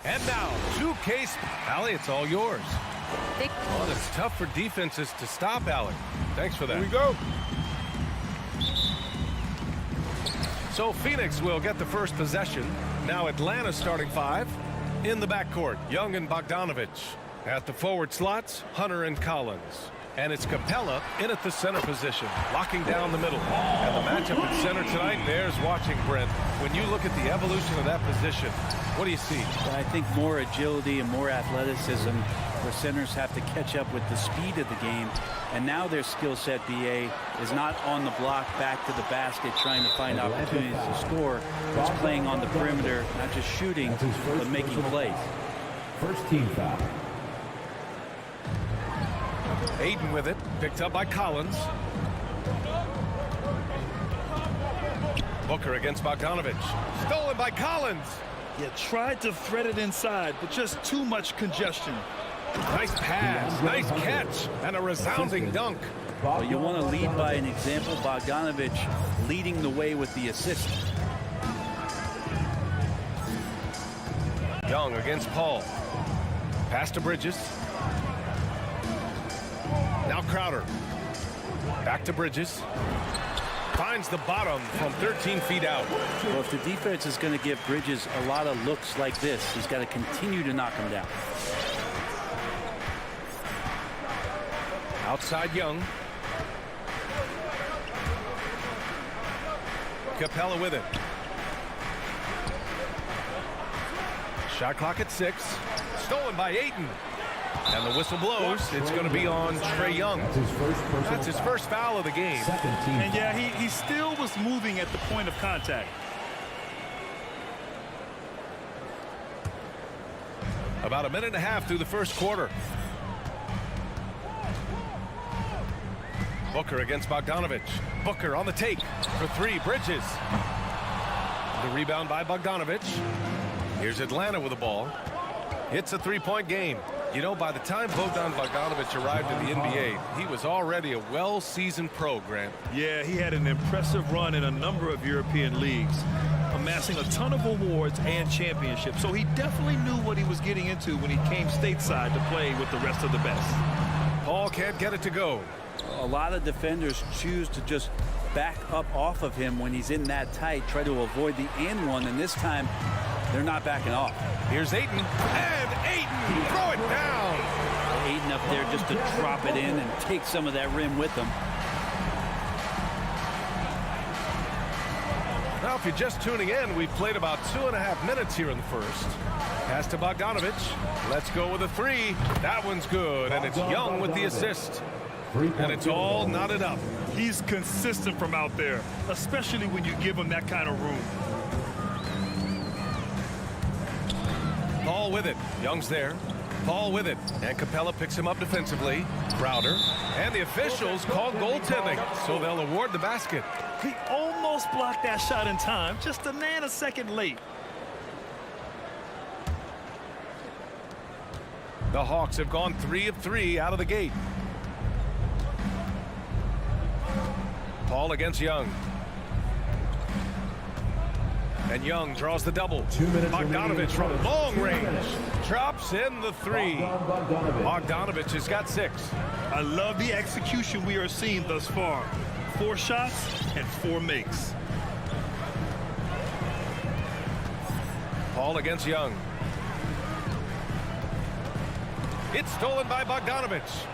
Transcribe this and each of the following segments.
And now, 2K. Allie, it's all yours. Well, it's tough for defenses to stop Allie. Thanks for that. Here we go. So Phoenix will get the first possession. Now Atlanta starting 5. In the backcourt, Young and Bogdanovich. At the forward slots, Hunter and Collins. And it's Capella in at the center position, locking down the middle. And the matchup at center tonight, there's watching, Brent. When you look at the evolution of that position, what do you see? I think more agility and more athleticism, where centers have to catch up with the speed of the game. And now their skill set, BA, is not on the block back to the basket trying to find opportunities to score. It's playing on the perimeter, not just shooting, but making plays. First team foul. Aiden with it, picked up by Collins. Booker against Bogdanovich. Stolen by Collins. Yeah, tried to thread it inside, but just too much congestion. Nice pass, nice catch, and a resounding dunk. Well, you want to lead by an example. Bogdanovich leading the way with the assist. Young against Paul. Pass to Bridges. Now Crowder. Back to Bridges. Finds the bottom from 13 feet out. Well, if the defense is going to give Bridges a lot of looks like this, he's got to continue to knock them down. Outside Young. Capella with it. Shot clock at 6. Stolen by Ayton. And the whistle blows. It's going to be on Trae Young. That's his first foul of the game. And yeah, he still was moving at the point of contact. About a minute and a half through the first quarter. Booker against Bogdanovich. Booker on the take for 3. Bridges. The rebound by Bogdanovich. Here's Atlanta with the ball. It's a 3-point game. You know, by the time Bogdanovich arrived in the NBA, he was already a well-seasoned pro, Grant. Yeah, he had an impressive run in a number of European leagues, amassing a ton of awards and championships. So he definitely knew what he was getting into when he came stateside to play with the rest of the best. Paul can't get it to go. A lot of defenders choose to just back up off of him when he's in that tight, try to avoid the and one, and this time they're not backing off. Here's Ayton, and Ayton, throw it down. Ayton up there just to drop it in and take some of that rim with him. Now, if you're just tuning in, we've played about 2.5 minutes here in the first. Pass to Bogdanovich. Let's go with a 3. That one's good, and it's Young with the assist. And it's all knotted up. He's consistent from out there, especially when you give him that kind of room. Paul with it. Young's there. Paul with it. And Capella picks him up defensively. Crowder. And the officials call goaltending, so they'll award the basket. He almost blocked that shot in time, just a nanosecond late. The Hawks have gone 3 of 3 out of the gate. Paul against Young. And Young draws the double. Bogdanovich from long range. Drops in the 3. Bogdanovich has got 6. I love the execution we are seeing thus far. 4 shots and 4 makes. Paul against Young. It's stolen by Bogdanovich.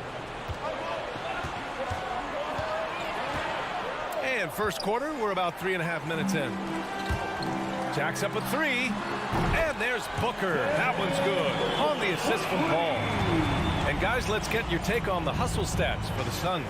And first quarter, we're about 3.5 minutes in. Jacks up a 3. And there's Booker. That one's good. On the assist from Paul. And guys, let's get your take on the hustle stats for the Suns.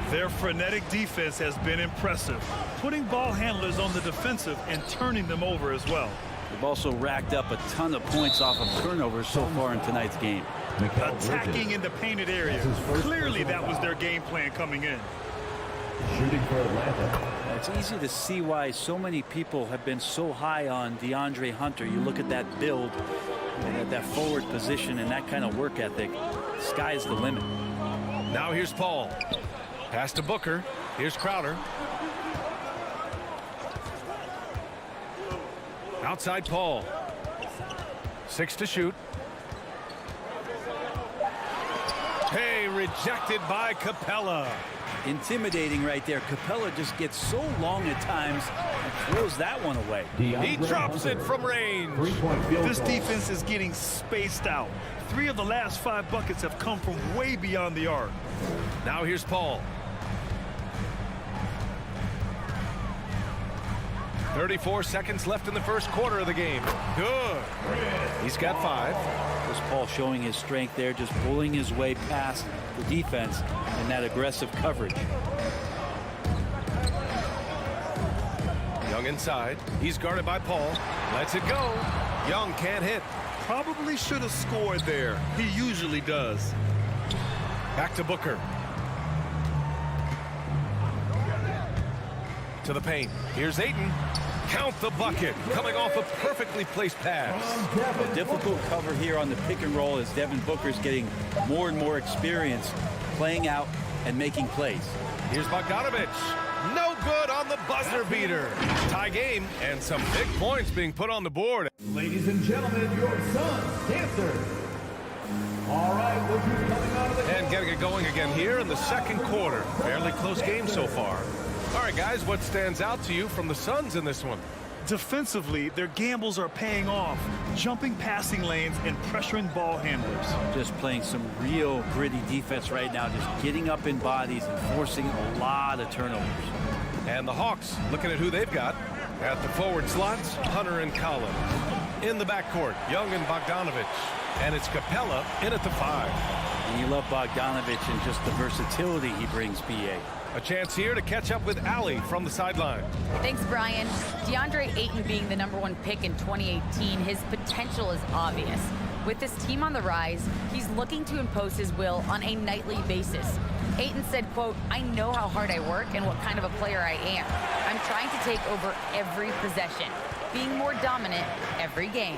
Their frenetic defense has been impressive, putting ball handlers on the defensive and turning them over as well. They've also racked up a ton of points off of turnovers so far in tonight's game. Attacking in the painted area. Clearly that was their game plan coming in. Shooting for Atlanta. It's easy to see why so many people have been so high on DeAndre Hunter. You look at that build, that forward position, and that kind of work ethic. Sky's the limit. Now here's Paul. Pass to Booker. Here's Crowder. Outside Paul. 6 to shoot. Hey, rejected by Capella. Intimidating right there. Capella just gets so long at times and throws that one away. He drops it from range. This defense is getting spaced out. 3 of the last 5 buckets have come from way beyond the arc. Now here's Paul. 34 seconds left in the first quarter of the game. Good. He's got 5. Chris Paul showing his strength there, just pulling his way past the defense and that aggressive coverage. Young inside. He's guarded by Paul. Lets it go. Young can't hit. Probably should have scored there. He usually does. Back to Booker. To the paint. Here's Ayton. Count the bucket. Coming off a perfectly placed pass. A difficult cover here on the pick and roll as Devin Booker's getting more and more experience playing out and making plays. Here's Bogdanovich. No good on the buzzer beater. Tie game and some big points being put on the board. Ladies and gentlemen, your Suns dancers. All right, look who's coming out of the... And getting it going again here in the second quarter. Fairly close game so far. All right, guys, what stands out to you from the Suns in this one? Defensively, their gambles are paying off. Jumping passing lanes and pressuring ball handlers. Just playing some real gritty defense right now, just getting up in bodies and forcing a lot of turnovers. And the Hawks, looking at who they've got. At the forward slots, Hunter and Collins. In the backcourt, Young and Bogdanovich. And it's Capella in at the 5. And you love Bogdanovich and just the versatility he brings, BA. A chance here to catch up with Allie from the sideline. Thanks, Brian. DeAndre Ayton being the #1 pick in 2018, his potential is obvious. With this team on the rise, he's looking to impose his will on a nightly basis. Ayton said, quote, "I know how hard I work and what kind of a player I am. I'm trying to take over every possession, being more dominant every game."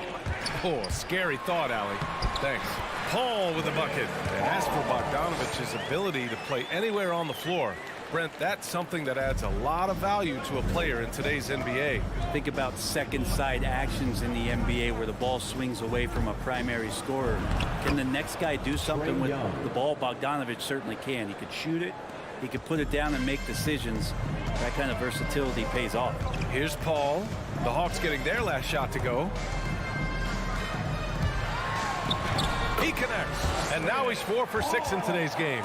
Oh, scary thought, Allie. Thanks. Paul with the bucket. And as for Bogdanovich's ability to play anywhere on the floor, Brent, that's something that adds a lot of value to a player in today's NBA. Think about second side actions in the NBA where the ball swings away from a primary scorer. Can the next guy do something with the ball? Bogdanovich certainly can. He could shoot it. He could put it down and make decisions. That kind of versatility pays off. Here's Paul. The Hawks getting their last shot to go. He connects. And now he's 4 for 6 in today's game.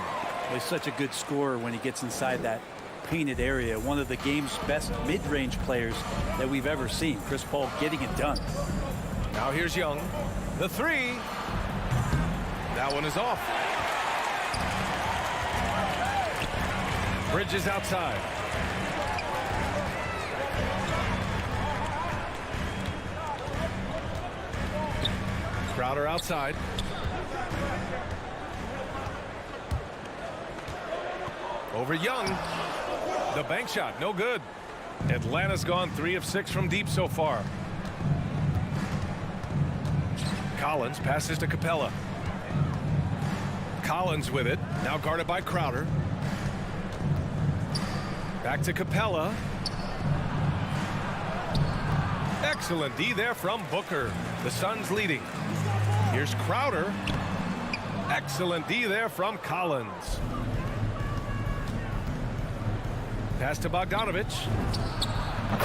He's such a good scorer when he gets inside that painted area. One of the game's best mid-range players that we've ever seen. Chris Paul getting it done. Now here's Young. The 3. That one is off. Bridges outside. Crowder outside. Over Young. The bank shot, no good. Atlanta's gone 3 of 6 from deep so far. Collins passes to Capella. Collins with it, now guarded by Crowder. Back to Capella. Excellent D there from Booker. The Suns leading. Here's Crowder. Excellent D there from Collins. Pass to Bogdanovich.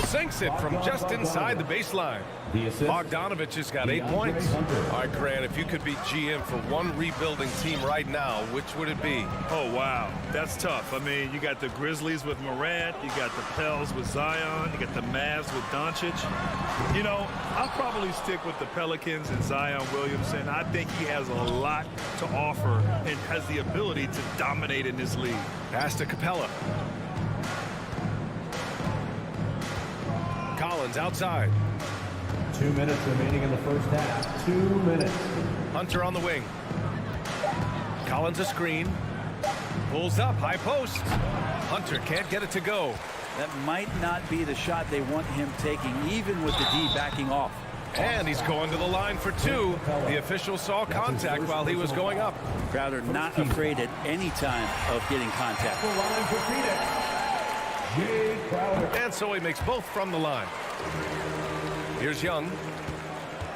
Sinks it from just inside the baseline. Bogdanovich has got 8 points. All right, Grant, if you could be GM for one rebuilding team right now, which would it be? Oh, wow. That's tough. I mean, you got the Grizzlies with Morant. You got the Pels with Zion. You got the Mavs with Doncic. You know, I'll probably stick with the Pelicans and Zion Williamson. I think he has a lot to offer and has the ability to dominate in this league. Pass to Capella. Collins outside. 2 minutes remaining in the first half. 2 minutes. Hunter on the wing. Collins a screen. Pulls up, high post. Hunter can't get it to go. That might not be the shot they want him taking, even with the D backing off. And he's going to the line for 2. The official saw contact while he was going up. Crowder not afraid at any time of getting contact. And so he makes both from the line. Here's Young.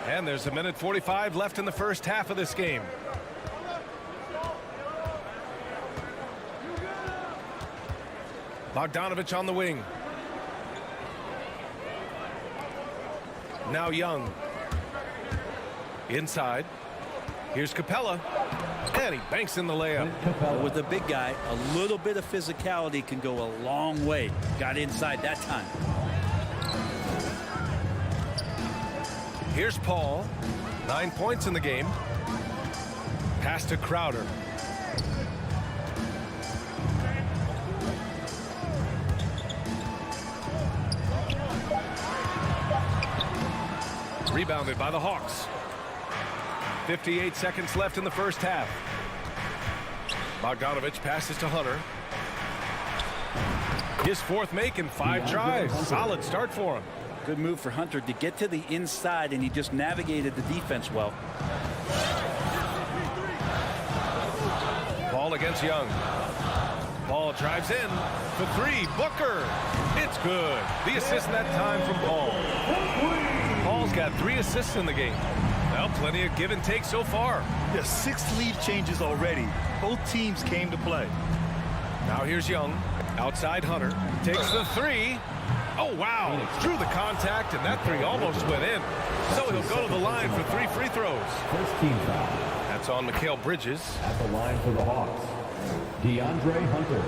And there's 1:45 left in the first half of this game. Bogdanovich on the wing. Now Young. Inside. Here's Capella. And he banks in the layup. With a big guy, a little bit of physicality can go a long way. Got inside that time. Here's Paul. 9 points in the game. Pass to Crowder. Rebounded by the Hawks. 58 seconds left in the first half. Bogdanovich passes to Hunter. His fourth make in 5 drives. Solid start for him. Good move for Hunter to get to the inside, and he just navigated the defense well. Ball against Young. Ball drives in for 3. Booker. It's good. The assist that time from Paul. Paul's got 3 assists in the game. Well, plenty of give and take so far. There's 6 lead changes already. Both teams came to play. Now here's Young. Outside Hunter. Takes the 3. Oh, wow. Drew the contact, and that 3 almost went in. So he'll go to the line for 3 free throws. First team foul. That's on Mikal Bridges. At the line for the Hawks, DeAndre Hunter.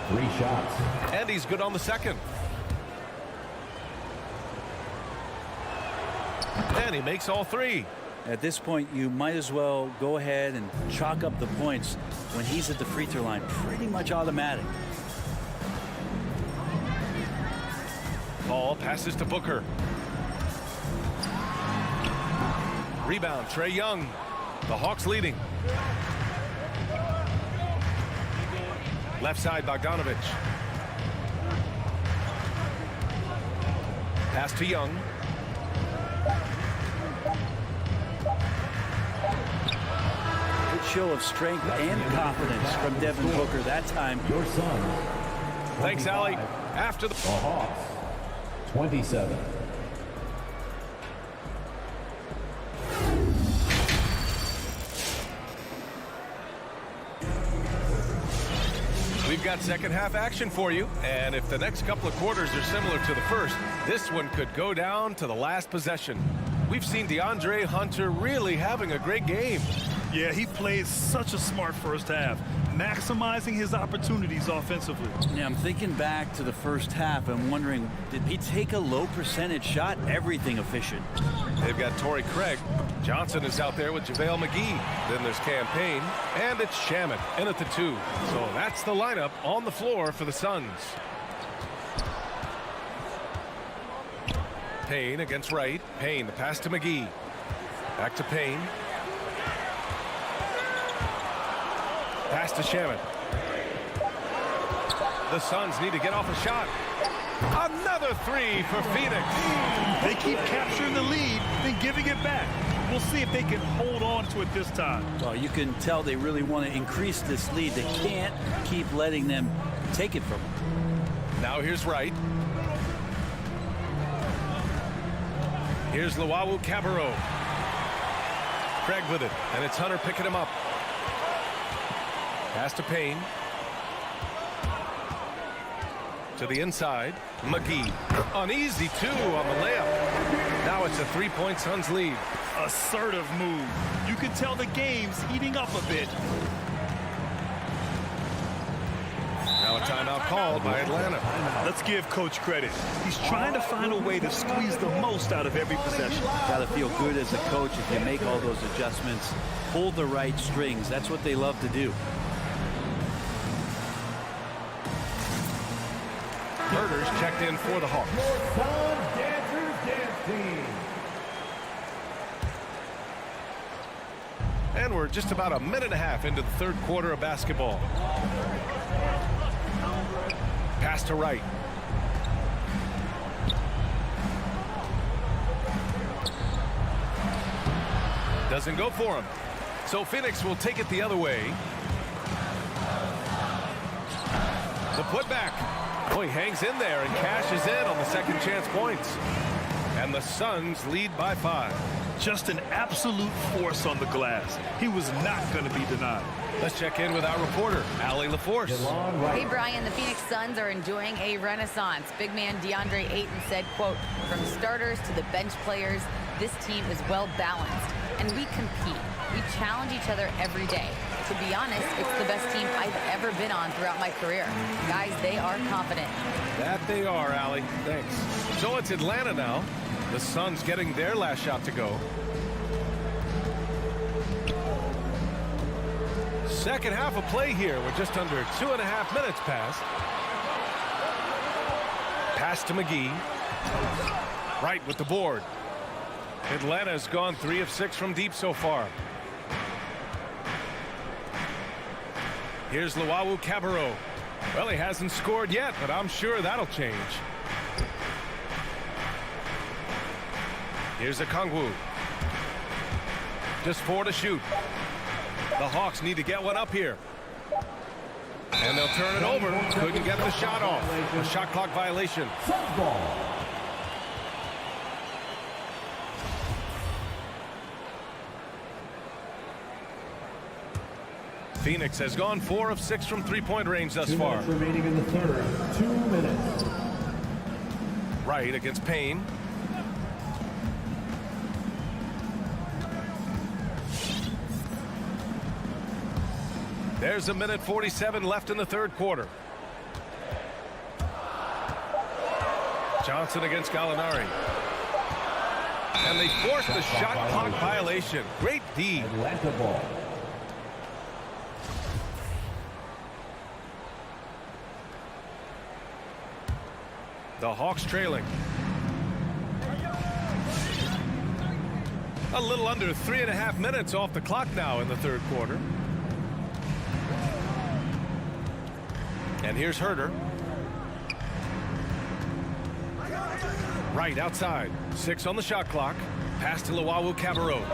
3 shots. And he's good on the second. And he makes all 3. At this point, you might as well go ahead and chalk up the points when he's at the free throw line. Pretty much automatic. Ball passes to Booker. Rebound, Trae Young. The Hawks leading. Left side, Bogdanovich. Pass to Young. Good show of strength and confidence from Devin Booker that time. Your son. Thanks, Allie. After the Hawks, 27. We've got second half action for you, and if the next couple of quarters are similar to the first, this one could go down to the last possession. We've seen DeAndre Hunter really having a great game. Yeah, he played such a smart first half, maximizing his opportunities offensively. Yeah, I'm thinking back to the first half and wondering, did he take a low percentage shot? Everything efficient. They've got Torrey Craig. Johnson is out there with JaVale McGee. Then there's Campaign, and it's Shaman in at the 2. So that's the lineup on the floor for the Suns. Payne against Wright. Payne, the pass to McGee. Back to Payne. Pass to Shaman. The Suns need to get off a shot. Another 3 for Phoenix. They keep capturing the lead, then giving it back. We'll see if they can hold on to it this time. Well, you can tell they really want to increase this lead. They can't keep letting them take it from them. Now here's Wright. Here's Luwawu Cabarrot. Craig with it, and it's Hunter picking him up. Pass to Payne. To the inside. McGee. An easy 2 on the layup. Now it's a 3-point Suns lead. Assertive move. You can tell the game's heating up a bit. Now a timeout called by Atlanta. Let's give Coach credit. He's trying to find a way to squeeze the most out of every possession. Got to feel good as a coach if you make all those adjustments. Pull the right strings. That's what they love to do. Herders checked in for the Hawks. Sun Dancers Dance Team. And we're just about a minute and a half into the third quarter of basketball. Pass to Wright. Doesn't go for him. So Phoenix will take it the other way. The putback. Boy, hangs in there and cashes in on the second chance points. And And the Suns lead by 5. Just an absolute force on the glass. He was not going to be denied. Let's check in with our reporter, Allie LaForce. Hey, Brian, the Phoenix Suns are enjoying a renaissance. Big man DeAndre Ayton said, quote, "From starters to the bench players, this team is well balanced, and we compete. We challenge each other every day. To be honest, it's the best team I've ever been on throughout my career. Guys, they are confident." That they are, Allie. Thanks. So it's Atlanta now. The Suns getting their last shot to go. Second half of play here with just under 2.5 minutes passed. Pass to McGee. Right with the board. Atlanta has gone 3 of 6 from deep so far. Here's Luau Cabarrot. Well, he hasn't scored yet, but I'm sure that'll change. Here's Okongwu. Just 4 to shoot. The Hawks need to get one up here. And they'll turn it over. Couldn't get the shot off. A shot clock violation. Phoenix has gone 4 of 6 from three-point range thus far. Remaining in the third. 2 minutes. Right against Payne. There's 1:47 left in the third quarter. Johnson against Gallinari. And they forced the shot clock violation. Great D. Atlanta ball. The Hawks trailing. A little under 3.5 minutes off the clock now in the third quarter. And here's Herter. Right outside. 6 on the shot clock. Pass to Luau Cabarrot.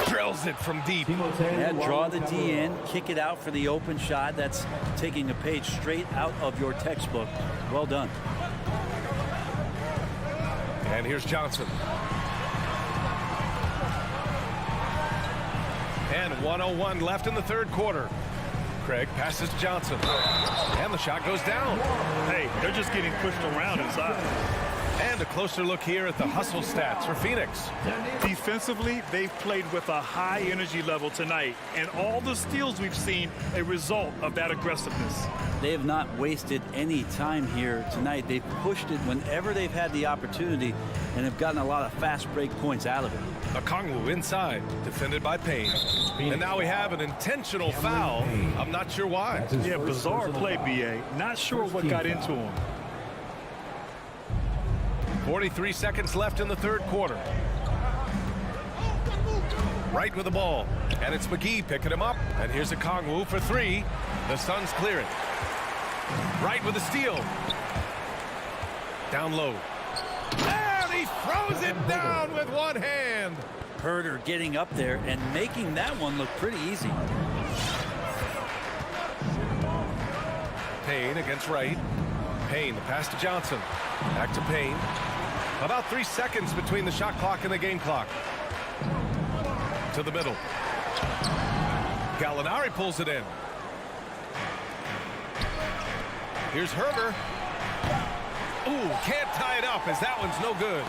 Drills it from deep. Yeah, draw the D in, kick it out for the open shot. That's taking a page straight out of your textbook. Well done. And here's Johnson. And 1:01 left in the third quarter. Craig passes to Johnson. And the shot goes down. Hey, they're just getting pushed around inside. And a closer look here at the hustle stats for Phoenix. Defensively, they've played with a high energy level tonight, and all the steals we've seen a result of that aggressiveness. They have not wasted any time here tonight. They've pushed it whenever they've had the opportunity and have gotten a lot of fast break points out of it. Okongwu inside, defended by Payne. And now we have an intentional foul. I'm not sure why. Yeah, bizarre play, B.A. Not sure what got into him. 43 seconds left in the third quarter. Right with the ball. And it's McGee picking him up. And here's Okongwu for 3. The Suns clear it. Right with the steal. Down low. And he throws it down with one hand. Herter getting up there and making that one look pretty easy. Payne against Wright. Payne, the pass to Johnson. Back to Payne. About 3 seconds between the shot clock and the game clock. To the middle. Gallinari pulls it in. Here's Herter. Ooh, can't tie it up as that one's no good.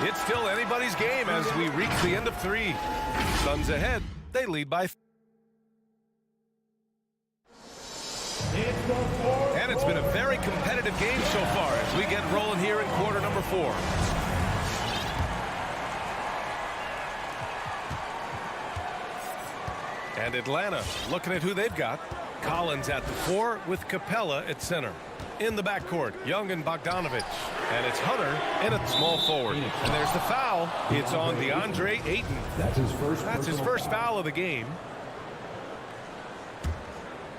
It's still anybody's game as we reach the end of 3. Suns ahead. They lead by 3. And it's been a very competitive game so far as we get rolling here in quarter number 4. And Atlanta looking at who they've got. Collins at the 4 with Capella at center. In the backcourt, Young and Bogdanovich. And it's Hunter in at small forward. And there's the foul. It's on DeAndre Ayton. That's his first foul of the game.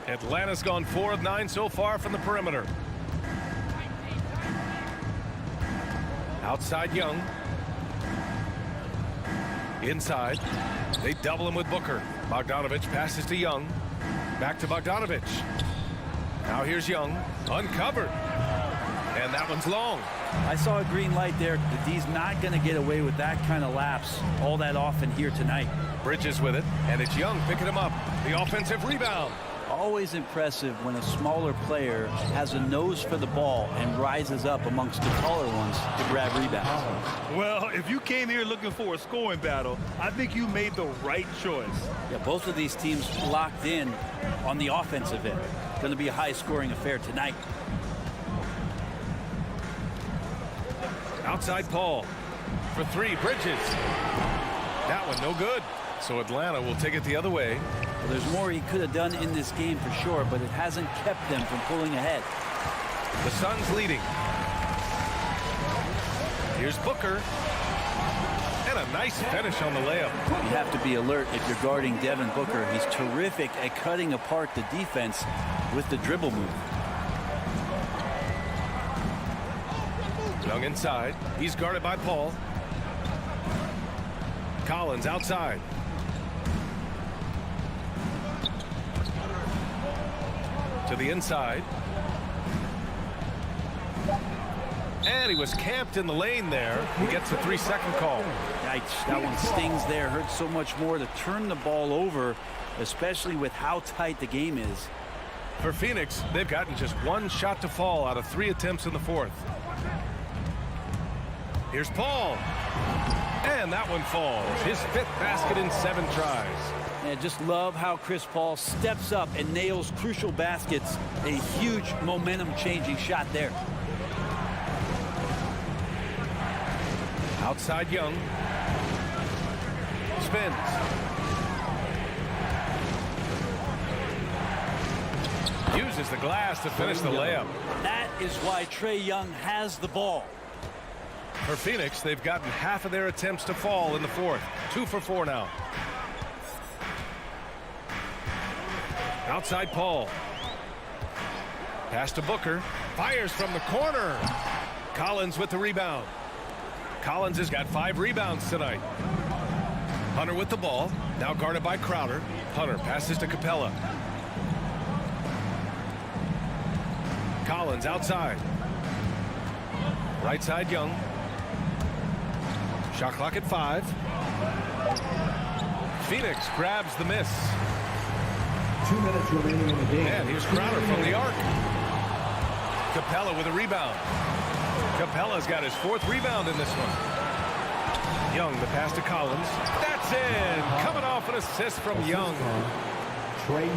Atlanta's gone 4 of 9 so far from the perimeter. Outside Young. Inside. They double him with Booker. Bogdanovich passes to Young. Back to Bogdanovich. Now here's Young. Uncovered. And that one's long. I saw a green light there. The D's not going to get away with that kind of lapse all that often here tonight. Bridges with it, and it's Young picking him up. The offensive rebound. Always impressive when a smaller player has a nose for the ball and rises up amongst the taller ones to grab rebounds. Well, if you came here looking for a scoring battle, I think you made the right choice. Yeah, both of these teams locked in on the offensive end. Going to be a high-scoring affair tonight. Outside Paul for three. Bridges. That one no good. So Atlanta will take it the other way. Well, there's more he could have done in this game for sure, but it hasn't kept them from pulling ahead. The Suns leading. Here's Booker. And a nice finish on the layup. You have to be alert if you're guarding Devin Booker. He's terrific at cutting apart the defense with the dribble move. Young inside. He's guarded by Paul. Collins outside. To the inside. And he was camped in the lane there. He gets a 3-second call. Yikes, that one stings there. Hurts so much more to turn the ball over, especially with how tight the game is. For Phoenix, they've gotten just one shot to fall out of 3 attempts in the fourth. Here's Paul. And that one falls. His 5th basket in 7 tries. I just love how Chris Paul steps up and nails crucial baskets. A huge momentum-changing shot there. Outside Young. Spins. Uses the glass to finish the layup. That is why Trae Young has the ball. For Phoenix, they've gotten half of their attempts to fall in the fourth. 2 for 4 now. Outside Paul. Pass to Booker. Fires from the corner. Collins with the rebound. Collins has got 5 rebounds tonight. Hunter with the ball. Now guarded by Crowder. Hunter passes to Capella. Collins outside. Right side Young. Shot clock at 5. Phoenix grabs the miss. 2 minutes remaining in the game. And here's Crowder from the arc. Capella with a rebound. Capella's got his 4th rebound in this one. Young, the pass to Collins. That's in. Coming off an assist from Young.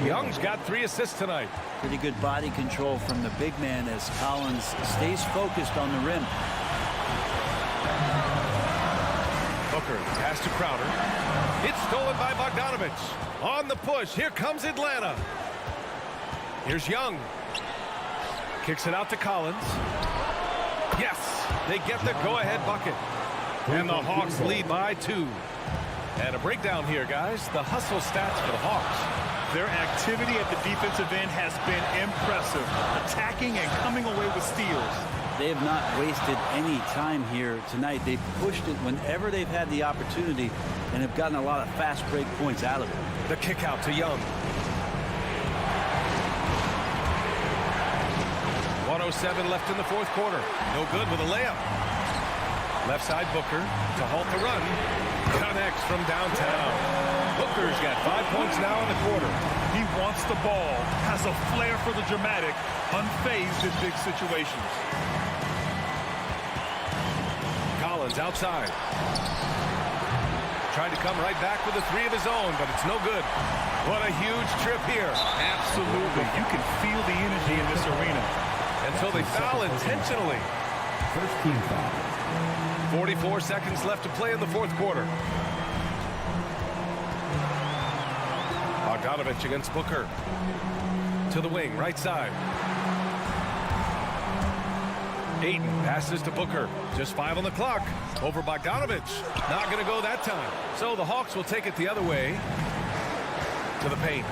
Young's got 3 assists tonight. Pretty good body control from the big man as Collins stays focused on the rim. Booker, pass to Crowder. It's stolen by Bogdanovich. On the push, here comes Atlanta. Here's Young. Kicks it out to Collins. Yes, they get the go-ahead bucket. And the Hawks lead by 2. And a breakdown here, guys. The hustle stats for the Hawks. Their activity at the defensive end has been impressive. Attacking and coming away with steals. They have not wasted any time here tonight. They've pushed it whenever they've had the opportunity and have gotten a lot of fast break points out of it. The kick out to Young. 1:07 left in the fourth quarter. No good with a layup. Left side Booker to halt the run. Connects from downtown. Booker's got 5 points now in the quarter. He wants the ball, has a flair for the dramatic, unfazed in big situations. Collins outside. Tried to come right back with a 3 of his own, but it's no good. What a huge trip here. Absolutely. You can feel the energy in this arena. And so they foul intentionally. First team foul. 44 seconds left to play in the fourth quarter. Bogdanovich against Booker. To the wing, right side. Ayton passes to Booker. Just 5 on the clock. Over Bogdanovich. Not going to go that time. So the Hawks will take it the other way. To the paint.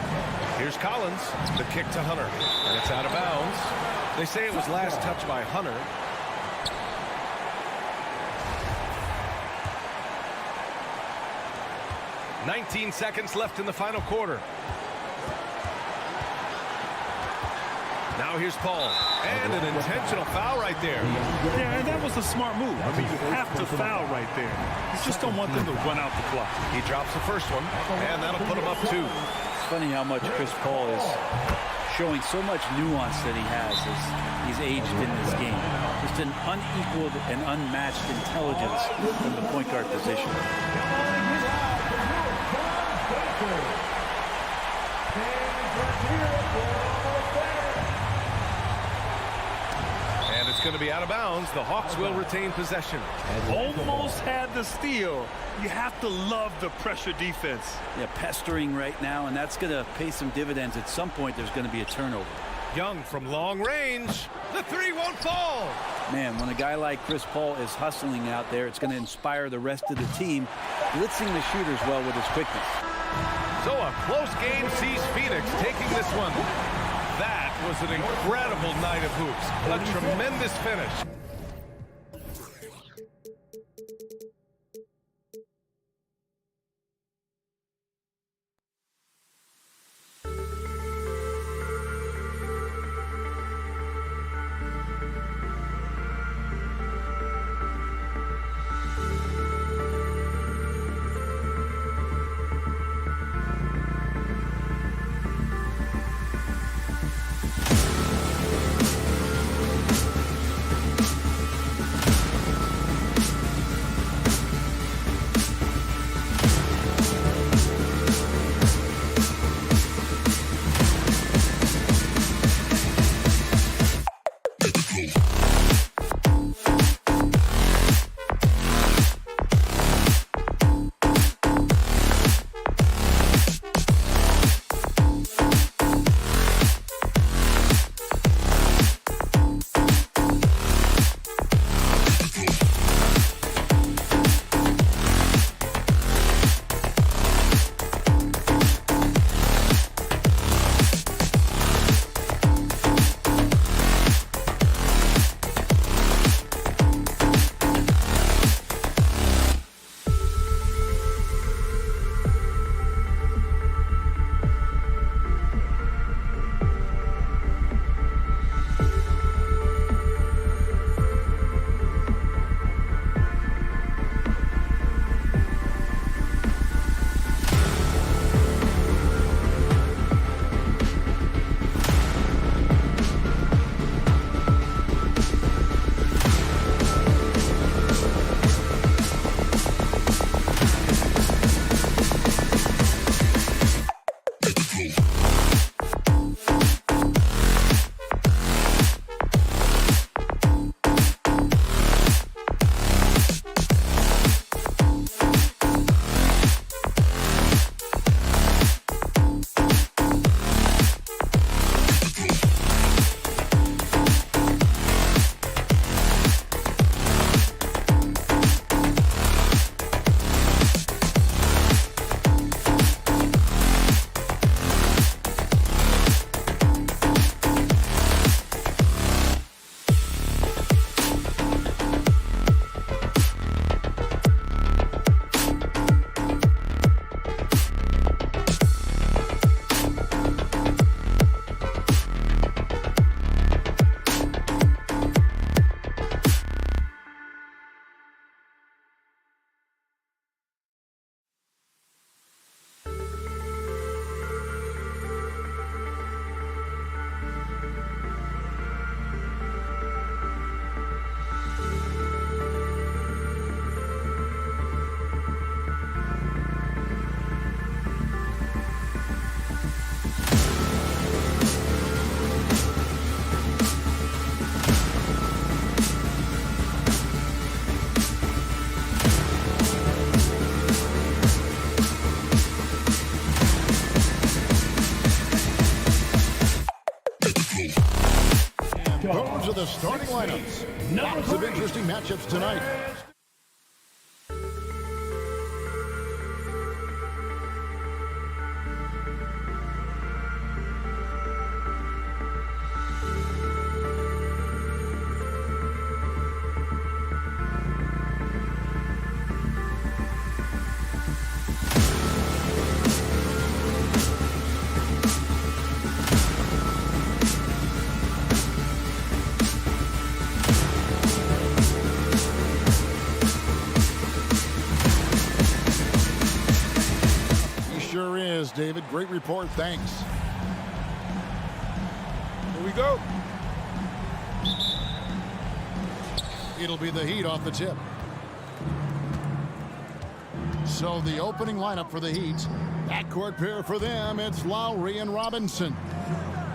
Here's Collins. The kick to Hunter. And it's out of bounds. They say it was last touched by Hunter. "19 seconds left in the final quarter. Now here's Paul. And an intentional foul right there. Yeah, and that was a smart move. I mean, you have to foul right there. You just don't want them to run out the clock. He drops the first one, and that'll put him up 2. It's funny how much Chris Paul is showing so much nuance that he has as he's aged in this game. Just an unequaled and unmatched intelligence from the point guard position. And it's going to be out of bounds. The Hawks will retain possession. Almost had the steal. You have to love the pressure defense. Yeah, pestering right now, and that's going to pay some dividends. At some point, there's going to be a turnover. Young from long range. The 3 won't fall. Man, when a guy like Chris Paul is hustling out there, it's going to inspire the rest of the team, blitzing the shooters well with his quickness. So a close game sees Phoenix taking this one. That was an incredible night of hoops. A tremendous finish. Those are the starting lineups. Lots of interesting matchups tonight. is, David. Great report. Thanks. Here we go. It'll be the Heat off the tip. So the opening lineup for the Heat. Backcourt pair for them. It's Lowry and Robinson.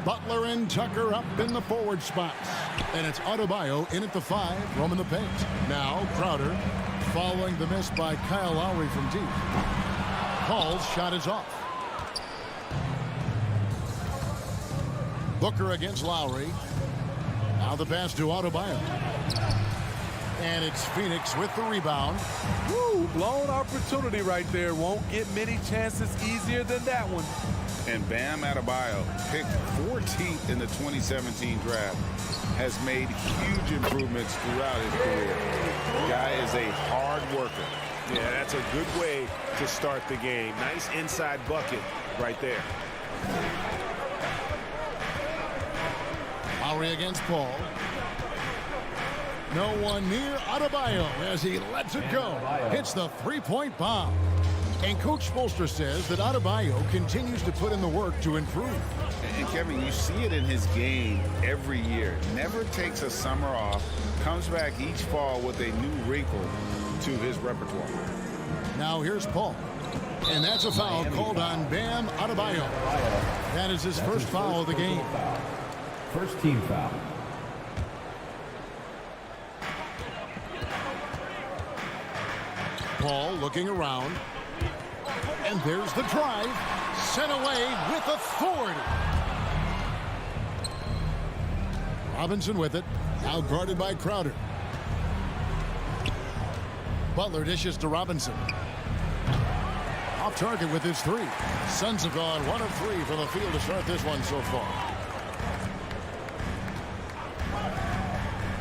Butler and Tucker up in the forward spots. And it's Adebayo in at the 5, roaming the paint. Now Crowder following the miss by Kyle Lowry from deep. Paul's shot is off. Booker against Lowry. Now the pass to Adebayo. And it's Phoenix with the rebound. Woo, blown opportunity right there. Won't get many chances easier than that one. And Bam Adebayo, picked 14th in the 2017 draft, has made huge improvements throughout his career. The guy is a hard worker. Yeah, that's a good way to start the game. Nice inside bucket right there. Lowry against Paul. No one near Adebayo as he lets it go. Hits the three-point bomb. And Coach Spoelstra says that Adebayo continues to put in the work to improve. And Kevin, you see it in his game every year. Never takes a summer off. Comes back each fall with a new wrinkle to his repertoire. Now here's Paul. And that's a foul called on Bam Adebayo. That is his first foul of the game. First team foul. Paul looking around. And there's the drive. Sent away with authority. Robinson with it. Now guarded by Crowder. Butler dishes to Robinson. Off target with his 3. Suns have gone 1 of 3 from the field to start this one so far.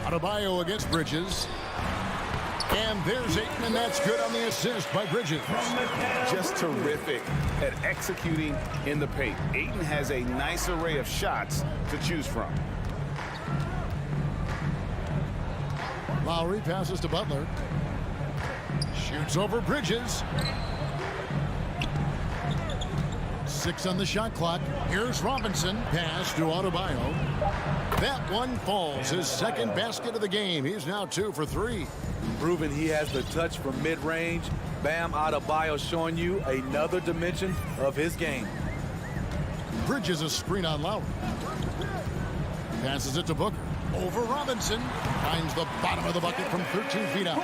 Adebayo against Bridges. And there's Ayton, and that's good on the assist by Bridges. Just terrific at executing in the paint. Ayton has a nice array of shots to choose from. Lowry passes to Butler. Shoots over Bridges. 6 on the shot clock. Here's Robinson. Pass to Adebayo. That one falls. His second basket of the game. He's now 2 for 3. Proving he has the touch from mid-range. Bam Adebayo showing you another dimension of his game. Bridges a screen on Lowry. Passes it to Booker. Over Robinson. Finds the bottom of the bucket from 13 feet out.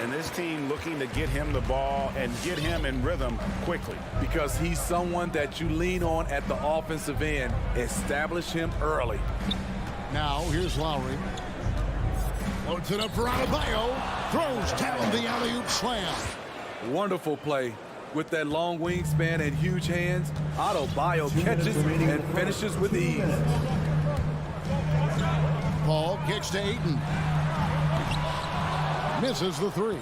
And this team looking to get him the ball and get him in rhythm quickly. Because he's someone that you lean on at the offensive end. Establish him early. Now here's Lowry. Loads it up for Adebayo. Throws down the alley-oop slam. Wonderful play. With that long wingspan and huge hands, Adebayo catches and finishes with ease. Paul kicks to Ayton. Misses the 3.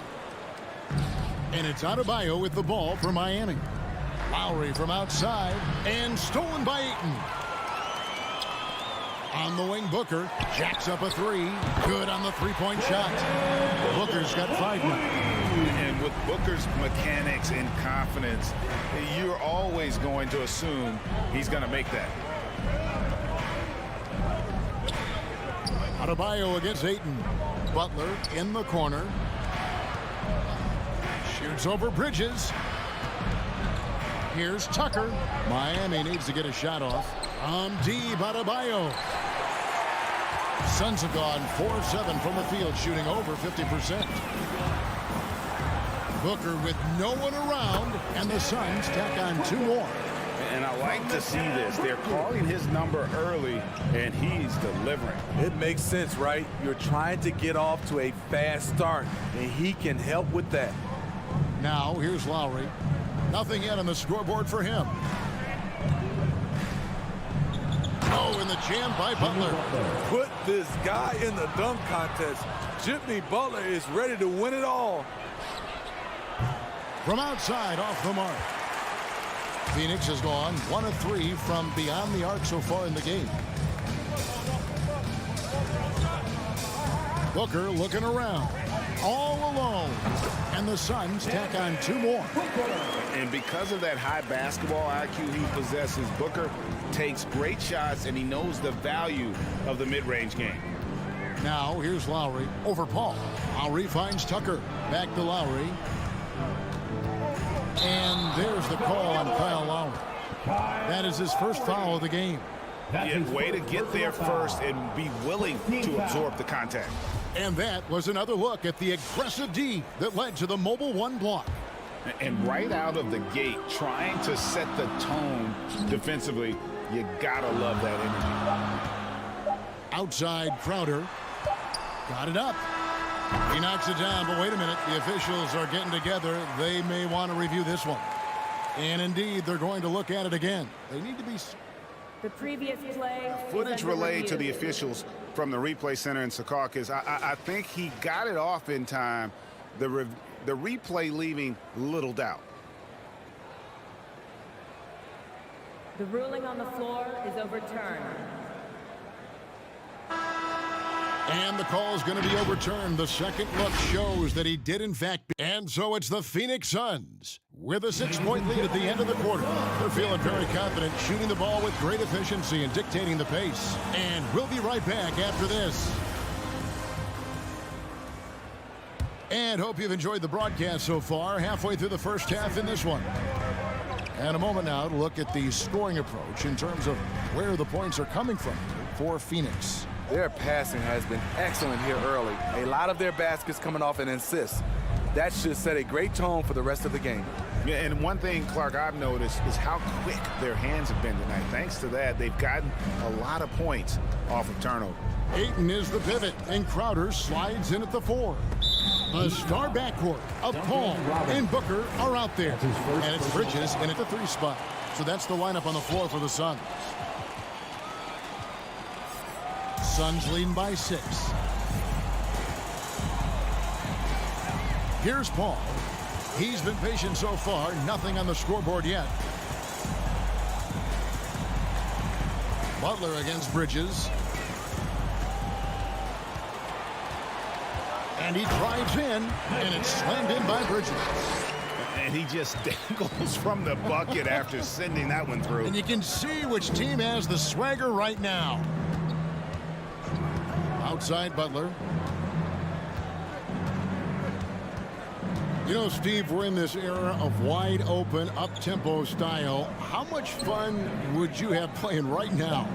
And it's Adebayo with the ball for Miami. Lowry from outside and stolen by Ayton. On the wing, Booker jacks up a 3. Good on the three-point shot. Booker's got 5 now. And with Booker's mechanics and confidence, you're always going to assume he's going to make that. Adebayo against Ayton. Butler in the corner. Shoots over Bridges. Here's Tucker. Miami needs to get a shot off. Deep, Adebayo. Suns have gone 4-7 from the field, shooting over 50%. Booker with no one around, and the Suns tack on 2 more. And I like to see this. They're calling his number early, and he's delivering. It makes sense, right? You're trying to get off to a fast start, and he can help with that. Now, here's Lowry. Nothing yet on the scoreboard for him. Oh, and the jam by Butler. Put this guy in the dunk contest. Jimmy Butler is ready to win it all. From outside, off the mark. Phoenix has gone 1 of 3 from beyond the arc so far in the game. Booker looking around. all alone. And the Suns tack on 2 more. And because of that high basketball IQ he possesses, Booker takes great shots, and he knows the value of the mid-range game. Now here's Lowry over Paul. Lowry finds Tucker. Back to Lowry. And there's the call on Kyle Lowry. That is his first foul of the game. Yeah, way to get there first and be willing to absorb the contact. And that was another look at the aggressive D that led to the mobile 1 block. And right out of the gate, trying to set the tone defensively, you gotta love that energy. Outside Crowder. Got it up. He knocks it down, but wait a minute. The officials are getting together. They may want to review this one. And indeed, they're going to look at it again. They need to be... The previous play. Footage relayed to the officials from the replay center in Secaucus. I think he got it off in time. The replay leaving little doubt. The ruling on the floor is overturned. And the call is going to be overturned. The second look shows that he did, in fact. And so it's the Phoenix Suns with a 6-point lead at the end of the quarter. They're feeling very confident, shooting the ball with great efficiency and dictating the pace. And we'll be right back after this. And hope you've enjoyed the broadcast so far. Halfway through the first half in this one. And a moment now to look at the scoring approach in terms of where the points are coming from for Phoenix. Their passing has been excellent here early. A lot of their baskets coming off an assist. That should set a great tone for the rest of the game. Yeah, and one thing, Clark, I've noticed is how quick their hands have been tonight. Thanks to that, they've gotten a lot of points off of turnover. Ayton is the pivot, and Crowder slides in at the 4. A star backcourt of Paul and Booker are out there. And it's Bridges in at the 3 spot. So that's the lineup on the floor for the Suns. Suns leading by 6. Here's Paul. He's been patient so far. Nothing on the scoreboard yet. Butler against Bridges. And he drives in, and it's slammed in by Bridges. And he just dangles from the bucket after sending that one through. And you can see which team has the swagger right now. Outside Butler. You know, Steve, we're in this era of wide open, up-tempo style. How much fun would you have playing right now?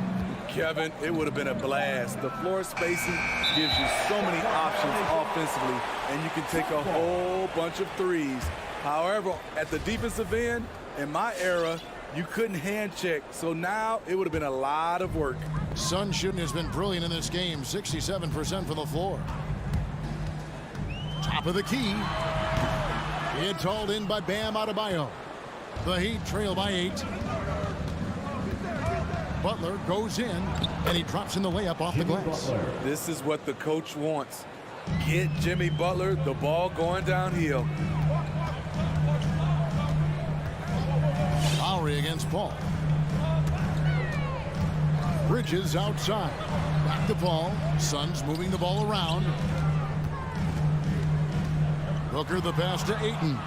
Kevin, it would have been a blast. The floor spacing gives you so many options offensively, and you can take a whole bunch of threes. However, at the defensive end, in my era, you couldn't hand check, so now it would have been a lot of work. Sun shooting has been brilliant in this game, 67% for the floor. Top of the key. It's hauled in by Bam Adebayo. The Heat trail by 8. Butler goes in, and he drops in the layup off the glass. This is what the coach wants. Get Jimmy Butler the ball going downhill. Lowry against Paul. Bridges outside. Back to Paul. Suns moving the ball around. Booker the pass to Ayton.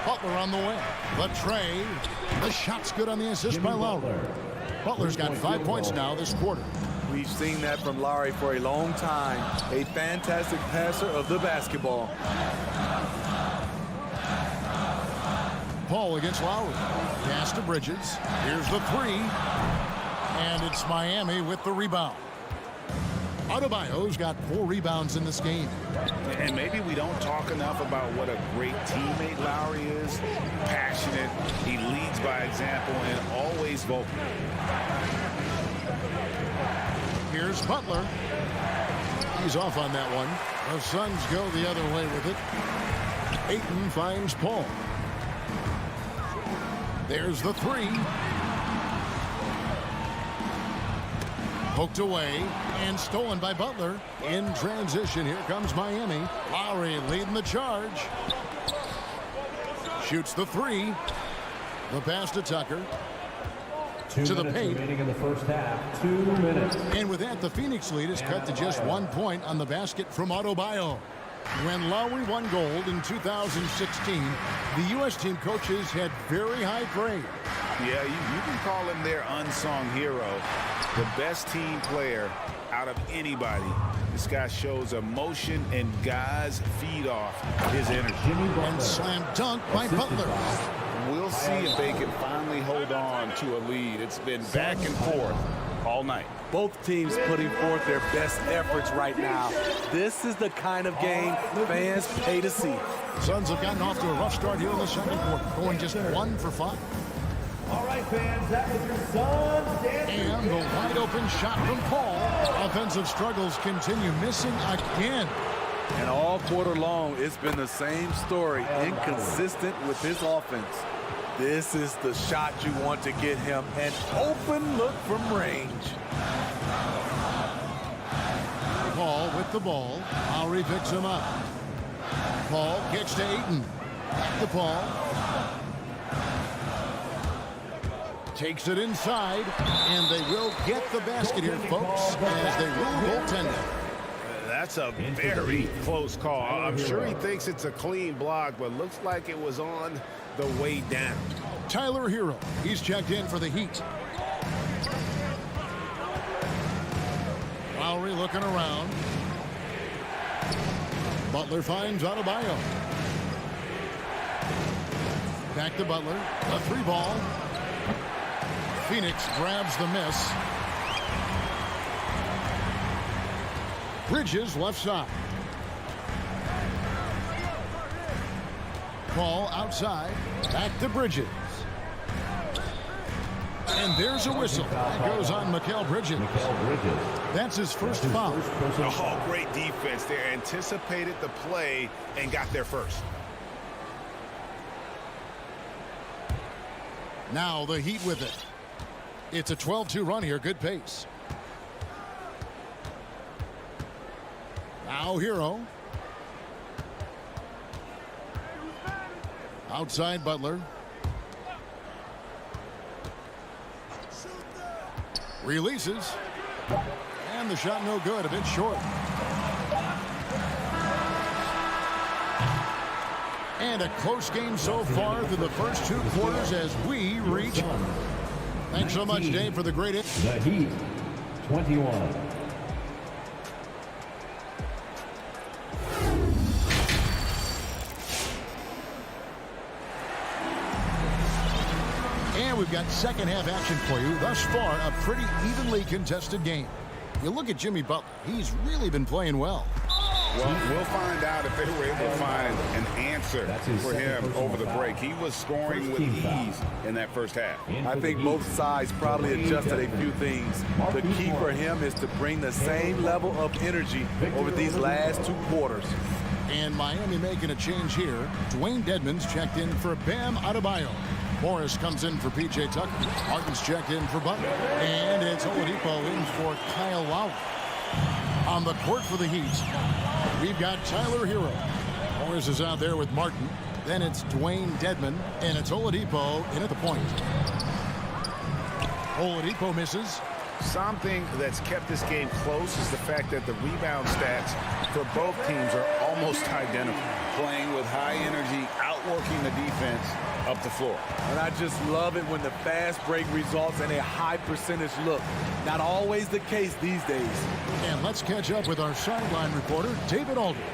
Butler on the way. The tray. The shot's good on the assist by Lowry. Butler's got 5 points now this quarter. We've seen that from Lowry for a long time. A fantastic passer of the basketball. Paul against Lowry. Pass to Bridges. Here's the 3. And it's Miami with the rebound. Adebayo's got 4 rebounds in this game. And maybe we don't talk enough about what a great teammate Lowry is. Passionate, he leads by example, and always vocal. Here's Butler. He's off on that one. The Suns go the other way with it. Ayton finds Paul. There's the 3. Poked away and stolen by Butler. In transition, here comes Miami. Lowry leading the charge. Shoots the 3. The pass to Tucker. to the paint. Remaining in the first half. 2 minutes. And with that, the Phoenix lead is cut to just 1 point on the basket from Adebayo. When Lowry won gold in 2016, the U.S. team coaches had very high praise. Yeah, you can call him their unsung hero, the best team player out of anybody. This guy shows emotion, and guys feed off his energy. And slam dunk by Butler. We'll see if they can finally hold on to a lead. It's been back and forth all night. Both teams putting forth their best efforts right now. This is the kind of game fans pay to see. Suns have gotten off to a rough start here in the second quarter, going just 1 for 5. All right, fans, that was your Suns dancing. And the wide open shot from Paul. Offensive struggles continue, missing again. And all quarter long, it's been the same story, inconsistent with his offense. This is the shot you want to get him, an open look from range. Paul with the ball. Lowry picks him up. Paul kicks to Ayton. Back to Paul. Takes it inside, and they will get the basket here, folks, as they rule goaltending. That's a very close call. I'm sure he thinks it's a clean block, but looks like it was on the way down. Tyler Hero, he's checked in for the Heat. Lowry looking around. Butler finds Adebayo. Back to Butler. A 3-ball. Phoenix grabs the miss. Bridges left side. Paul outside. Back to Bridges. And there's a whistle. That goes on Mikal Bridges. That's his first foul. Oh, great defense there. Anticipated the play and got there first. Now the Heat with it. It's a 12-2 run here. Good pace. Now Hero. Outside Butler. Releases. And the shot no good. A bit short. And a close game so far through the first 2 quarters as we reach. Thanks so much, Dave, for the great hit. The Heat, 21. And we've got second half action for you. Thus far, a pretty evenly contested game. You look at Jimmy Butler. He's really been playing well. Well, we'll find out if they were able to find an answer for him over the break. He was scoring with ease in that first half. I think both sides probably adjusted a few things. The key for him is to bring the same level of energy over these last 2 quarters. And Miami making a change here. Dwayne Dedmon's checked in for Bam Adebayo. Morris comes in for P.J. Tucker. Martin's checked in for Butler. And it's Oladipo in for Kyle Lowry. On the court for the Heat, we've got Tyler Hero. Morris is out there with Martin. Then it's Dwayne Dedmon, and it's Oladipo in at the point. Oladipo misses. Something that's kept this game close is the fact that the rebound stats for both teams are almost identical. Playing with high energy, outworking the defense up the floor. And I just love it when the fast break results in a high percentage look. Not always the case these days. And let's catch up with our sideline reporter, David Aldridge.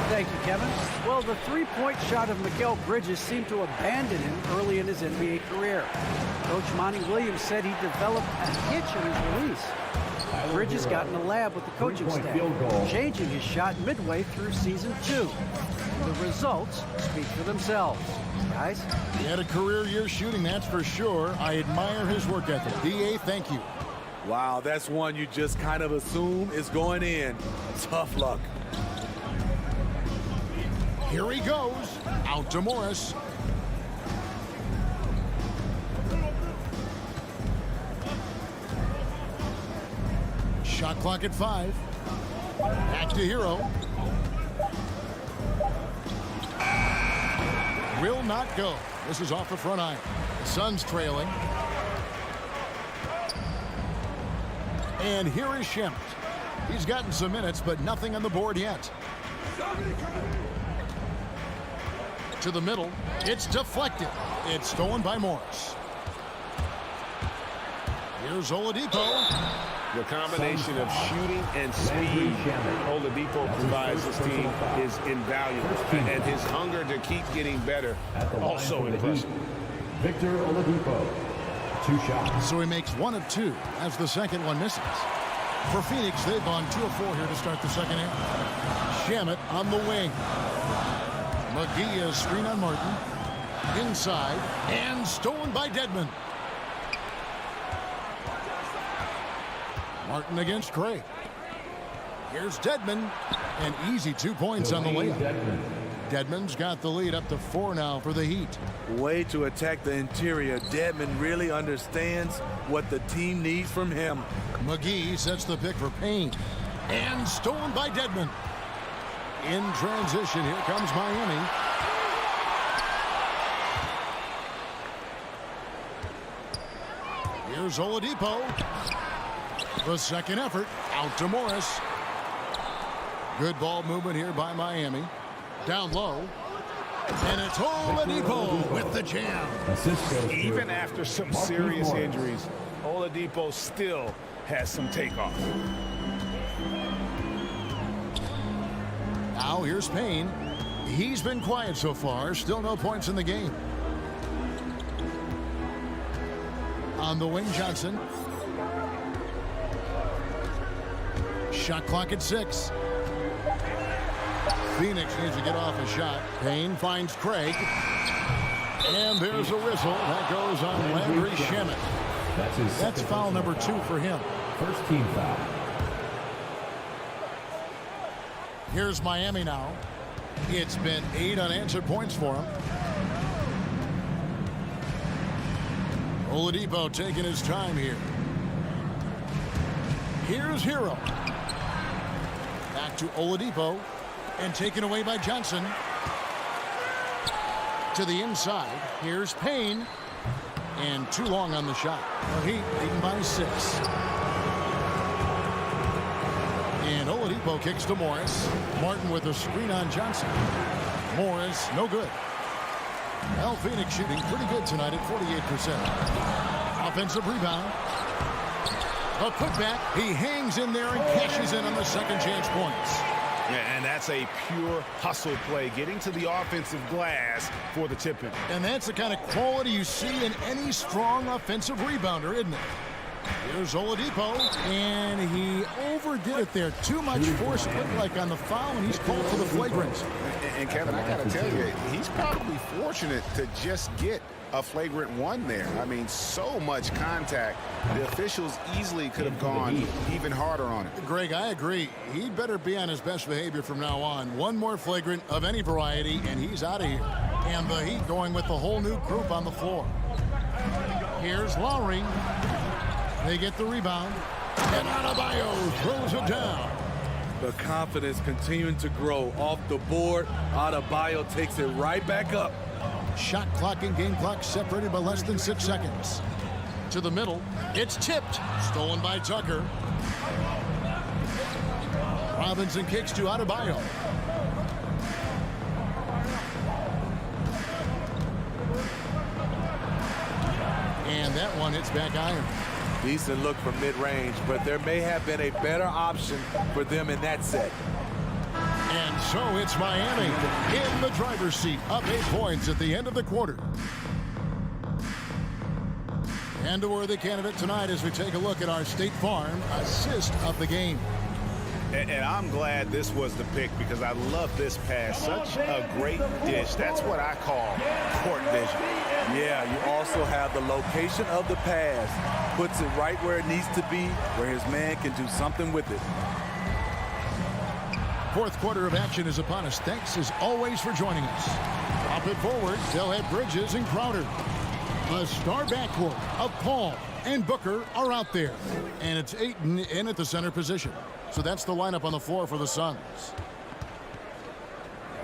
Thank you, Kevin. Well, the three-point shot of Mikal Bridges seemed to abandon him early in his NBA career. Coach Monty Williams said he developed a hitch in his release. Bridges got in the lab with the coaching staff, changing his shot midway through season 2. The results speak for themselves. Guys? He had a career year shooting, that's for sure. I admire his work ethic. D.A., thank you. Wow, that's one you just kind of assume is going in. Tough luck. Here he goes. Out to Morris. Shot clock at 5. Back to Hero. Will not go. This is off the front iron. The Suns trailing. And here is Shemet. He's gotten some minutes, but nothing on the board yet. To the middle. It's deflected. It's stolen by Morris. Here's Oladipo. The combination of shooting and speed Oladipo provides this team is invaluable. And his hunger to keep getting better, also impressive. Victor Oladipo, 2 shots. So he makes 1 of 2 as the second one misses. For Phoenix, they've gone 2 of 4 here to start the second half. Shemet on the wing. McGee is screen on Martin. Inside and stolen by Dedmon. Martin against Craig. Here's Dedmon. An easy 2 points on the layup. Dedmon's got the lead up to 4 now for the Heat. Way to attack the interior. Dedmon really understands what the team needs from him. McGee sets the pick for Payne. And stolen by Dedmon. In transition, here comes Miami. Here's Oladipo. The second effort, out to Morris. Good ball movement here by Miami. Down low. And it's Oladipo with the jam. Even after some serious injuries, Oladipo still has some takeoff. Now here's Payne. He's been quiet so far. Still no points in the game. On the wing, Johnson. Shot clock at 6. Phoenix needs to get off a shot. Payne finds Craig. And there's a whistle. That goes on Landry Shemet. That's foul number 2 for him. First team foul. Here's Miami now. It's been 8 unanswered points for him. Oladipo taking his time here. Here's Hero. Back to Oladipo. And taken away by Johnson. To the inside. Here's Payne. And too long on the shot. The Heat leading by 6. And Oladipo kicks to Morris. Martin with a screen on Johnson. Morris, no good. Well, Phoenix shooting pretty good tonight at 48%. Offensive rebound. A putback. He hangs in there and cashes in on the second chance points. Yeah, and that's a pure hustle play, getting to the offensive glass for the tip-in. And that's the kind of quality you see in any strong offensive rebounder, isn't it? Here's Oladipo, and he overdid it there. Too much force, like on the foul, and he's called for the flagrant. And Kevin, I got to tell you, he's probably fortunate to just get a flagrant 1 there. I mean, so much contact. The officials easily could have gone even harder on it. Greg, I agree. He'd better be on his best behavior from now on. One more flagrant of any variety, and he's out of here. And the Heat going with the whole new group on the floor. Here's Lowry. They get the rebound. And Adebayo throws it down. The confidence continuing to grow off the board. Adebayo takes it right back up. Shot clock and game clock separated by less than 6 seconds. To the middle. It's tipped. Stolen by Tucker. Robinson kicks to Adebayo. And that one hits back iron. Decent look from mid-range, but there may have been a better option for them in that set. And so it's Miami in the driver's seat, up 8 points at the end of the quarter. And a worthy candidate tonight as we take a look at our State Farm assist of the game. And I'm glad this was the pick because I love this pass. Such a great dish. That's what I call court vision. Yeah, you also have the location of the pass. Puts it right where it needs to be, where his man can do something with it. Fourth quarter of action is upon us. Thanks as always for joining us. Up and forward, they'll have Bridges and Crowder. The star backcourt of Paul and Booker are out there. And it's Ayton in at the center position. So that's the lineup on the floor for the Suns.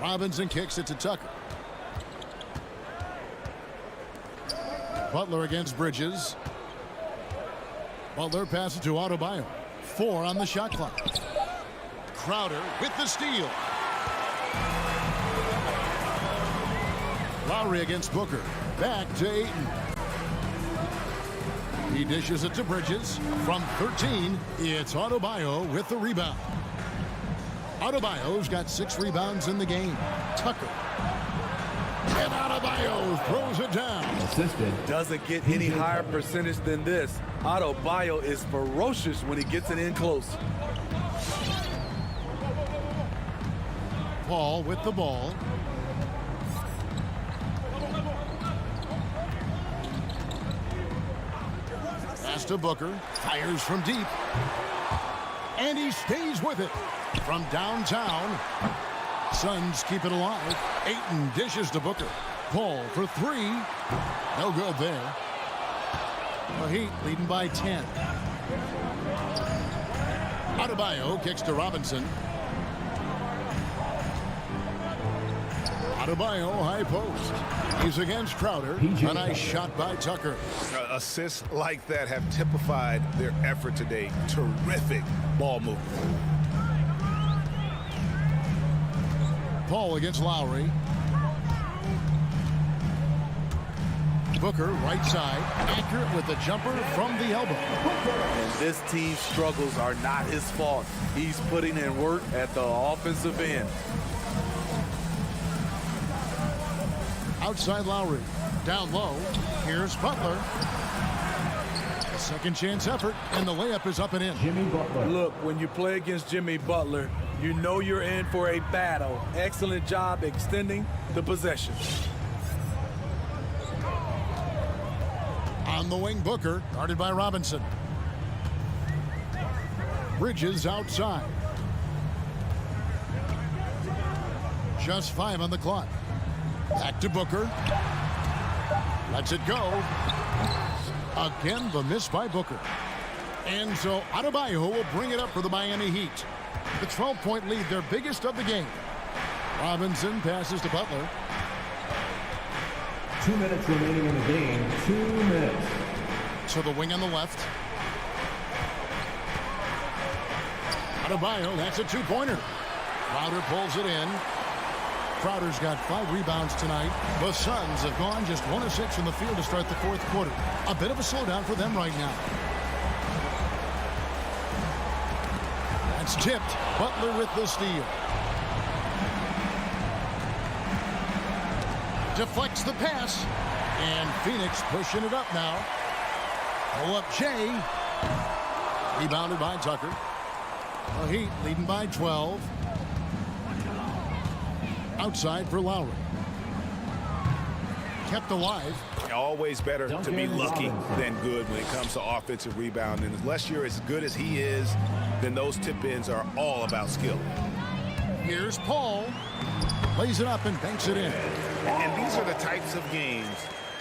Robinson kicks it to Tucker. Butler against Bridges. Butler passes to Adebayo. 4 on the shot clock. Crowder with the steal. Lowry against Booker. Back to Ayton. He dishes it to Bridges. From 13, it's Adebayo with the rebound. Adebayo's got 6 rebounds in the game. Tucker. And Adebayo throws it down. Doesn't get any higher percentage than this. Adebayo is ferocious when he gets it in close. Paul with the ball. Pass to Booker. Fires from deep. And he stays with it. From downtown. Suns keep it alive. Ayton dishes to Booker. Paul for 3. No good there. The Heat leading by 10. Adebayo kicks to Robinson. Adebayo high post. He's against Crowder. A nice shot by Tucker. Assists like that have typified their effort today. Terrific ball movement. Paul against Lowry. Booker right side. Accurate with the jumper from the elbow. And this team's struggles are not his fault. He's putting in work at the offensive end. Outside Lowry. Down low. Here's Butler. Second chance effort, and the layup is up and in. Jimmy Butler. Look, when you play against Jimmy Butler, you know you're in for a battle. Excellent job extending the possession. On the wing, Booker, guarded by Robinson. Bridges outside. Just 5 on the clock. Back to Booker. Lets it go. Again, the miss by Booker. And so Adebayo will bring it up for the Miami Heat. The 12-point lead, their biggest of the game. Robinson passes to Butler. 2 minutes remaining in the game. 2 minutes. So the wing on the left. Adebayo, that's a 2-pointer. Crowder pulls it in. Crowder's got 5 rebounds tonight. The Suns have gone just 1 of 6 from the field to start the 4th quarter. A bit of a slowdown for them right now. That's tipped. Butler with the steal. Deflects the pass. And Phoenix pushing it up now. Pull up Jay. Rebounded by Tucker. The Heat leading by 12. Outside for Lowry. Kept alive. Always better to be lucky than good when it comes to offensive rebound. And unless you're as good as he is, then those tip-ins are all about skill. Here's Paul. Lays it up and banks it in. And these are the types of games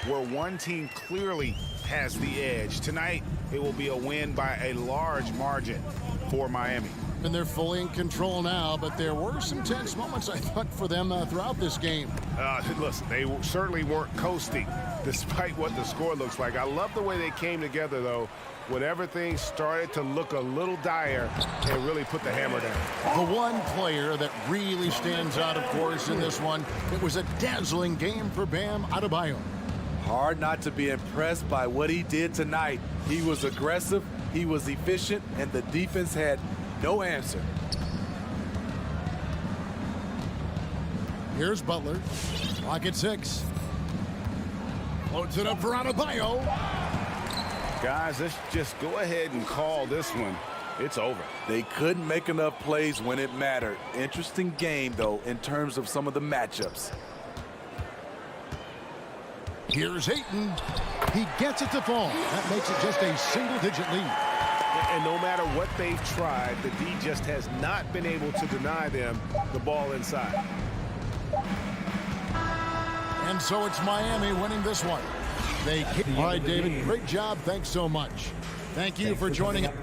where one team clearly has the edge. Tonight, it will be a win by a large margin for Miami. And they're fully in control now, but there were some tense moments, I thought, for them throughout this game. Listen, they certainly weren't coasting, despite what the score looks like. I love the way they came together, though, when everything started to look a little dire and really put the hammer down. The one player that really stands out, of course, in this one, it was a dazzling game for Bam Adebayo. Hard not to be impressed by what he did tonight. He was aggressive, he was efficient, and the defense had no answer. Here's Butler. Clock at 6. Loads it up for Adebayo. Guys, let's just go ahead and call this one. It's over. They couldn't make enough plays when it mattered. Interesting game, though, in terms of some of the matchups. Here's Ayton. He gets it to fall. That makes it just a single-digit lead. And no matter what they've tried, the D just has not been able to deny them the ball inside. And so it's Miami winning this one. All right, David, great job. Thanks so much. Thank you for joining us.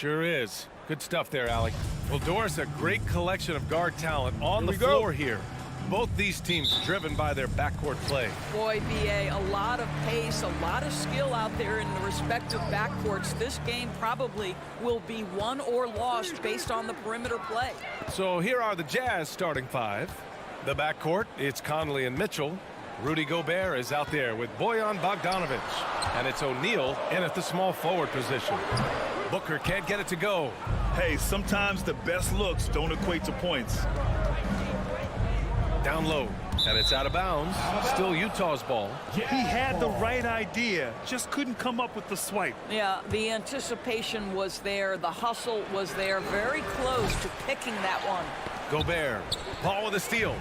Sure is. Good stuff there, Alec. Well, Doris, a great collection of guard talent on the floor here. Both these teams driven by their backcourt play. Boy, BA, a lot of pace, a lot of skill out there in the respective backcourts. This game probably will be won or lost based on the perimeter play. So here are the Jazz starting five. The backcourt, it's Conley and Mitchell. Rudy Gobert is out there with Bojan Bogdanovic. And it's O'Neal in at the small forward position. Booker can't get it to go. Hey, sometimes the best looks don't equate to points. Down low, and it's out of bounds. Still Utah's ball. He had the right idea, just couldn't come up with the swipe. Yeah, the anticipation was there. The hustle was there. Very close to picking that one. Gobert, Paul with a steal.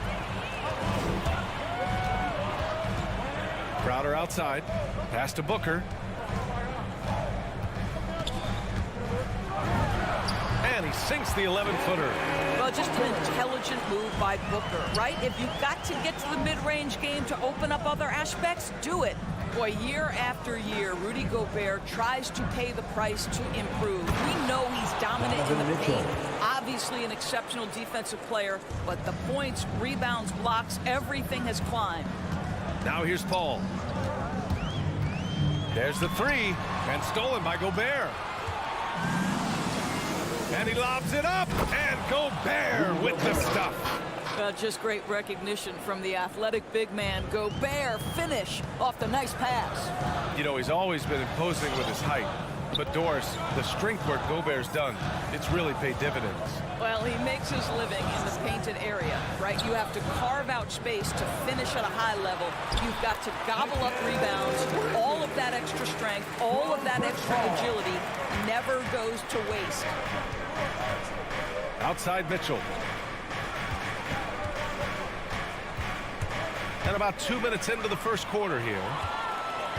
Crowder outside. Pass to Booker. And he sinks the 11-footer. Well, just an intelligent move by Booker, right? If you've got to get to the mid-range game to open up other aspects, do it. Boy, year after year, Rudy Gobert tries to pay the price to improve. We know he's dominant in the paint. Obviously an exceptional defensive player, but the points, rebounds, blocks, everything has climbed. Now here's Paul. There's the three, and stolen by Gobert. And he lobs it up, and Gobert with the stuff. Just great recognition from the athletic big man. Gobert finish off the nice pass. You know, he's always been imposing with his height. But Doris, the strength work Gobert's done, it's really paid dividends. Well, he makes his living in the painted area, right? You have to carve out space to finish at a high level. You've got to gobble up rebounds. All of that extra strength, all of that extra agility never goes to waste. Outside Mitchell. And about 2 minutes into the first quarter here.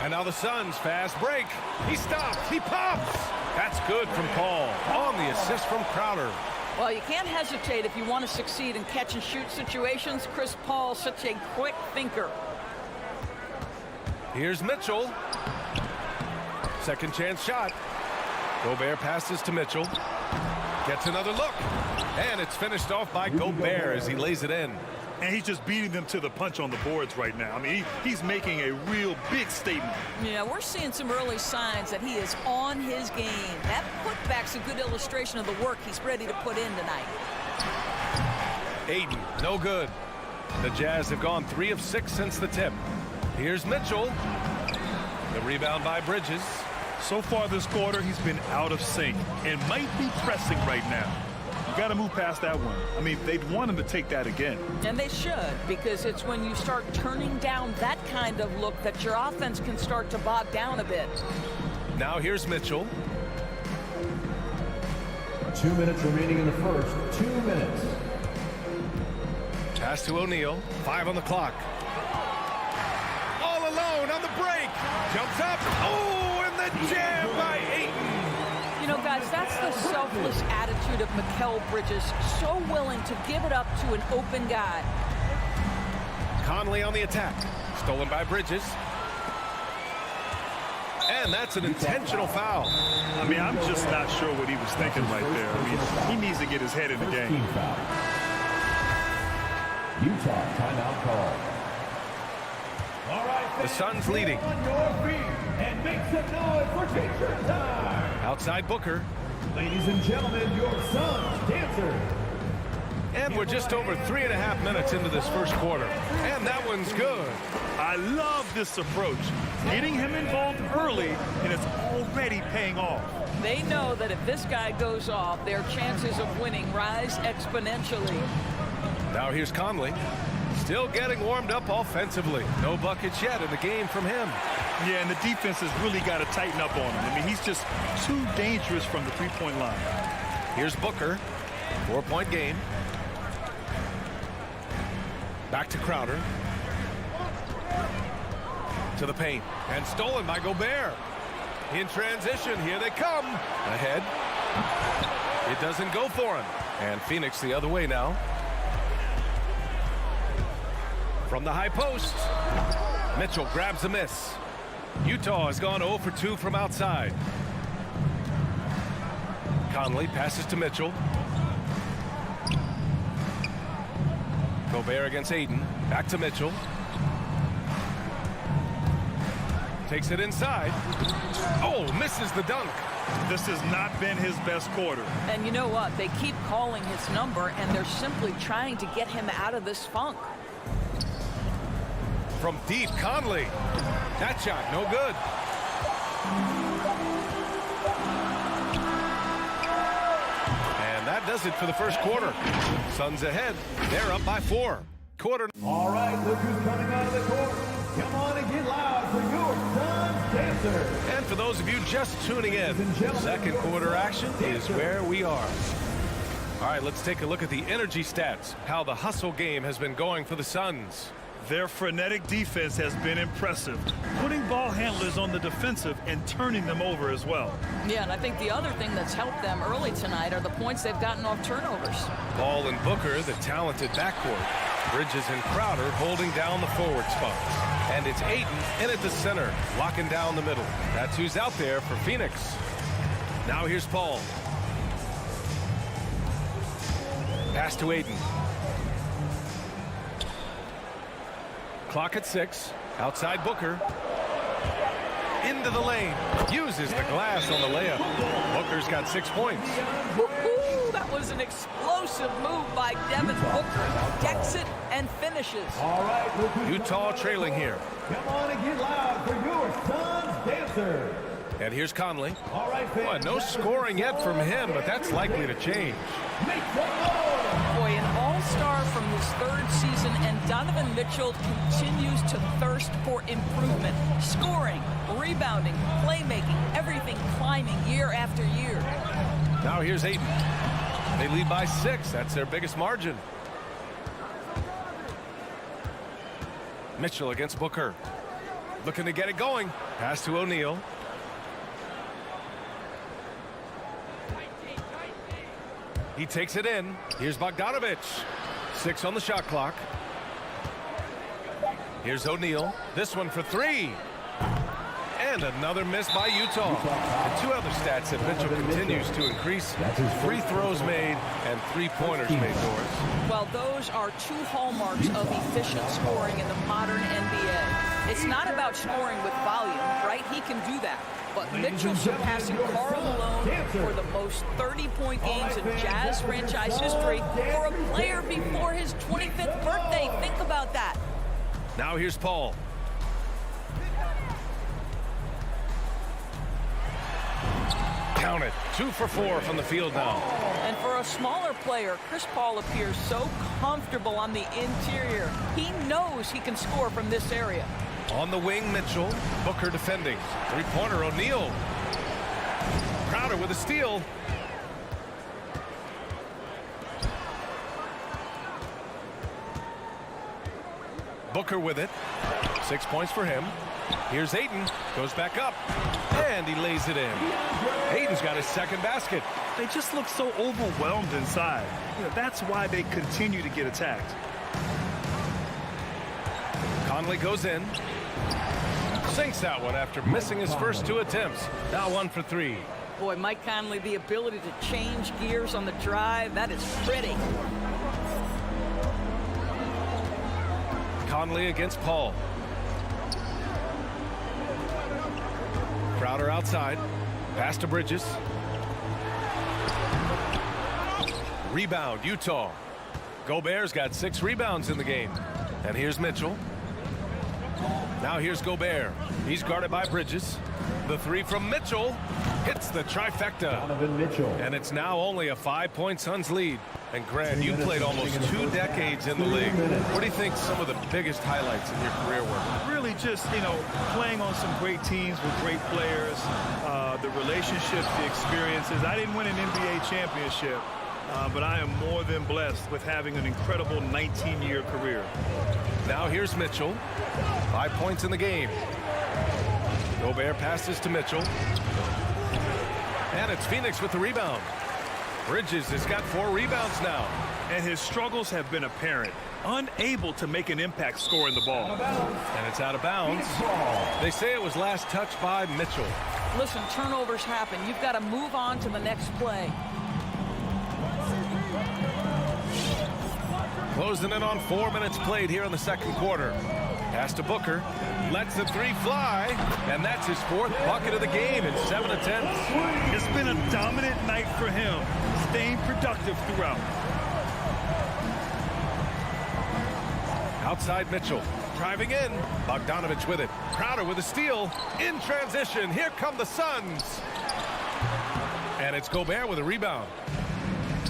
And now the Suns fast break. He stops. He pops. That's good from Paul on the assist from Crowder. Well, you can't hesitate if you want to succeed in catch and shoot situations. Chris Paul, such a quick thinker. Here's Mitchell. Second chance shot. Gobert passes to Mitchell. Gets another look. And it's finished off by Gobert as he lays it in. And he's just beating them to the punch on the boards right now. I mean, he's making a real big statement. Yeah, we're seeing some early signs that he is on his game. That putback's a good illustration of the work he's ready to put in tonight. Ayton, no good. The Jazz have gone 3 of 6 since the tip. Here's Mitchell. The rebound by Bridges. So far this quarter, he's been out of sync and might be pressing right now. Got to move past that one. I mean, they'd want him to take that again. And they should, because it's when you start turning down that kind of look that your offense can start to bog down a bit. Now here's Mitchell. 2 minutes remaining in the first. 2 minutes. Pass to O'Neal. 5 on the clock. All alone on the break. Jumps up. Oh, and the jam by Ayton. You know, guys, that's the selfless attitude of Mikal Bridges. So willing to give it up to an open guy. Conley on the attack. Stolen by Bridges. And that's an intentional foul. I mean, I'm just not sure what he was thinking right there. I mean, he needs to get his head in the game. Utah timeout call. All right, the Suns leading. On your feet and make some noise for teacher time. Outside Booker. Ladies and gentlemen, your Suns dancer. And we're just over 3.5 minutes into this first quarter. And that one's good. I love this approach. Getting him involved early, and it's already paying off. They know that if this guy goes off, their chances of winning rise exponentially. Now here's Conley. Still getting warmed up offensively. No buckets yet in the game from him. Yeah, and the defense has really got to tighten up on him. I mean, he's just too dangerous from the three-point line. Here's Booker. 4-point game. Back to Crowder. To the paint. And stolen by Gobert. In transition. Here they come. Ahead. It doesn't go for him. And Phoenix the other way now. From the high post. Mitchell grabs a miss. Utah has gone 0 for 2 from outside. Conley passes to Mitchell. Gobert against Aiden. Back to Mitchell. Takes it inside. Oh, misses the dunk. This has not been his best quarter. And you know what? They keep calling his number, and they're simply trying to get him out of this funk. From deep, Conley. That shot, no good. And that does it for the first quarter. Suns ahead. They're up by 4. Quarter. All right, look who's coming out of the court. Come on and get loud for your Suns dancer. And for those of you just tuning in, second quarter action is where we are. All right, let's take a look at the energy stats, how the hustle game has been going for the Suns. Their frenetic defense has been impressive, putting ball handlers on the defensive and turning them over as well. Yeah, and I think the other thing that's helped them early tonight are the points they've gotten off turnovers. Ball and Booker, the talented backcourt. Bridges and Crowder holding down the forward spots. And it's Ayton in at the center, locking down the middle. That's who's out there for Phoenix. Now here's Paul. Pass to Ayton. Clock at 6. Outside Booker. Into the lane. Uses the glass on the layup. Booker's got 6 points. Woo-hoo! That was an explosive move by Devin Booker. Decks it and finishes. All right, Utah trailing here. Come on and get loud for your Suns dancer. And here's Conley. All right, fans. Well, no scoring yet from him, but that's likely to change. Make some noise. Boy, an all-star from his 3rd season, and Donovan Mitchell continues to thirst for improvement. Scoring, rebounding, playmaking, everything climbing year after year. Now here's Ayton. They lead by 6. That's their biggest margin. Mitchell against Booker. Looking to get it going. Pass to O'Neal. He takes it in. Here's Bogdanovich. 6 on the shot clock. Here's O'Neal. This one for 3. And another miss by Utah. And 2 other stats that Mitchell continues to increase. Free throws made and 3-pointers made, Doris. Well, those are 2 hallmarks of efficient scoring in the modern NBA. It's not about scoring with volume, right? He can do that. But Mitchell surpassing Karl Malone for the most 30-point games in Jazz franchise history for a player before his 25th birthday. Think about that. Now here's Paul. Count it. 2 for 4 from the field now. And for a smaller player, Chris Paul appears so comfortable on the interior. He knows he can score from this area. On the wing, Mitchell. Booker defending. 3-pointer, O'Neal. Crowder with a steal. Booker with it. 6 points for him. Here's Ayton. Goes back up. And he lays it in. Ayton's got his 2nd basket. They just look so overwhelmed inside. That's why they continue to get attacked. Conley goes in. Sinks that one after missing his first 2 attempts. Now 1 for 3. Boy, Mike Conley, the ability to change gears on the drive, that is pretty. Conley against Paul. Crowder outside. Pass to Bridges. Rebound, Utah. Gobert's got 6 rebounds in the game. And here's Mitchell. Now here's Gobert. He's guarded by Bridges. The 3 from Mitchell hits the trifecta. Donovan Mitchell. And it's now only a 5-point Suns lead. And Grant, you played almost 2 decades in the league. What do you think some of the biggest highlights in your career were? Really just, playing on some great teams with great players, the relationships, the experiences. I didn't win an NBA championship, but I am more than blessed with having an incredible 19-year career. Now here's Mitchell. 5 points in the game. Gobert passes to Mitchell. And it's Phoenix with the rebound. Bridges has got 4 rebounds now. And his struggles have been apparent. Unable to make an impact scoring the ball. And it's out of bounds. They say it was last touched by Mitchell. Listen, turnovers happen. You've got to move on to the next play. Closing in on 4 minutes played here in the second quarter. Pass to Booker. Lets the three fly. And that's his 4th bucket of the game in 7 attempts. It's been a dominant night for him, staying productive throughout. Outside Mitchell. Driving in. Bogdanovich with it. Crowder with a steal. In transition. Here come the Suns. And it's Gobert with a rebound.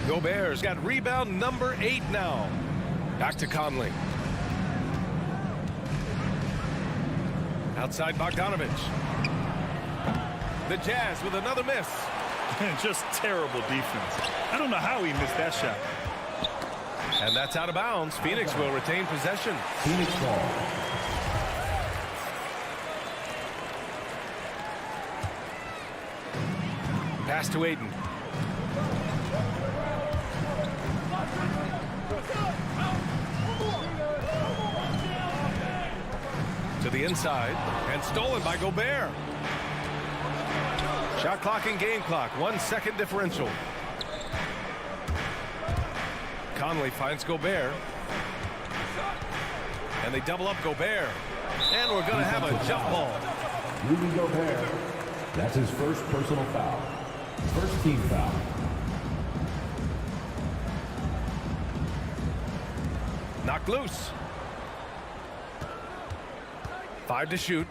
Gobert's got rebound number 8 now. Back to Conley. Outside Bogdanovich. The Jazz with another miss. Just terrible defense. I don't know how he missed that shot. And that's out of bounds. Phoenix will retain possession. Phoenix ball. Pass to Aiden. To the inside and stolen by Gobert. Shot clock and game clock. 1 second differential. Conley finds Gobert. And they double up Gobert. And we're going to have a jump ball. Rudy Gobert. That's his first personal foul. First team foul. Knocked loose. 5 to shoot.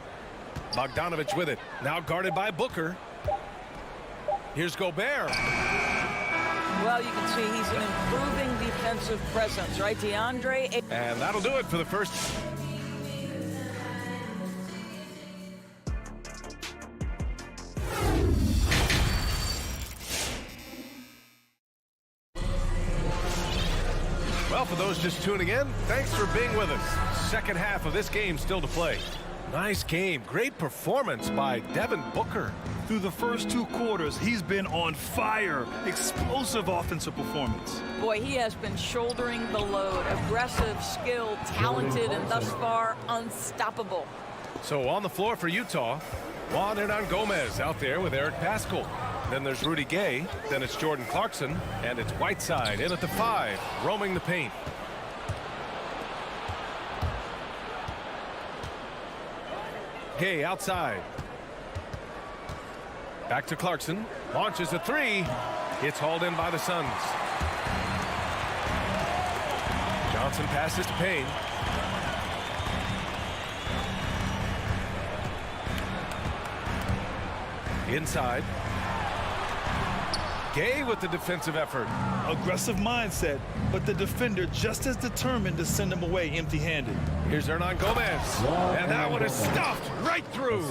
Bogdanovich with it. Now guarded by Booker. Here's Gobert. Well, you can see he's an improving defensive presence, right, DeAndre? And that'll do it for the first. Well, for those just tuning in, thanks for being with us. Second half of this game still to play. Nice game. Great performance by Devin Booker. Through the first 2 quarters, he's been on fire. Explosive offensive performance. Boy, he has been shouldering the load. Aggressive, skilled, talented, and thus far unstoppable. So on the floor for Utah, Juan Hernan Gomez out there with Eric Paschall. Then there's Rudy Gay. Then it's Jordan Clarkson. And it's Whiteside in at the 5, roaming the paint. Gay outside. Back to Clarkson. Launches a 3. It's hauled in by the Suns. Johnson passes to Payne. Inside. Gay with the defensive effort. Aggressive mindset, but the defender just as determined to send him away empty-handed. Here's Hernan Gomez. And that one is stuffed right through.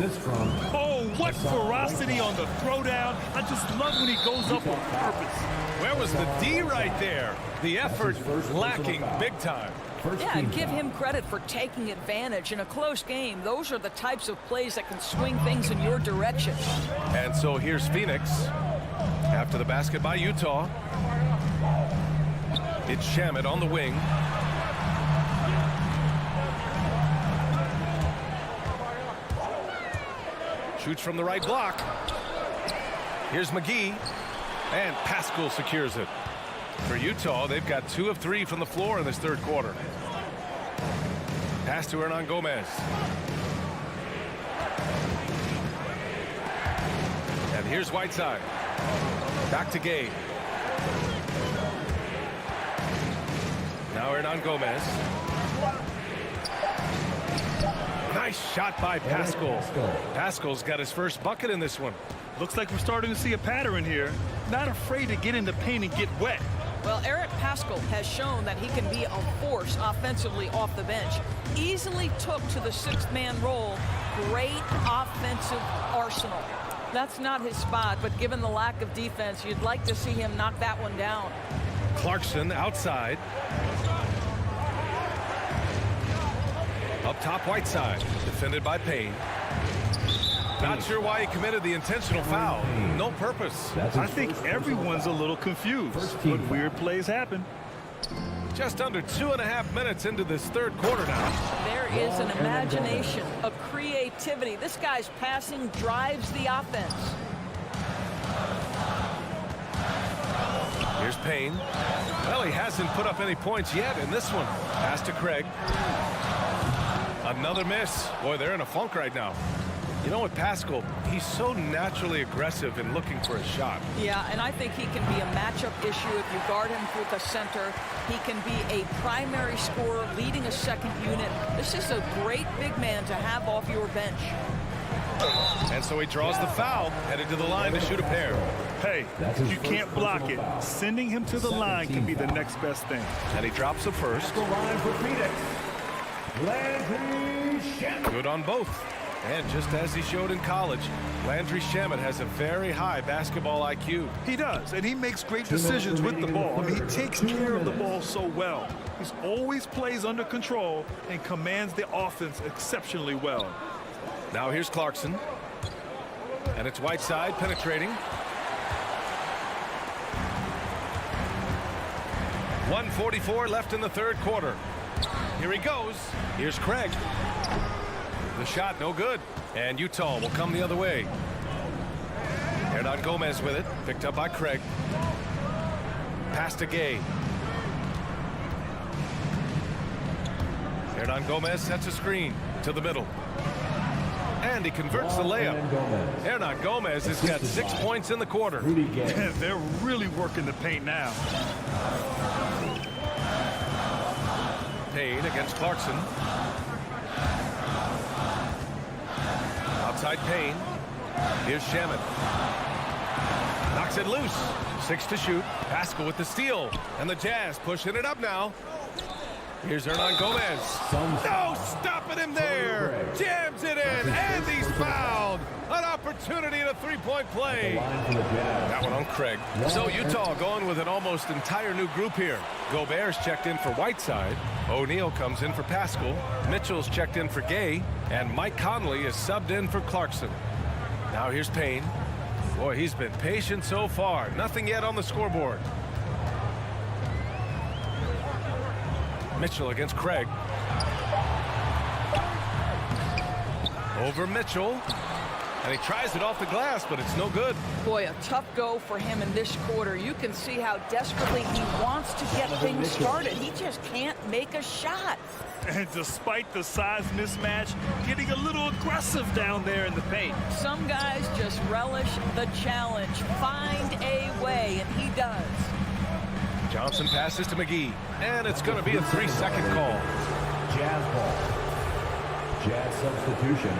Oh, what ferocity on the throwdown. I just love when he goes up on purpose. Where was the D right there? The effort lacking big time. Yeah, and give him credit for taking advantage in a close game. Those are the types of plays that can swing things in your direction. And so here's Phoenix. After the basket by Utah. It's Shamet on the wing. Shoots from the right block. Here's McGee. And Paschall secures it. For Utah, they've got 2 of 3 from the floor in this third quarter. Pass to Hernan Gomez. And here's Whiteside. Back to Gay. Now Hernan Gomez. Nice shot by Paschall. Paschall's got his first bucket in this one. Looks like we're starting to see a pattern here. Not afraid to get in the paint and get wet. Well, Eric Paschall has shown that he can be a force offensively off the bench. Easily took to the 6th-man role. Great offensive arsenal. That's not his spot, but given the lack of defense, you'd like to see him knock that one down. Clarkson outside. Up top, Whiteside. Defended by Payne. Not sure why he committed the intentional foul. No purpose. I think everyone's a little confused, but weird plays happen. Just under 2.5 minutes into this third quarter now. There is an imagination, a creativity. creativity. This guy's passing drives the offense. Here's Payne. Well, he hasn't put up any points yet in this one. Pass to Craig. Another miss. Boy, they're in a funk right now. You know what, Pascal, he's so naturally aggressive in looking for a shot. Yeah, and I think he can be a matchup issue if you guard him with a center. He can be a primary scorer leading a second unit. This is a great big man to have off your bench. And so he draws the foul, headed to the line to shoot a pair. Hey, you can't block it. Sending him to the line can be the next best thing. And he drops the first. The line for Phoenix, Landry Shamet. Good on both. And just as he showed in college, Landry Shamet has a very high basketball IQ. He does, and he makes great decisions with the ball. I mean, he takes care of the ball so well. He always plays under control and commands the offense exceptionally well. Now here's Clarkson. And it's Whiteside penetrating. 1:44 left in the third quarter. Here he goes. Here's Craig. The shot no good. And Utah will come the other way. Hernan Gomez with it. Picked up by Craig. Pass to Gay. Hernan Gomez sets a screen to the middle. And he converts the layup. Hernan Gomez has got 6 points in the quarter. They're really working the paint now. Payne against Clarkson. Outside Payne. Here's Shamet. Knocks it loose. 6 to shoot. Pascal with the steal. And the Jazz pushing it up now. Here's Hernan Gomez. No stopping him there. Jams it in. And he's fouled. An opportunity in a three-point play. That one on Craig. So Utah going with an almost entire new group here. Gobert's checked in for Whiteside. O'Neal comes in for Pascal. Mitchell's checked in for Gay. And Mike Conley is subbed in for Clarkson. Now here's Payne. Boy, he's been patient so far. Nothing yet on the scoreboard. Mitchell against Craig. Over Mitchell. And he tries it off the glass, but it's no good. Boy, a tough go for him in this quarter. You can see how desperately he wants to get things started. He just can't make a shot. And despite the size mismatch, getting a little aggressive down there in the paint. Some guys just relish the challenge. Find a way, and he does. Johnson passes to McGee. And it's going to be a 3-second call. Jazz ball. Jazz substitution.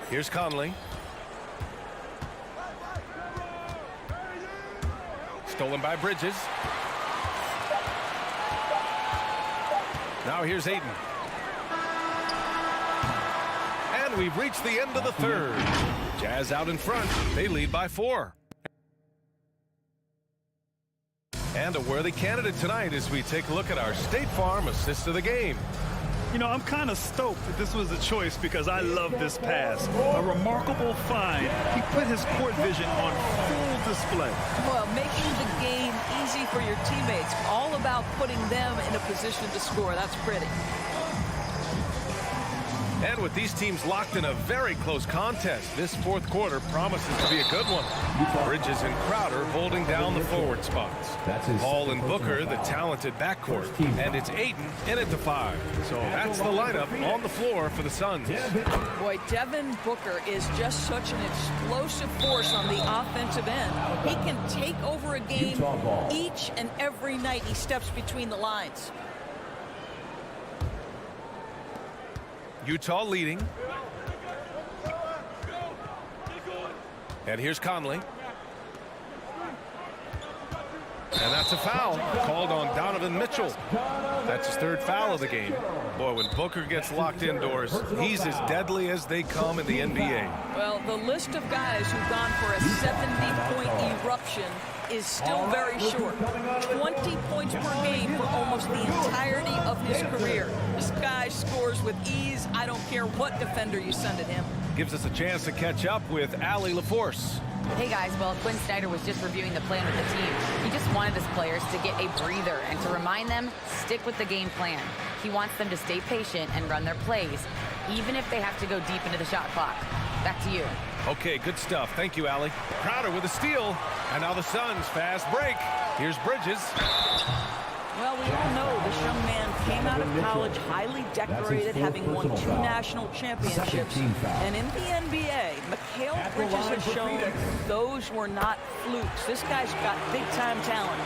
Here's Conley. Stolen by Bridges. Now here's Ayton. And we've reached the end of the third. Jazz out in front. They lead by 4. And a worthy candidate tonight as we take a look at our State Farm assist of the game. You know, I'm kind of stoked that this was a choice because I love this pass. A remarkable find. He put his court vision on full display. Well, making the game easy for your teammates. All about putting them in a position to score. That's pretty. And with these teams locked in a very close contest, this fourth quarter promises to be a good one. Bridges and Crowder holding down the forward spots. Hall and Booker, the talented backcourt. And it's Ayton in at the 5. So that's the lineup on the floor for the Suns. Boy, Devin Booker is just such an explosive force on the offensive end. He can take over a game each and every night he steps between the lines. Utah leading. And here's Conley. And that's a foul called on Donovan Mitchell. That's his 3rd foul of the game. Boy, when Booker gets locked indoors, he's as deadly as they come in the NBA. Well, the list of guys who've gone for a 70-point eruption is still very short. 20 points per game for almost the entirety of his career. This guy scores with ease. I don't care what defender you send at him. Gives us a chance to catch up with Allie LaForce. Hey guys, well, Quinn Snyder was just reviewing the plan with the team. He just wanted his players to get a breather and to remind them, stick with the game plan. He wants them to stay patient and run their plays, even if they have to go deep into the shot clock. Back to you. Okay, good stuff. Thank you, Allie. Crowder with a steal. And now the Suns fast break. Here's Bridges. Well, we all know this young man came out of college highly decorated, having won 2 national championships. And in the NBA, Mikal Bridges has shown those were not flukes. This guy's got big-time talent.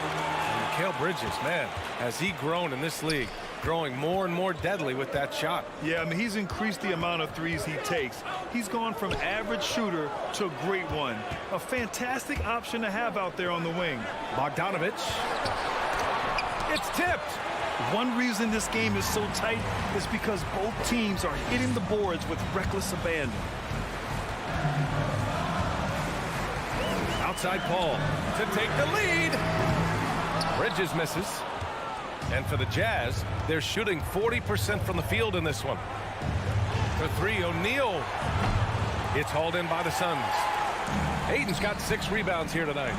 Mikal Bridges, man, has he grown in this league? Growing more and more deadly with that shot. Yeah, I mean, he's increased the amount of threes he takes. He's gone from average shooter to a great one. A fantastic option to have out there on the wing. Bogdanovich. It's tipped. One reason this game is so tight is because both teams are hitting the boards with reckless abandon. Outside Paul to take the lead. Bridges misses. And for the Jazz, they're shooting 40% from the field in this one. For 3, O'Neal. It's hauled in by the Suns. Ayton's got 6 rebounds here tonight.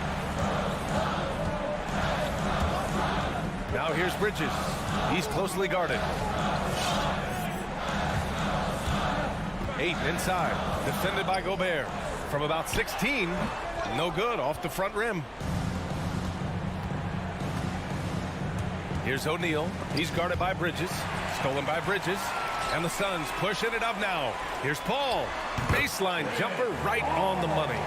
Now here's Bridges. He's closely guarded. Ayton inside. Defended by Gobert. From about 16. No good off the front rim. Here's O'Neal. He's guarded by Bridges. Stolen by Bridges. And the Suns pushing it up now. Here's Paul. Baseline jumper right on the money.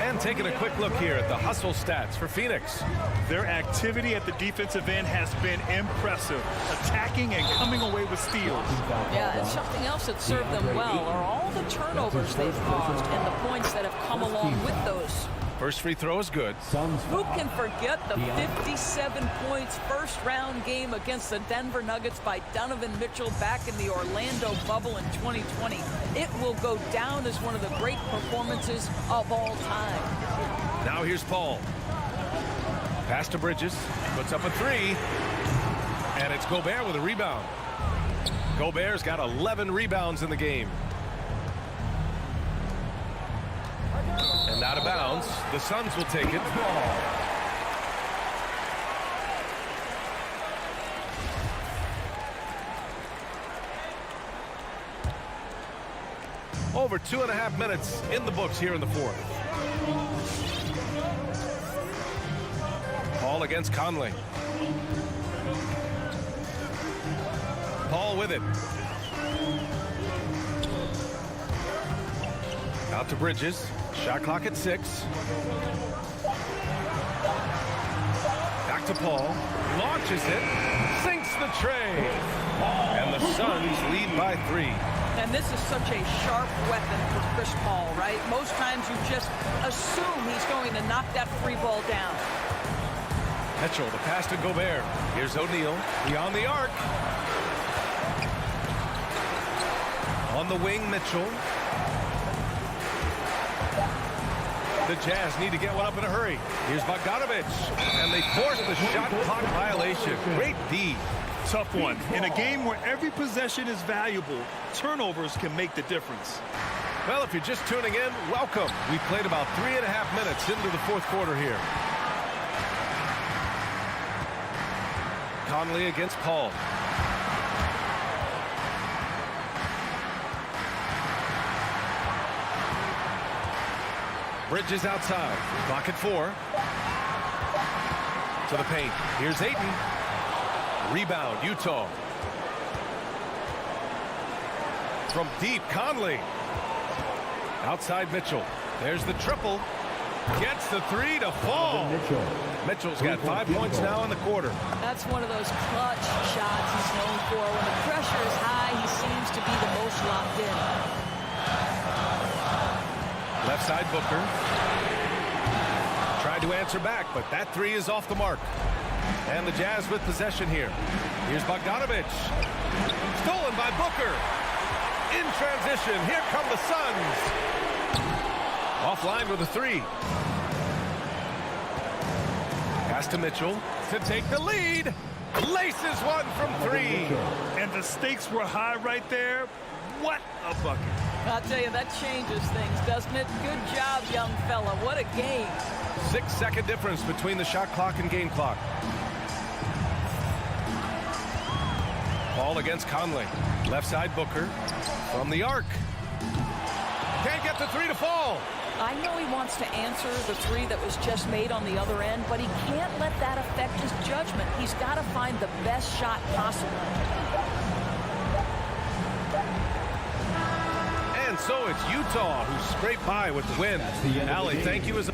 And taking a quick look here at the hustle stats for Phoenix. Their activity at the defensive end has been impressive. Attacking and coming away with steals. Yeah, and something else that served them well are all the turnovers they've caused and the points that have come along with those. First free throw is good. Who can forget the 57 points first round game against the Denver Nuggets by Donovan Mitchell back in the Orlando bubble in 2020? It will go down as one of the great performances of all time. Now here's Paul. Pass to Bridges. Puts up a 3. And it's Gobert with a rebound. Gobert's got 11 rebounds in the game. And out of bounds. The Suns will take it. Over 2.5 minutes in the books here in the fourth. Paul against Conley. Paul with it. Out to Bridges. Shot clock at 6. Back to Paul. Launches it. Sinks the tray. And the Suns lead by 3. And this is such a sharp weapon for Chris Paul, right? Most times you just assume he's going to knock that free ball down. Mitchell, the pass to Gobert. Here's O'Neal. Beyond the arc. On the wing, Mitchell. The Jazz need to get one up in a hurry. Here's Bogdanovich. And they force the shot clock violation. Great D. Tough one. In a game where every possession is valuable, turnovers can make the difference. Well, if you're just tuning in, welcome. We played about 3.5 minutes into the fourth quarter here. Conley against Paul. Bridges outside. Clock at 4. To the paint. Here's Ayton. Rebound, Utah. From deep, Conley. Outside Mitchell. There's the triple. Gets the 3 to fall. Mitchell's got 5 points now in the quarter. That's one of those clutch shots he's known for. When the pressure is high, he seems to be the most locked in. Left side Booker. Tried to answer back, but that 3 is off the mark. And the Jazz with possession here. Here's Bogdanovich. Stolen by Booker. In transition, here come the Suns. Offline with a 3. Pass to Mitchell to take the lead. Laces one from 3. And the stakes were high right there. What a bucket. I'll tell you, that changes things, doesn't it? Good job, young fella. What a game. 6-second difference between the shot clock and game clock. Ball against Conley. Left side Booker from the arc. Can't get the 3 to fall. I know he wants to answer the 3 that was just made on the other end, but he can't let that affect his judgment. He's got to find the best shot possible. And so it's Utah who scraped by with the win. Allie, thank you as a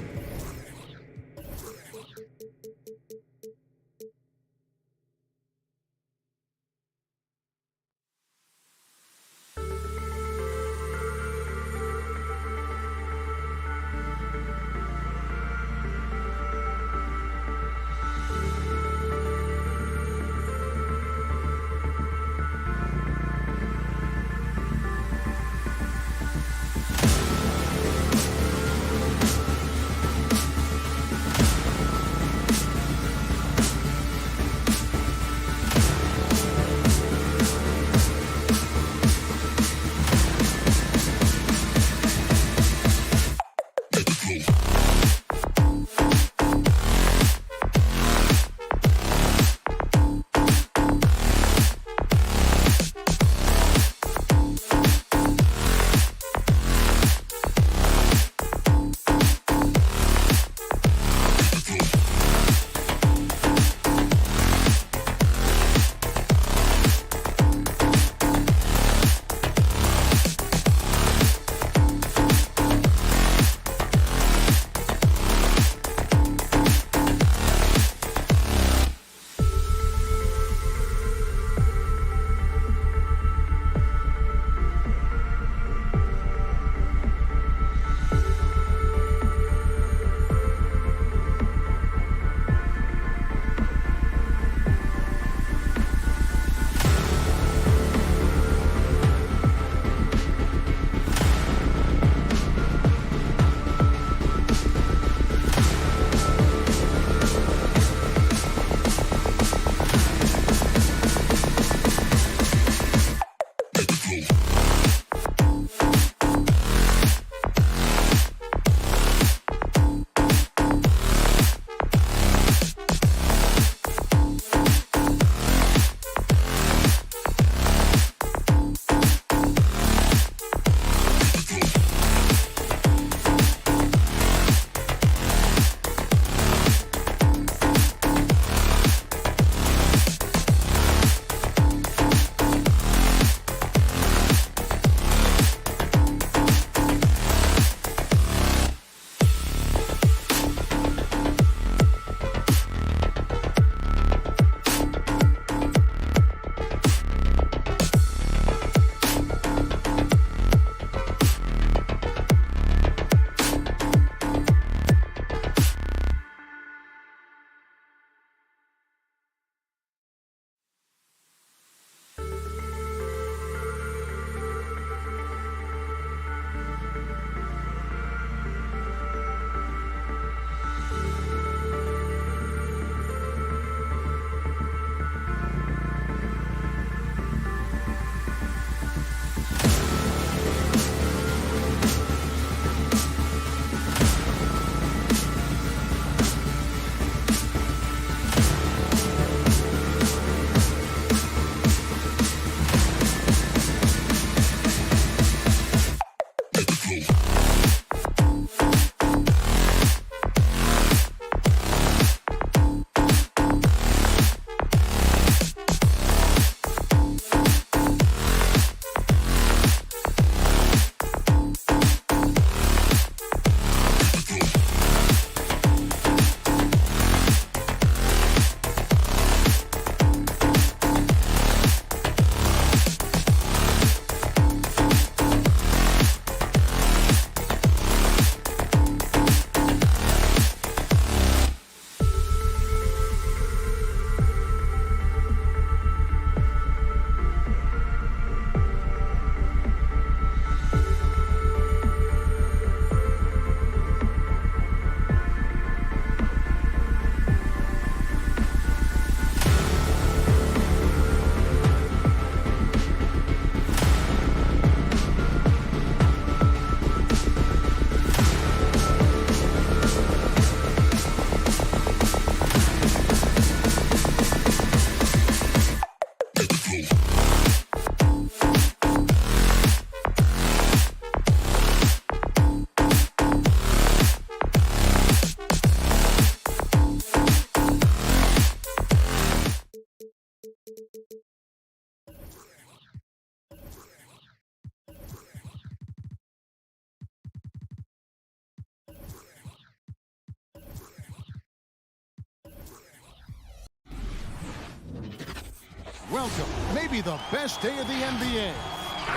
welcome maybe the best day of the NBA.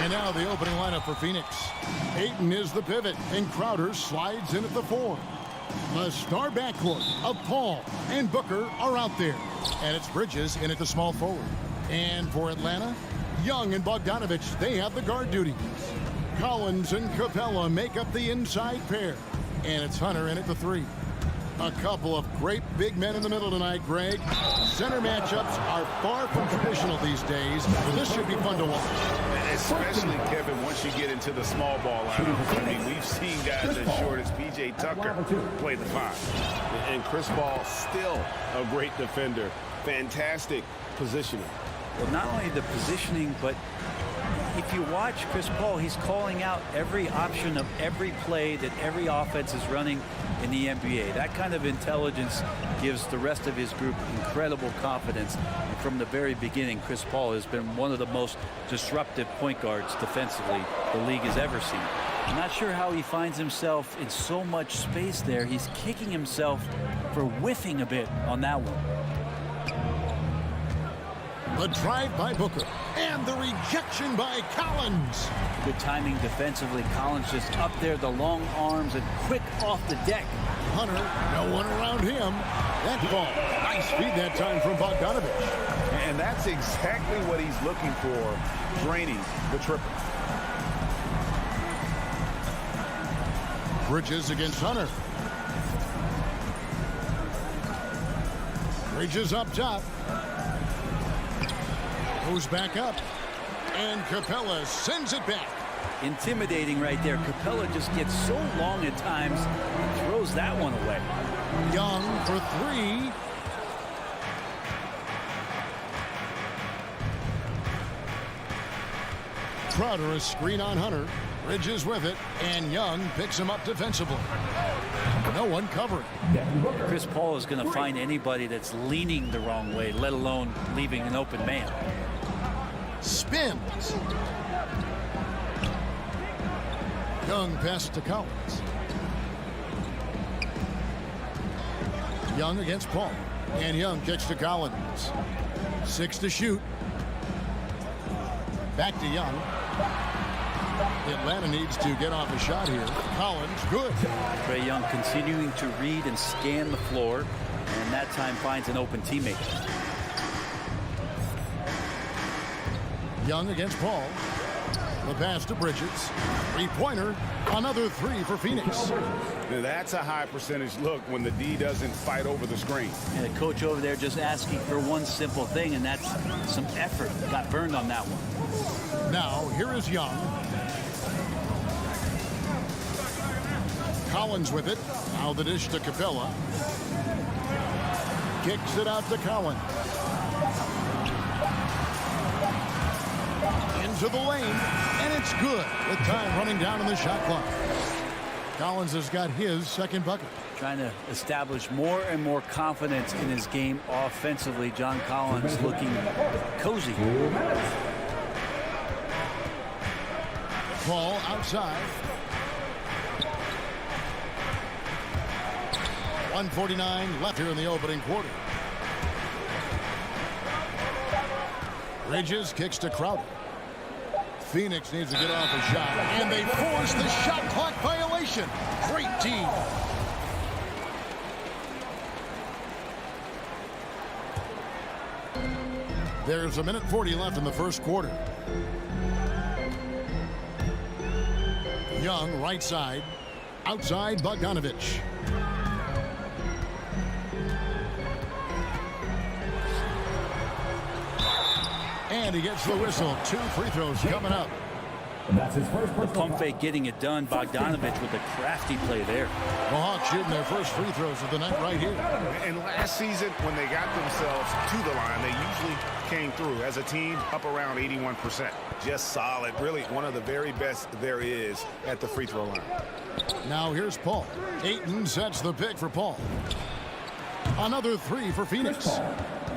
And now the opening lineup for Phoenix. Ayton is the pivot, and Crowder slides in at the 4. The star backcourt of Paul and Booker are out there. And it's Bridges in at the small forward. And for Atlanta, Young and Bogdanovich, they have the guard duties. Collins and Capella make up the inside pair. And it's Hunter in at the 3. A couple of great big men in the middle tonight, Greg. Center matchups are far from traditional these days, but this should be fun to watch. Especially, Kevin, once you get into the small ball lineup. I mean, we've seen guys as short as P.J. Tucker play the 5. And Chris Paul, still a great defender. Fantastic positioning. Well, not only the positioning, but if you watch Chris Paul, he's calling out every option of every play that every offense is running in the NBA. That kind of intelligence gives the rest of his group incredible confidence. And from the very beginning, Chris Paul has been one of the most disruptive point guards defensively the league has ever seen. I'm not sure how he finds himself in so much space there. He's kicking himself for whiffing a bit on that one. The drive by Booker and the rejection by Collins. Good timing defensively. Collins just up there, the long arms, and quick off the deck. Hunter, no one around him. That ball, nice feed that time from Bogdanovich. And that's exactly what he's looking for, draining the triple. Bridges against Hunter. Bridges up top. Goes back up. And Capella sends it back. Intimidating right there. Capella just gets so long at times, throws that one away. Young for 3. Crowder, a screen on Hunter. Bridges with it, and Young picks him up defensively. No one covering. Chris Paul is going to find anybody that's leaning the wrong way, let alone leaving an open man. Spins. Young pass to Collins. Young against Paul. And Young kicks to Collins. 6 to shoot. Back to Young. Atlanta needs to get off a shot here. Collins, good. Trae Young continuing to read and scan the floor, and that time finds an open teammate. Young against Paul. The pass to Bridges. 3-pointer. Another 3 for Phoenix. Now that's a high percentage look when the D doesn't fight over the screen. And the coach over there just asking for one simple thing, and that's some effort. Got burned on that one. Now, here is Young. Collins with it. Now the dish to Capella. Kicks it out to Collins. Into the lane, and it's good with time running down in the shot clock. Collins has got his second bucket. Trying to establish more and more confidence in his game offensively. John Collins looking cozy. Paul outside. 1:49 left here in the opening quarter. Bridges kicks to Crowder. Phoenix needs to get off a shot, and they force the shot clock violation. Great team. There's 1:40 left in the first quarter. Young, right side. Outside, Bogdanovich. And he gets the whistle. 2 free throws coming up. That's his first Pump fake getting it done. Bogdanovich with a crafty play there. The Hawks shooting their first free throws of the night right here. And last season, when they got themselves to the line, they usually came through as a team up around 81%. Just solid. Really one of the very best there is at the free throw line. Now here's Paul. Ayton sets the pick for Paul. Another 3 for Phoenix.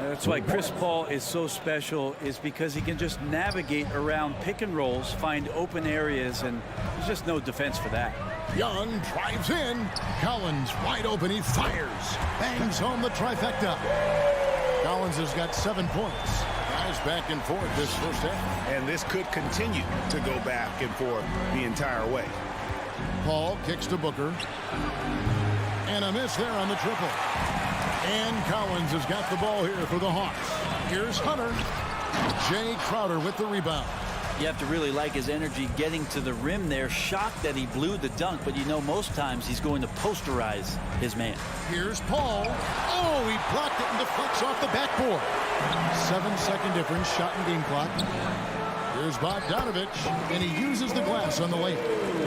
That's why Chris Paul is so special, is because he can just navigate around pick and rolls, find open areas, and there's just no defense for that. Young drives in. Collins wide open. He fires. Bangs home the trifecta. Collins has got 7 points. ties back and forth this first half. And this could continue to go back and forth the entire way. Paul kicks to Booker. And a miss there on the triple. And Collins has got the ball here for the Hawks. Here's Hunter. Jay Crowder with the rebound. You have to really like his energy getting to the rim there. Shocked that he blew the dunk, but you know most times he's going to posterize his man. Here's Paul. Oh, he blocked it and deflects off the backboard. 7-second difference, shot and game clock. Here's Bogdanovich, and he uses the glass on the lane.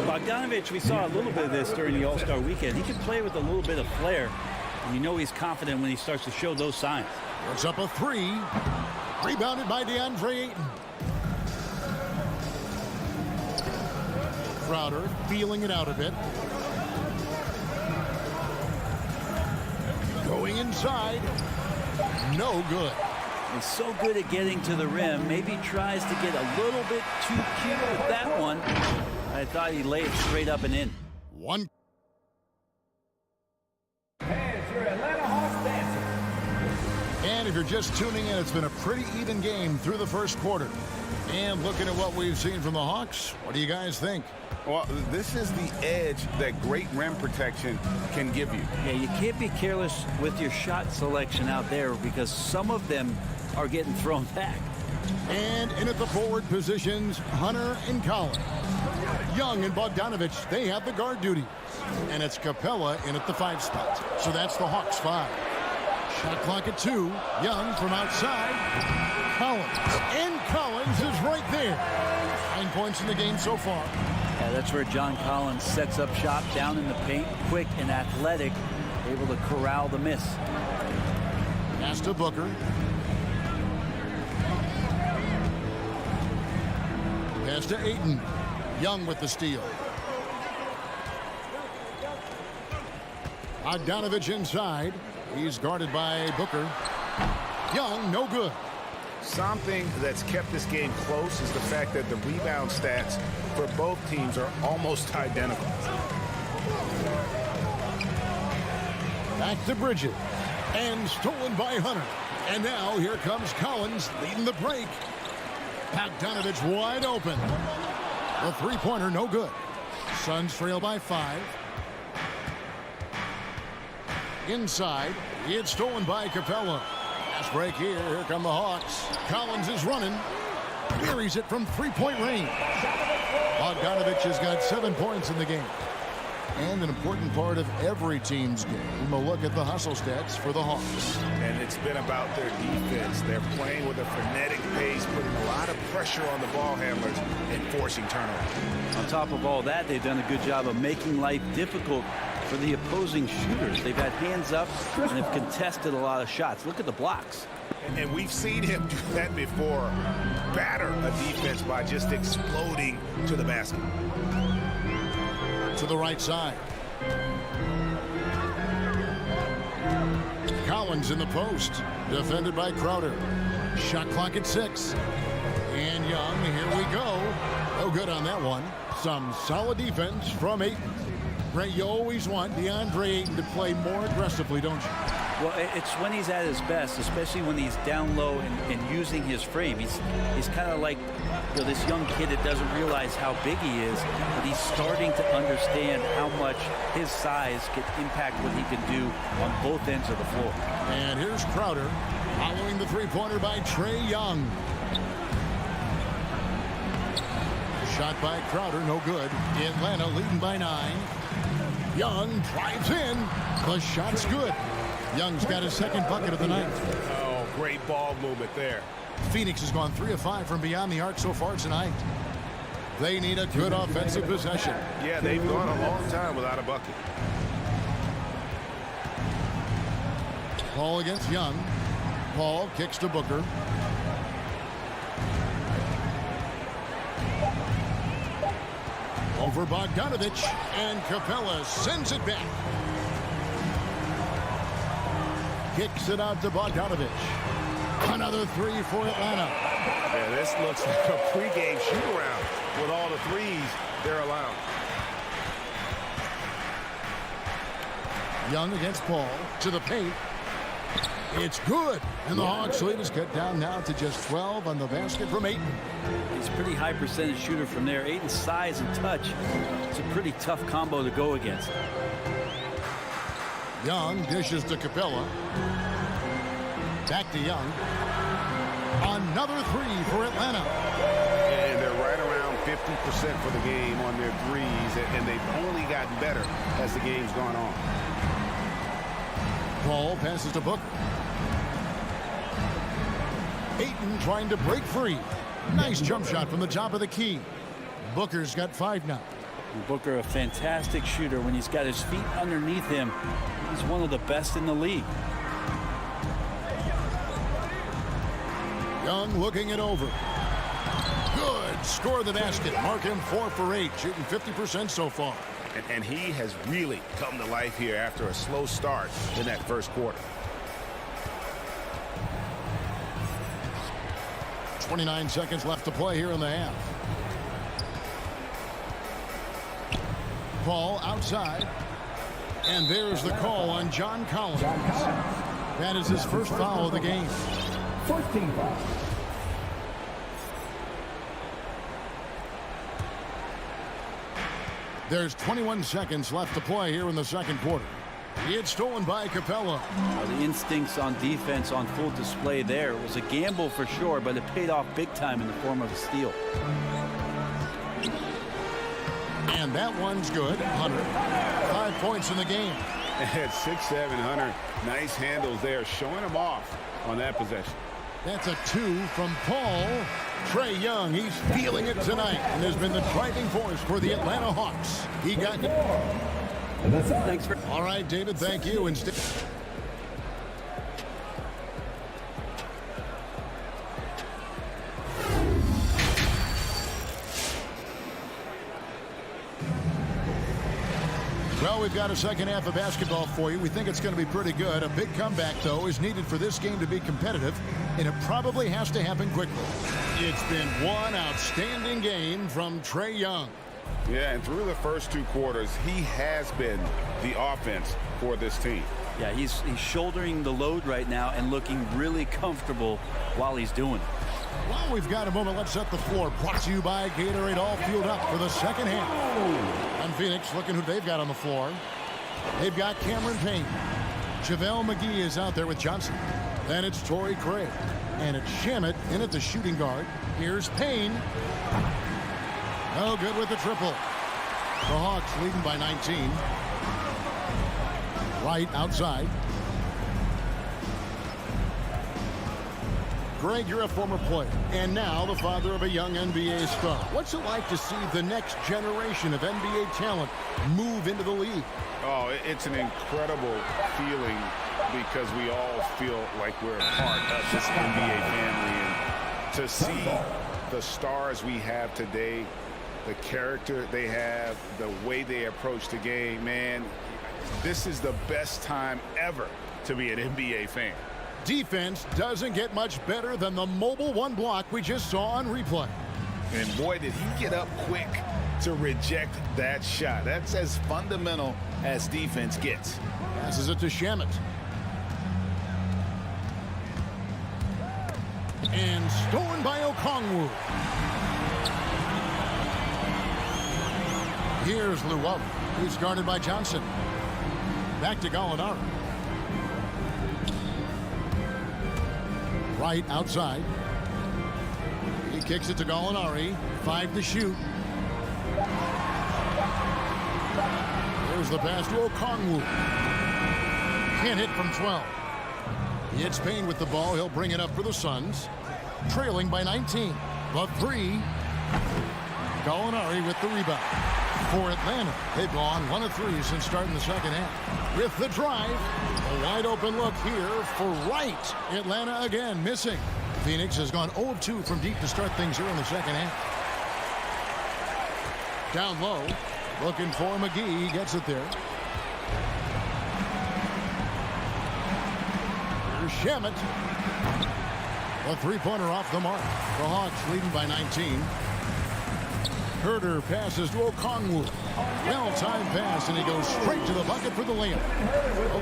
Bogdanovich, we saw a little bit of this during the All-Star weekend. He can play with a little bit of flair, and you know he's confident when he starts to show those signs. Puts up a three. Rebounded by DeAndre Ayton. Crowder feeling it out a bit. Going inside. No good. He's so good at getting to the rim. Maybe tries to get a little bit too cute with that one. I thought he laid it straight up and in. One. As your Atlanta Hawks dancer. And if you're just tuning in, it's been a pretty even game through the first quarter. And looking at what we've seen from the Hawks, what do you guys think? Well, this is the edge that great rim protection can give you. Yeah, you can't be careless with your shot selection out there because some of them are getting thrown back. And in at the forward positions, Hunter and Collins. Young and Bogdanovich, they have the guard duty. And it's Capella in at the 5 spot. So that's the Hawks 5. Shot clock at 2. Young from outside. Collins. And Collins is right there. 9 points in the game so far. Yeah, that's where John Collins sets up shop down in the paint, quick and athletic, able to corral the miss. Pass to Booker. Pass to Ayton. Young with the steal. Bogdanovich inside. He's guarded by Booker. Young, no good. Something that's kept this game close is the fact that the rebound stats for both teams are almost identical. Back to Bridges. And stolen by Hunter. And now here comes Collins leading the break. Bogdanovich wide open. The three-pointer no good. Suns trail by 5. Inside. It's stolen by Capella. Last break here. Here come the Hawks. Collins is running. Buries it from three-point range. Bogdanovich has got 7 points in the game. And an important part of every team's game, a look at the hustle stats for the Hawks. And it's been about their defense. They're playing with a frenetic pace, putting a lot of pressure on the ball handlers and forcing turnovers. On top of all that, they've done a good job of making life difficult for the opposing shooters. They've had hands up and have contested a lot of shots. Look at the blocks. And we've seen him do that before. Batter a defense by just exploding to the basket. To the right side. Collins in the post. Defended by Crowder. Shot clock at 6. And Young, here we go. No good on that one. Some solid defense from Ayton. Ray, you always want DeAndre Ayton to play more aggressively, don't you? Well, it's when he's at his best, especially when he's down low and using his frame. He's kind of like, you know, this young kid that doesn't realize how big he is, but he's starting to understand how much his size can impact what he can do on both ends of the floor. And here's Crowder following the three-pointer by Trae Young. Shot by Crowder, no good. Atlanta leading by 9. Young drives in. The shot's good. Young's got his second bucket of the night. Oh, great ball movement there. Phoenix has gone 3 of 5 from beyond the arc so far tonight. They need a good offensive possession. Yeah, they've gone a long time without a bucket. Paul against Young. Paul kicks to Booker. Over Bogdanovich, and Capella sends it back. Kicks it out to Bogdanovich. Another 3 for Atlanta. Yeah, this looks like a pregame shoot-around with all the threes they're allowing. Young against Paul to the paint. It's good. And the Hawks lead is cut down now to just 12 on the basket from Ayton. He's a pretty high percentage shooter from there. Ayton's size and touch. It's a pretty tough combo to go against. Young dishes to Capella. Back to Young. Another three for Atlanta. And they're right around 50% for the game on their threes, and they've only gotten better as the game's gone on. Paul passes to Booker. Ayton trying to break free. Nice jump shot from the top of the key. Booker's got 5 now. Booker, a fantastic shooter. When he's got his feet underneath him, he's one of the best in the league. Young looking it over. Good. Score the basket. Mark him 4 for 8. Shooting 50% so far. And he has really come to life here after a slow start in that first quarter. 29 seconds left to play here in the half. Paul outside. And there's the call on John Collins. That is his first foul of the game. 14 foul. There's 21 seconds left to play here in the second quarter. It's stolen by Capella. The instincts on defense on full display there. It was a gamble for sure, but it paid off big time in the form of a steal. And that one's good. Hunter. 5 points in the game. At 6'7", Hunter. Nice handles there, showing him off on that possession. That's a 2 from Paul. Trae Young, he's feeling it tonight and has been the driving force for the Atlanta Hawks. He got it. Thanks for. All right, David, thank you. And well, we've got a second half of basketball for you. We think it's going to be pretty good. A big comeback, though, is needed for this game to be competitive, and it probably has to happen quickly. It's been one outstanding game from Trae Young. Yeah, and through the first 2 quarters, he has been the offense for this team. Yeah, he's shouldering the load right now and looking really comfortable while he's doing it. Well, we've got a moment. Let's set the floor. Brought to you by Gatorade, all fueled up for the second half. And Phoenix looking who they've got on the floor. They've got Cameron Payne. JaVale McGee is out there with Johnson. Then it's Torrey Craig. And it's Shamet in at the shooting guard. Here's Payne. No good with the triple. The Hawks leading by 19. Right outside. Greg, you're a former player, and now the father of a young NBA star. What's it like to see the next generation of NBA talent move into the league? Oh, it's an incredible feeling because we all feel like we're a part of this NBA family. And to see the stars we have today, the character they have, the way they approach the game, man, this is the best time ever to be an NBA fan. Defense doesn't get much better than the mobile one block we just saw on replay. And boy, did he get up quick to reject that shot. That's as fundamental as defense gets. Passes it to Shamet. And stolen by Okongwu. Here's Llewellyn. He's guarded by Johnson. Back to Gallinari. Right outside. He kicks it to Gallinari. 5 to shoot. There's the pass to Okongwu. Can't hit from 12. It's Payne with the ball. He'll bring it up for the Suns. Trailing by 19. The 3. Gallinari with the rebound. For Atlanta, they've gone 1 of 3 since starting the second half. With the drive, a wide open look here for Wright. Atlanta again missing. Phoenix has gone 0 of 2 from deep to start things here in the second half. Down low, looking for McGee. He gets it there. Here's Shamet. A 3-pointer off the mark. The Hawks leading by 19. Herter passes to Okongwu. Well-timed pass, and he goes straight to the bucket for the layup.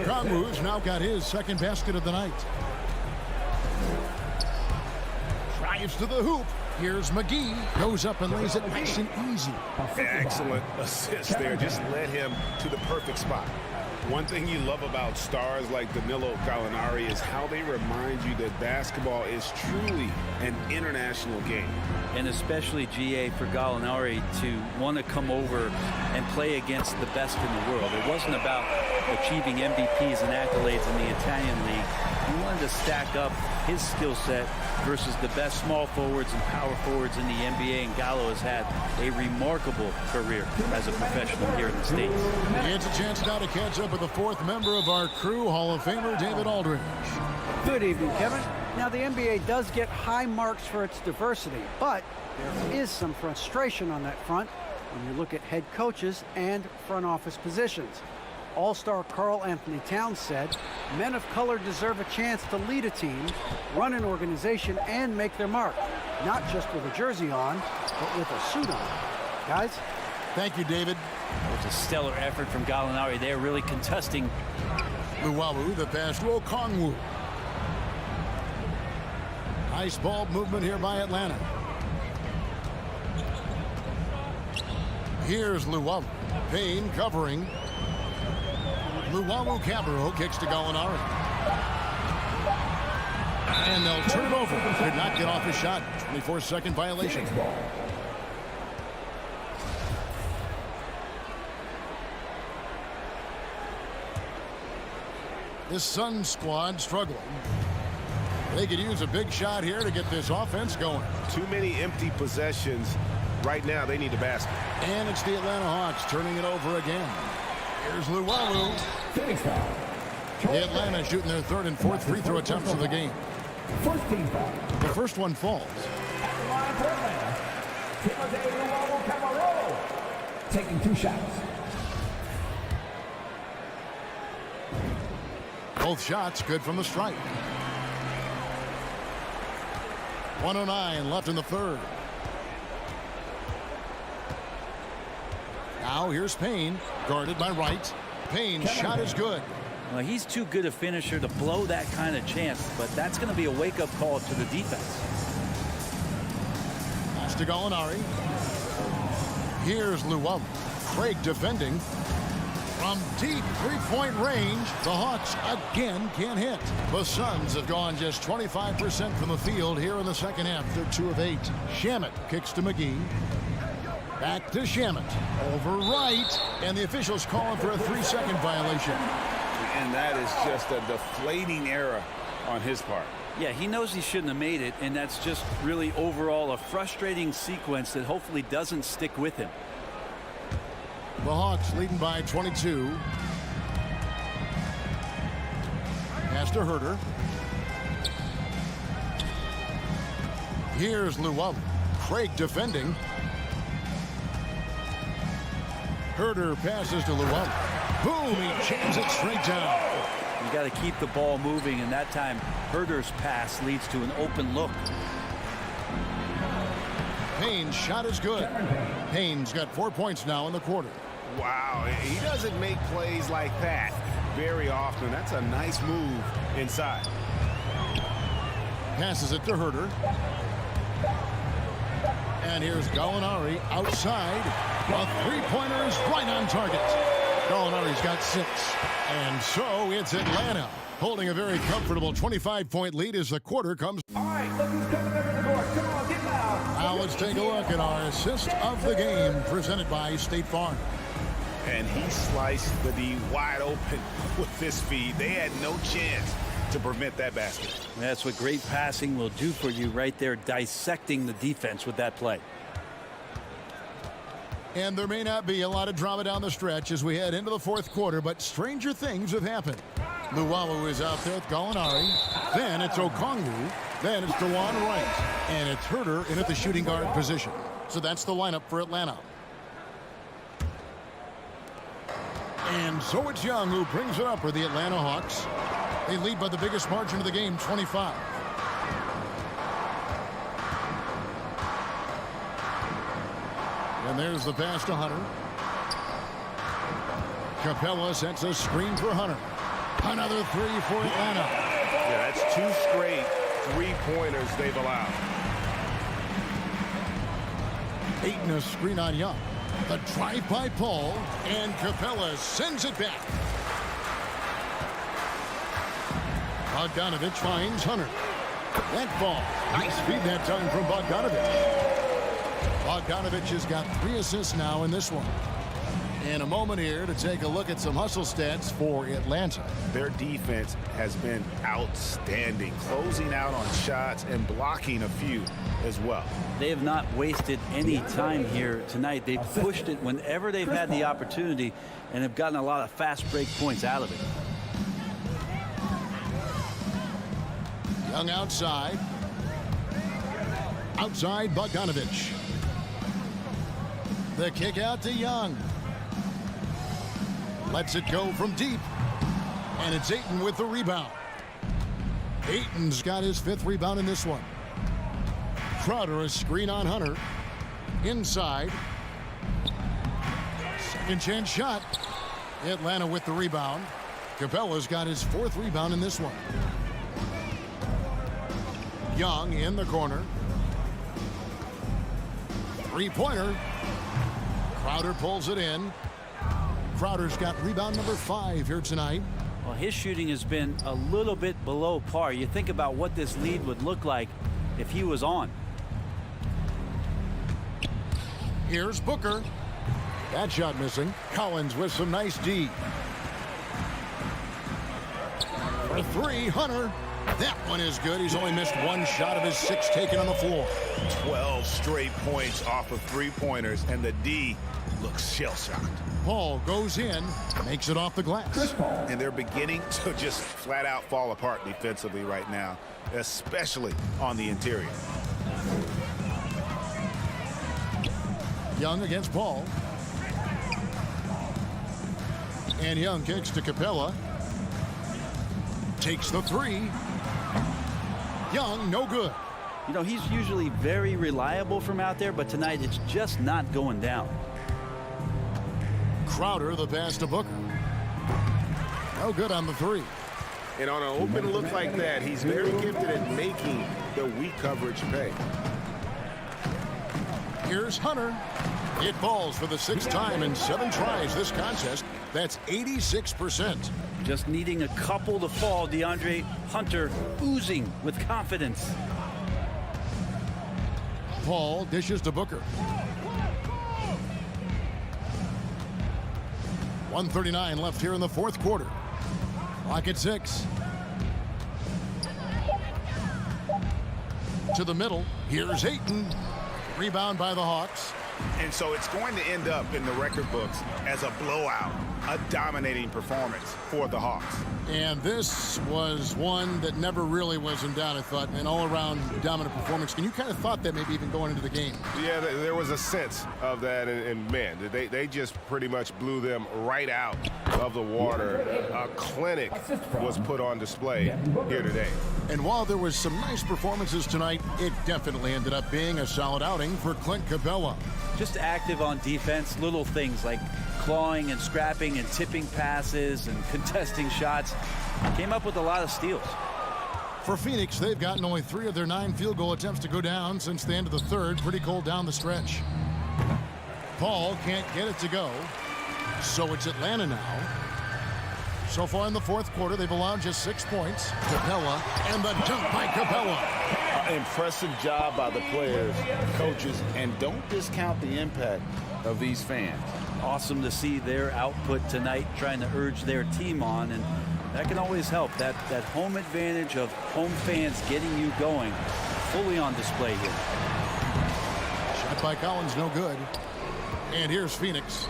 Okongwu's now got his second basket of the night. Drives to the hoop. Here's McGee. Goes up and lays it nice and easy. Excellent assist there. Just led him to the perfect spot. One thing you love about stars like Danilo Gallinari is how they remind you that basketball is truly an international game. And especially, GA, for Gallinari to want to come over and play against the best in the world. It wasn't about achieving MVPs and accolades in the Italian league. He wanted to stack up his skill set versus the best small forwards and power forwards in the NBA, and Gallo has had a remarkable career as a professional here in the States. It's a chance now to catch up with the fourth member of our crew, Hall of Famer David Aldridge. Good evening, Kevin. Now, the NBA does get high marks for its diversity, but there is some frustration on that front when you look at head coaches and front office positions. All-star Karl Anthony Towns said, men of color deserve a chance to lead a team, run an organization, and make their mark, not just with a jersey on, but with a suit on. Guys? Thank you, David. It was a stellar effort from Gallinari. They're really contesting. Luwawu, the pass to Okongwu. Nice ball movement here by Atlanta. Here's Luwawu. Payne covering. Luwawu-Cabarrot kicks to Gallinari. And they'll turn it over. Could not get off his shot. 24-second violation. This Suns squad struggling. They could use a big shot here to get this offense going. Too many empty possessions. Right now, they need a basket. And it's the Atlanta Hawks turning it over again. Here's Luwawu. Atlanta shooting their third and fourth free throw attempts of the game. First team foul. The first one falls. At the line for Atlanta, Timothy Luwawu-Cabarrot taking 2 shots. Both shots good from the strike. 1:09 left in the third. Now here's Payne, guarded by Wright. Payne's shot is good. Well, he's too good a finisher to blow that kind of chance, but that's going to be a wake-up call to the defense. Pass to Gallinari. Here's Luwawu. Craig defending. From deep three-point range, the Hawks again can't hit. The Suns have gone just 25% from the field here in the second half. They're 2 of 8. Shamet kicks to McGee. Back to Shamet. Over Wright. And the officials calling for a 3-second violation. And that is just a deflating error on his part. Yeah, he knows he shouldn't have made it, and that's just really overall a frustrating sequence that hopefully doesn't stick with him. The Hawks leading by 22. Pass to Herter. Here's Luwawu. Craig defending. Herter passes to Luwawu. Boom, he jams it straight down. You got to keep the ball moving, and that time Herter's pass leads to an open look. Payne's shot is good. Payne's got 4 points now in the quarter. Wow, he doesn't make plays like that very often. That's a nice move inside. Passes it to Herter. And here's Gallinari outside. A three-pointer is right on target. Gallinari's got 6. And so it's Atlanta holding a very comfortable 25-point lead as the quarter comes. All right, look who's coming over the court. Come on, get loud. Now let's take a look at our assist of the game presented by State Farm. And he sliced the D wide open with this feed. They had no chance to prevent that basket. That's what great passing will do for you right there, dissecting the defense with that play. And there may not be a lot of drama down the stretch as we head into the fourth quarter, but stranger things have happened. Luwawu is out there with Gallinari. Then it's Okongwu. Then it's DeJuan Wright. And it's Herter in at the shooting guard position. So that's the lineup for Atlanta. And so it's Young who brings it up for the Atlanta Hawks. They lead by the biggest margin of the game, 25. And there's the pass to Hunter. Capella sets a screen for Hunter. Another three for Atlanta. Yeah, that's 2 straight three-pointers they've allowed. Ayton a screen on Young. The drive by Paul, and Capella sends it back. Bogdanovich finds Hunter. That ball. Nice feed that time from Bogdanovich. Bogdanovich has got 3 assists now in this one. In a moment here to take a look at some hustle stats for Atlanta. Their defense has been outstanding, closing out on shots and blocking a few as well. They have not wasted any time here tonight. They've pushed it whenever they've had the opportunity and have gotten a lot of fast break points out of it. Young outside. Outside Bogdanovich. The kick out to Young. Lets it go from deep. And it's Ayton with the rebound. Ayton's got his 5th rebound in this one. Crowder a screen on Hunter. Inside. Second chance shot. Atlanta with the rebound. Capella's got his 4th rebound in this one. Young in the corner. 3-pointer. Crowder pulls it in. Crowder's got rebound number 5 here tonight. Well, his shooting has been a little bit below par. You think about what this lead would look like if he was on. Here's Booker. That shot missing. Collins with some nice D. For 3, Hunter. That one is good. He's only missed 1 shot of his 6 taken on the floor. 12 straight points off of 3-pointers, and the D looks shell-shocked. Paul goes in, makes it off the glass. And they're beginning to just flat-out fall apart defensively right now, especially on the interior. Young against Paul. And Young kicks to Capella. Takes the 3. Young, no good. You know, he's usually very reliable from out there, but tonight it's just not going down. Crowder, the pass to Booker. No good on the 3. And on an open look like that, he's very gifted at making the weak coverage pay. Here's Hunter. It falls for the 6th time in 7 tries this contest. That's 86%. Just needing a couple to fall. DeAndre Hunter oozing with confidence. Paul dishes to Booker. 1:39 left here in the 4th quarter. Clock at 6. To the middle. Here's Ayton. Rebound by the Hawks. And so it's going to end up in the record books as a blowout, a dominating performance for the Hawks. And this was one that never really was in doubt, I thought, an all-around dominant performance. And you kind of thought that maybe even going into the game. Yeah, there was a sense of that, and man, they just pretty much blew them right out of the water. A clinic was put on display here today. And while there was some nice performances tonight, it definitely ended up being a solid outing for Clint Capella. Just active on defense, little things like clawing and scrapping and tipping passes and contesting shots. Came up with a lot of steals. For Phoenix, they've gotten only 3 of their 9 field goal attempts to go down since the end of the 3rd. Pretty cold down the stretch. Paul can't get it to go. So it's Atlanta now. So far in the 4th quarter, they've allowed just 6 points. Capella, and the dunk by Capella. Impressive job by the players, coaches, and don't discount the impact of these fans. Awesome to see their output tonight, trying to urge their team on, and that can always help. That home advantage of home fans getting you going, fully on display here. Shot by Collins, no good. And here's Phoenix.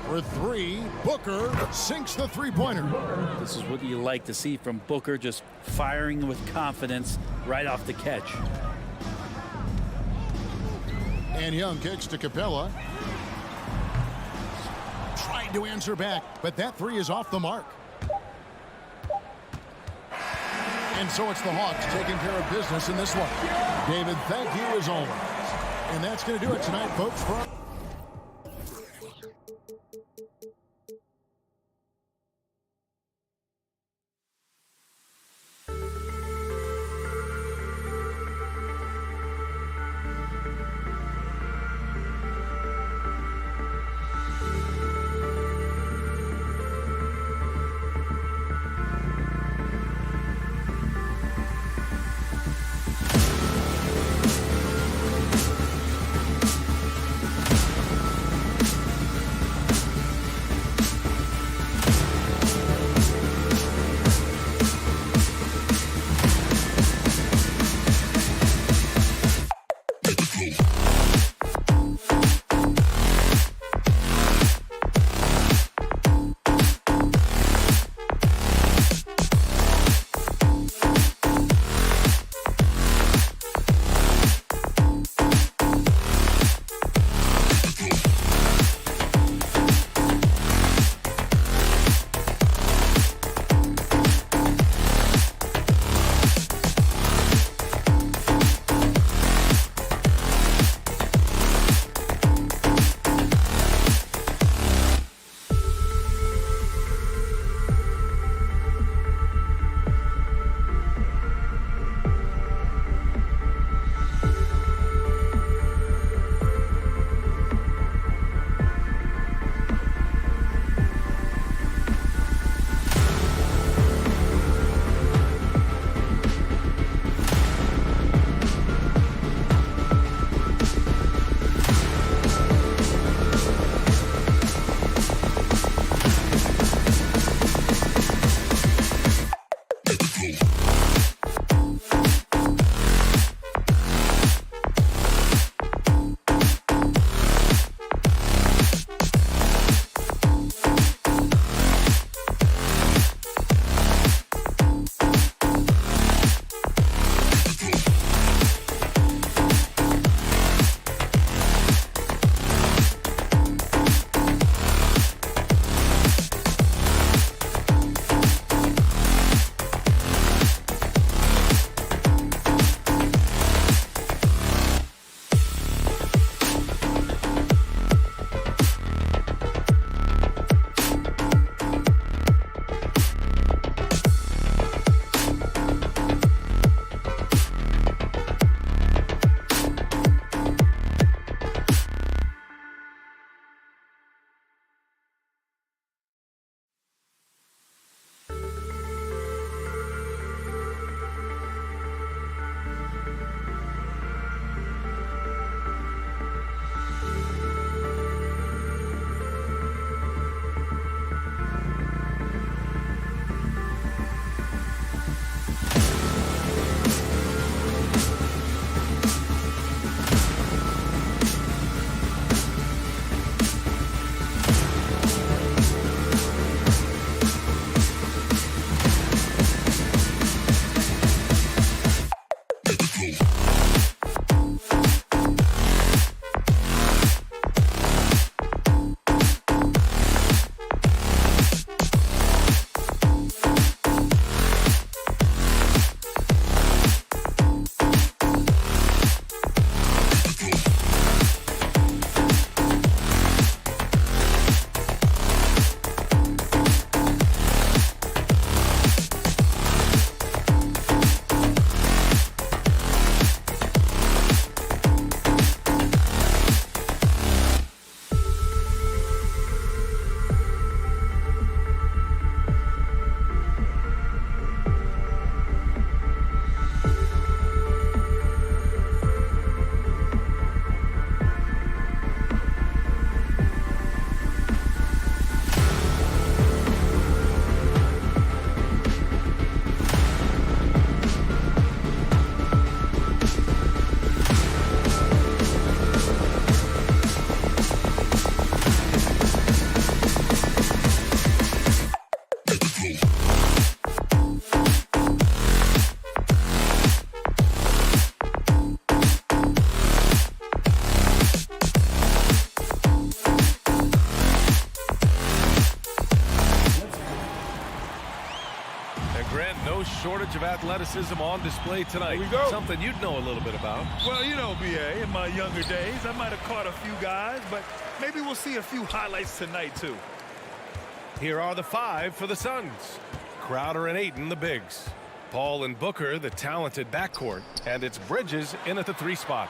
For 3, Booker sinks the 3-pointer. This is what you like to see from Booker, just firing with confidence right off the catch. And Young kicks to Capella. Tried to answer back, but that 3 is off the mark. And so it's the Hawks taking care of business in this one. David, thank you as always. And that's going to do it tonight, folks. shortage of athleticism on display tonight. Here we go. Something you'd know a little bit about. Well, you know, B.A., in my younger days, I might have caught a few guys, but maybe we'll see a few highlights tonight, too. Here are the five for the Suns. Crowder and Ayton, the bigs. Paul and Booker, the talented backcourt. And it's Bridges in at the 3 spot.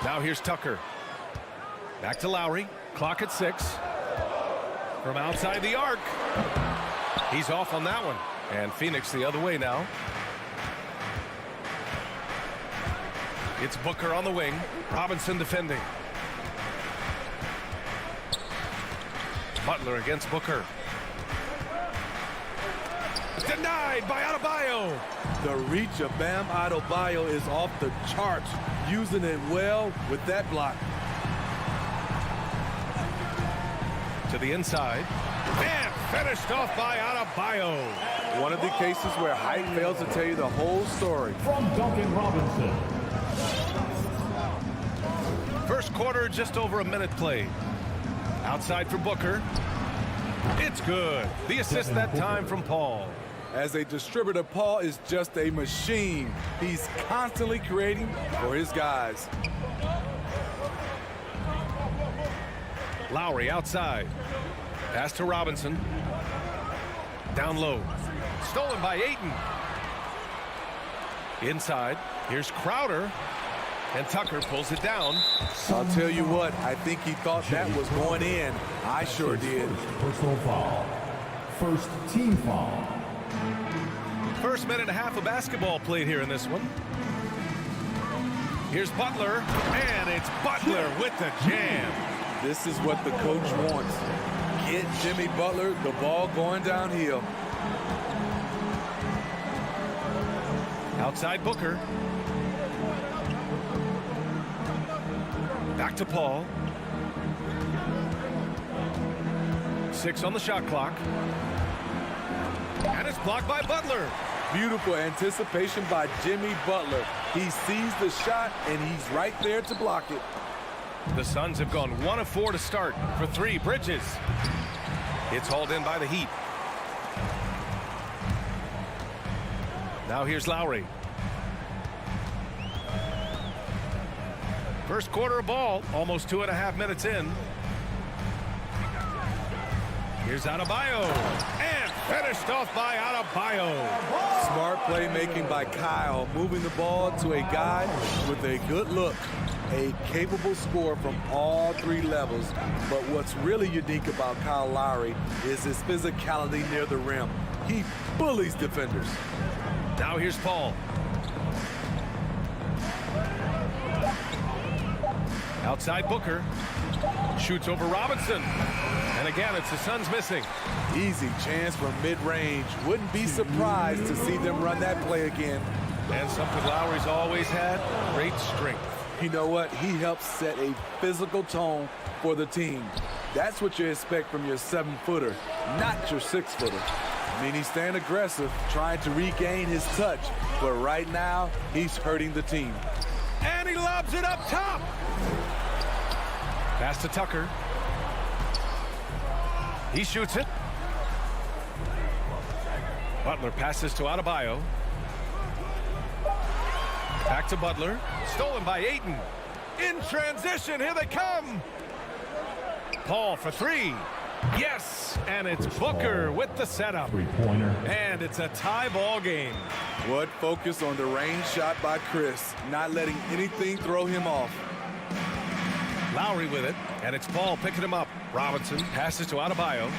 Now here's Tucker. Back to Lowry. Clock at 6. From outside the arc. He's off on that one. And Phoenix the other way now. It's Booker on the wing. Robinson defending. Butler against Booker. Denied by Adebayo. The reach of Bam Adebayo is off the charts, using it well with that block. To the inside. And finished off by Adebayo. One of the cases where height fails to tell you the whole story. From Duncan Robinson. First quarter, just over a minute played. Outside for Booker. It's good. The assist that time from Paul. As a distributor, Paul is just a machine. He's constantly creating for his guys. Lowry outside. Pass to Robinson. Down low. Stolen by Ayton. Inside. Here's Crowder. And Tucker pulls it down. I'll tell you what, I think he thought that was going in. I sure did. Personal foul. First team foul. First minute and a half of basketball played here in this one. Here's Butler. And it's Butler with the jam. This is what the coach wants. Get Jimmy Butler the ball going downhill. Outside Booker. Back to Paul. 6 on the shot clock. And it's blocked by Butler. Beautiful anticipation by Jimmy Butler. He sees the shot, and he's right there to block it. The Suns have gone 1 of 4 to start. For 3, Bridges. It's hauled in by the Heat. Now here's Lowry. First quarter of ball, almost 2.5 minutes in. Here's Adebayo, and finished off by Adebayo. Smart playmaking by Kyle, moving the ball to a guy with a good look. A capable scorer from all 3 levels. But what's really unique about Kyle Lowry is his physicality near the rim. He bullies defenders. Now here's Paul. Outside Booker. Shoots over Robinson. And again, it's the Suns missing. Easy chance from mid-range. Wouldn't be surprised to see them run that play again. And something Lowry's always had, great strength. You know what? He helps set a physical tone for the team. That's what you expect from your 7-footer, not your 6-footer. I mean, he's staying aggressive, trying to regain his touch. But right now, he's hurting the team. And he lobs it up top. Pass to Tucker. He shoots it. Butler passes to Adebayo. Back to Butler. Stolen by Ayton. In transition, here they come. Paul for 3. Yes, and it's Booker with the setup. Three-pointer. And it's a tie ball game. What focus on the range shot by Chris, not letting anything throw him off. Lowry with it, and it's Paul picking him up. Robinson passes to Adebayo.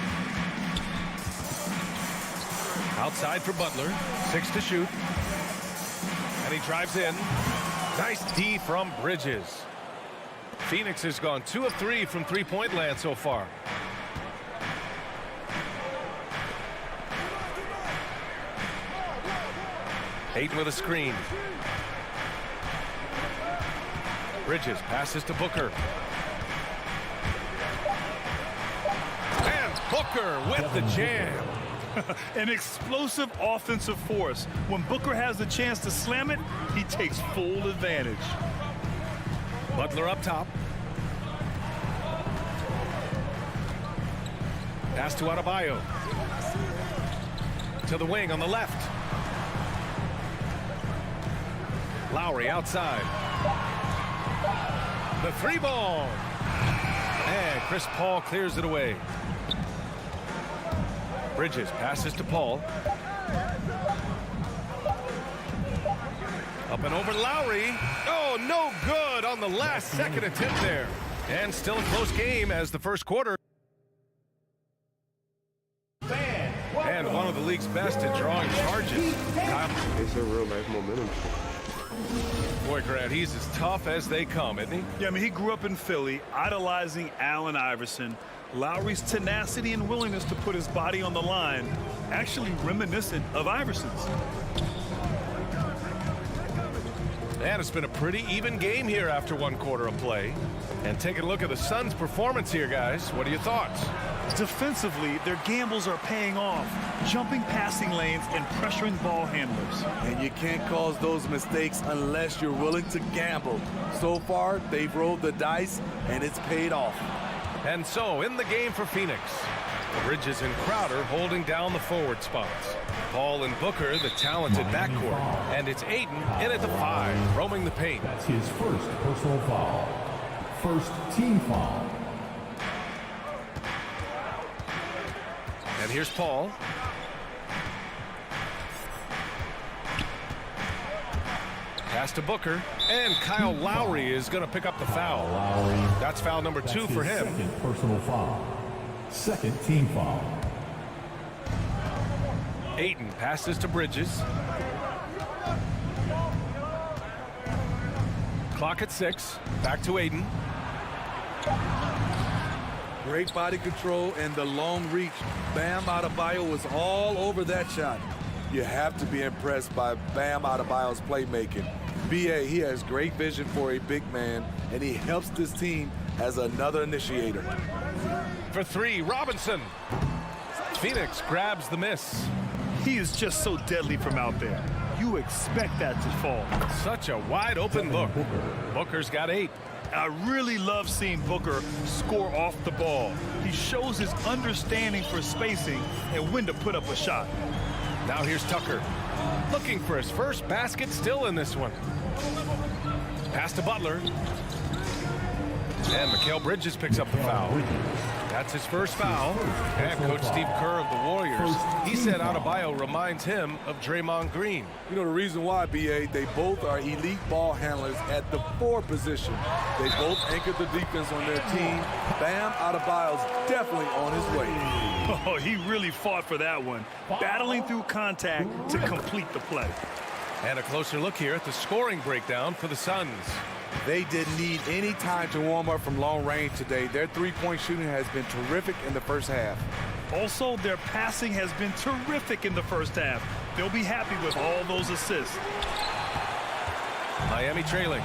Outside for Butler. 6 to shoot. And he drives in. Nice D from Bridges. Phoenix has gone 2 of 3 from three-point land so far. Ayton with a screen. Bridges passes to Booker. And Booker with the jam. An explosive offensive force. When Booker has the chance to slam it, he takes full advantage. Butler up top. Pass to Adebayo. To the wing on the left. Lowry outside. The 3-ball. And Chris Paul clears it away. Bridges passes to Paul. Up and over Lowry. Oh, no good on the last second attempt there. And still a close game as the first quarter. And one of the league's best at drawing charges. It's a real life momentum. Boy, Grant, he's as tough as they come, isn't he? Yeah, I mean, he grew up in Philly, idolizing Allen Iverson. Lowry's tenacity and willingness to put his body on the line, actually reminiscent of Iverson's. And it's been a pretty even game here after 1 quarter of play. And taking a look at the Suns' performance here, guys. What are your thoughts? Defensively, their gambles are paying off, jumping passing lanes and pressuring ball handlers. And you can't cause those mistakes unless you're willing to gamble. So far, they've rolled the dice, and it's paid off. And so, in the game for Phoenix, Bridges and Crowder holding down the forward spots. Paul and Booker, the talented backcourt. And it's Ayton in at the 5, roaming the paint. That's his first personal foul. First team foul. And here's Paul. Pass to Booker. And Kyle Lowry is going to pick up the foul. Lowry. That's foul number 2 for him. Second personal foul. Second team foul. Ayton passes to Bridges. Clock at 6. Back to Ayton. Great body control and the long reach. Bam Adebayo was all over that shot. you have to be impressed by Bam Adebayo's playmaking. B.A., he has great vision for a big man, and he helps this team as another initiator. For three, Robinson. Phoenix grabs the miss. He is just so deadly from out there. You expect that to fall. Such a wide open look. Booker's got 8. I really love seeing Booker score off the ball. He shows his understanding for spacing and when to put up a shot. Now here's Tucker, looking for his first basket, still in this one. Pass to Butler. And Mikal Bridges picks up the foul. That's his first foul. And Coach Steve Kerr of the Warriors, he said Adebayo reminds him of Draymond Green. You know the reason why, B.A., they both are elite ball handlers at the 4 position. They both anchor the defense on their team. Bam Adebayo's definitely on his way. Oh, he really fought for that one, battling through contact to complete the play. And a closer look here at the scoring breakdown for the Suns. They didn't need any time to warm up from long range today. Their three-point shooting has been terrific in the first half. Also, their passing has been terrific in the first half. They'll be happy with all those assists. Miami trailing.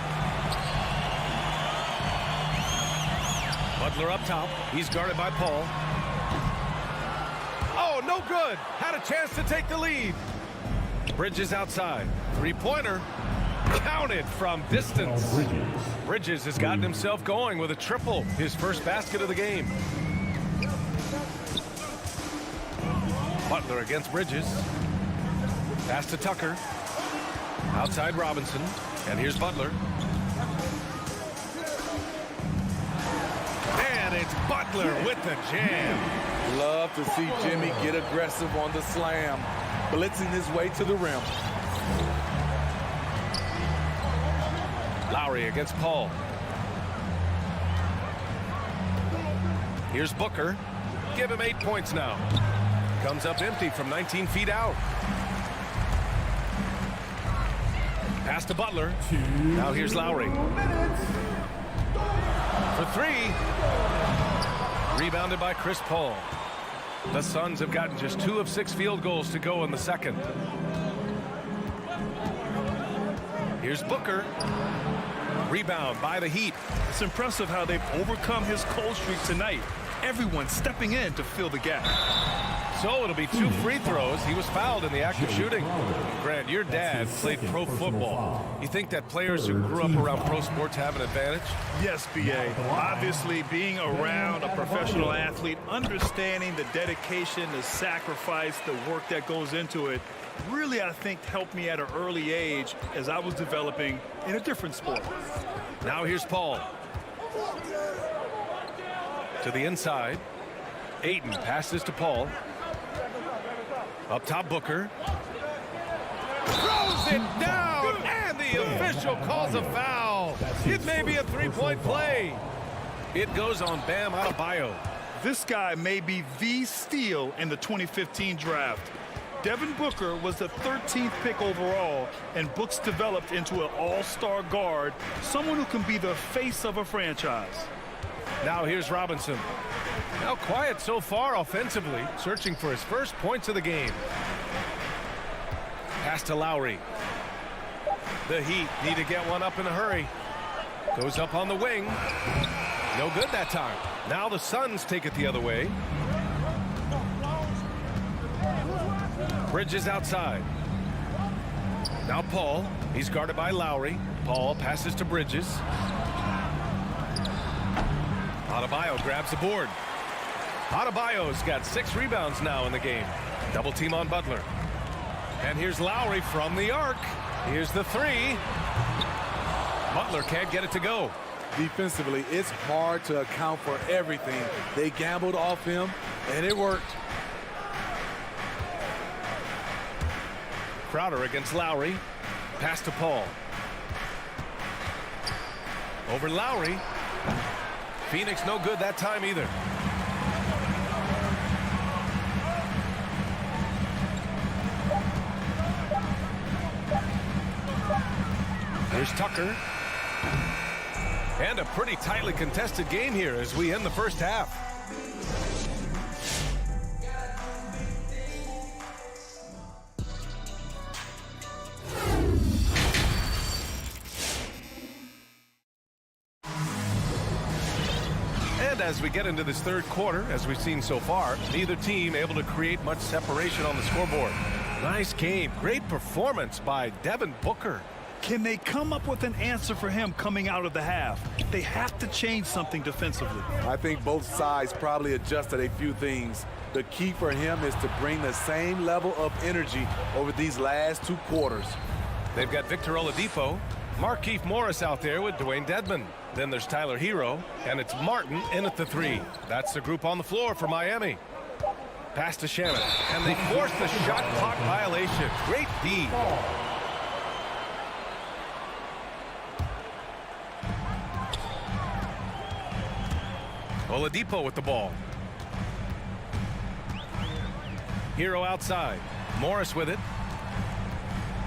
Butler up top. He's guarded by Paul. Oh, no good. Had a chance to take the lead. Bridges outside. Three-pointer. Counted from distance. Bridges has gotten himself going with a triple, his first basket of the game. Butler against Bridges. Pass to Tucker. Outside Robinson. And here's Butler. And it's Butler with the jam. Love to see Jimmy get aggressive on the slam, blitzing his way to the rim. Lowry against Paul. Here's Booker. Give him 8 points now. Comes up empty from 19 feet out. Pass to Butler. Now here's Lowry. For 3. Rebounded by Chris Paul. The Suns have gotten just 2 of 6 field goals to go in the second. Here's Booker. Rebound by the Heat. It's impressive how they've overcome his cold streak tonight. Everyone stepping in to fill the gap. So it'll be 2 free throws. He was fouled in the act of shooting. Grant, your dad played pro football. You think that players who grew up around pro sports have an advantage? Yes, B.A. Obviously, being around a professional athlete, understanding the dedication, the sacrifice, the work that goes into it, really, I think, helped me at an early age as I was developing in a different sport. Now here's Paul. To the inside. Ayton passes to Paul. Up top, Booker. Throws it down, and the official calls a foul. It may be a 3-point play. It goes on Bam Adebayo. This guy may be the steal in the 2015 draft. Devin Booker was the 13th pick overall, and Books developed into an all-star guard, someone who can be the face of a franchise. Now here's Robinson. Now quiet so far offensively, searching for his first points of the game. Pass to Lowry. The Heat need to get one up in a hurry. Goes up on the wing. No good that time. Now the Suns take it the other way. Bridges outside. Now Paul. He's guarded by Lowry. Paul passes to Bridges. Adebayo grabs the board. Adebayo's got 6 rebounds now in the game. Double team on Butler. And here's Lowry from the arc. Here's the 3. Butler can't get it to go. Defensively, it's hard to account for everything. They gambled off him, and it worked. Crowder against Lowry. Pass to Paul. Over Lowry. Phoenix no good that time either. Here's Tucker. And a pretty tightly contested game here as we end the first half. And as we get into this third quarter, as we've seen so far, neither team able to create much separation on the scoreboard. Nice game. Great performance by Devin Booker. Can they come up with an answer for him coming out of the half? They have to change something defensively. I think both sides probably adjusted a few things. The key for him is to bring the same level of energy over these last 2 quarters. They've got Victor Oladipo, Markieff Morris out there with Dwayne Dedmon. Then there's Tyler Hero, and it's Martin in at the 3. That's the group on the floor for Miami. Pass to Shannon, and they force the shot clock violation. Great D. Oladipo with the ball. Hero outside. Morris with it.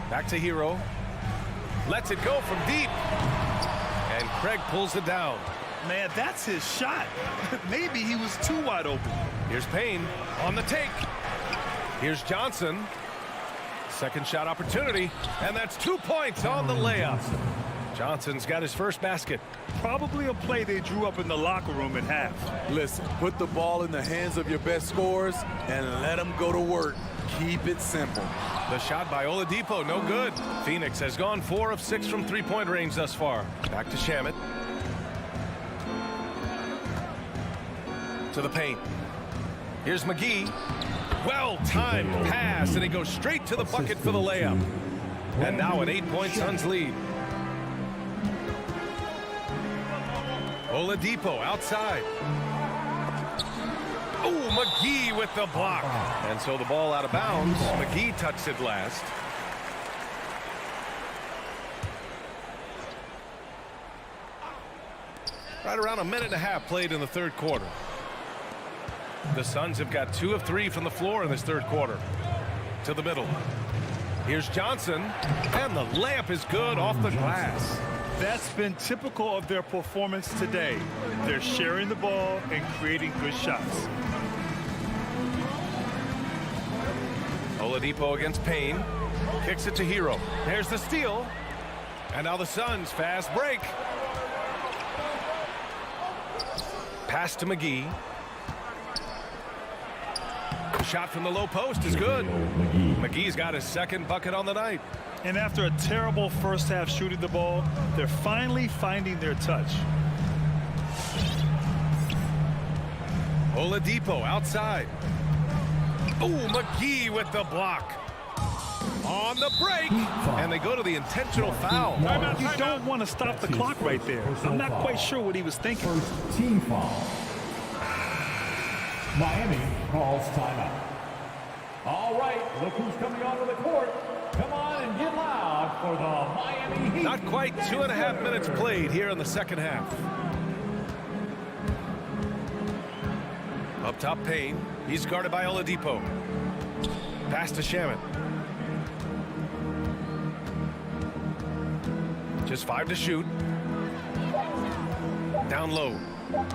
Back to Hero. Lets it go from deep. And Craig pulls it down. Man, that's his shot. Maybe he was too wide open. Here's Payne on the take. Here's Johnson. Second shot opportunity. And that's 2 points on the layup. Johnson's got his first basket. Probably a play they drew up in the locker room at half. Listen, put the ball in the hands of your best scorers and let them go to work. Keep it simple. The shot by Oladipo, no good. Phoenix has gone 4 of 6 from three-point range thus far. Back to Shamet. To the paint. Here's McGee. Well-timed pass, and he goes straight to the bucket for the layup. And now an 8-point Suns lead. Oladipo outside. Oh, McGee with the block. And so the ball out of bounds. McGee touched it last. Right around a minute and a half played in the third quarter. The Suns have got 2 of 3 from the floor in this third quarter. To the middle. Here's Johnson. And the layup is good off the glass. That's been typical of their performance today. They're sharing the ball and creating good shots. Oladipo against Payne. Kicks it to Hero. There's the steal. And now the Suns fast break. Pass to McGee. Shot from the low post is good. McGee's got his second bucket on the night. And after a terrible first half shooting the ball, they're finally finding their touch. Oladipo outside. Oh, McGee with the block. On the break. And they go to the intentional foul. You don't want to stop the clock right there. I'm not quite sure what he was thinking. First team foul. Miami calls timeout. All right, look who's coming onto the court. Come on and get loud for the Miami Heat. Not quite 2.5 minutes played here in the second half. Up top, Payne. He's guarded by Oladipo. Pass to Shamet. Just 5 to shoot. Down low.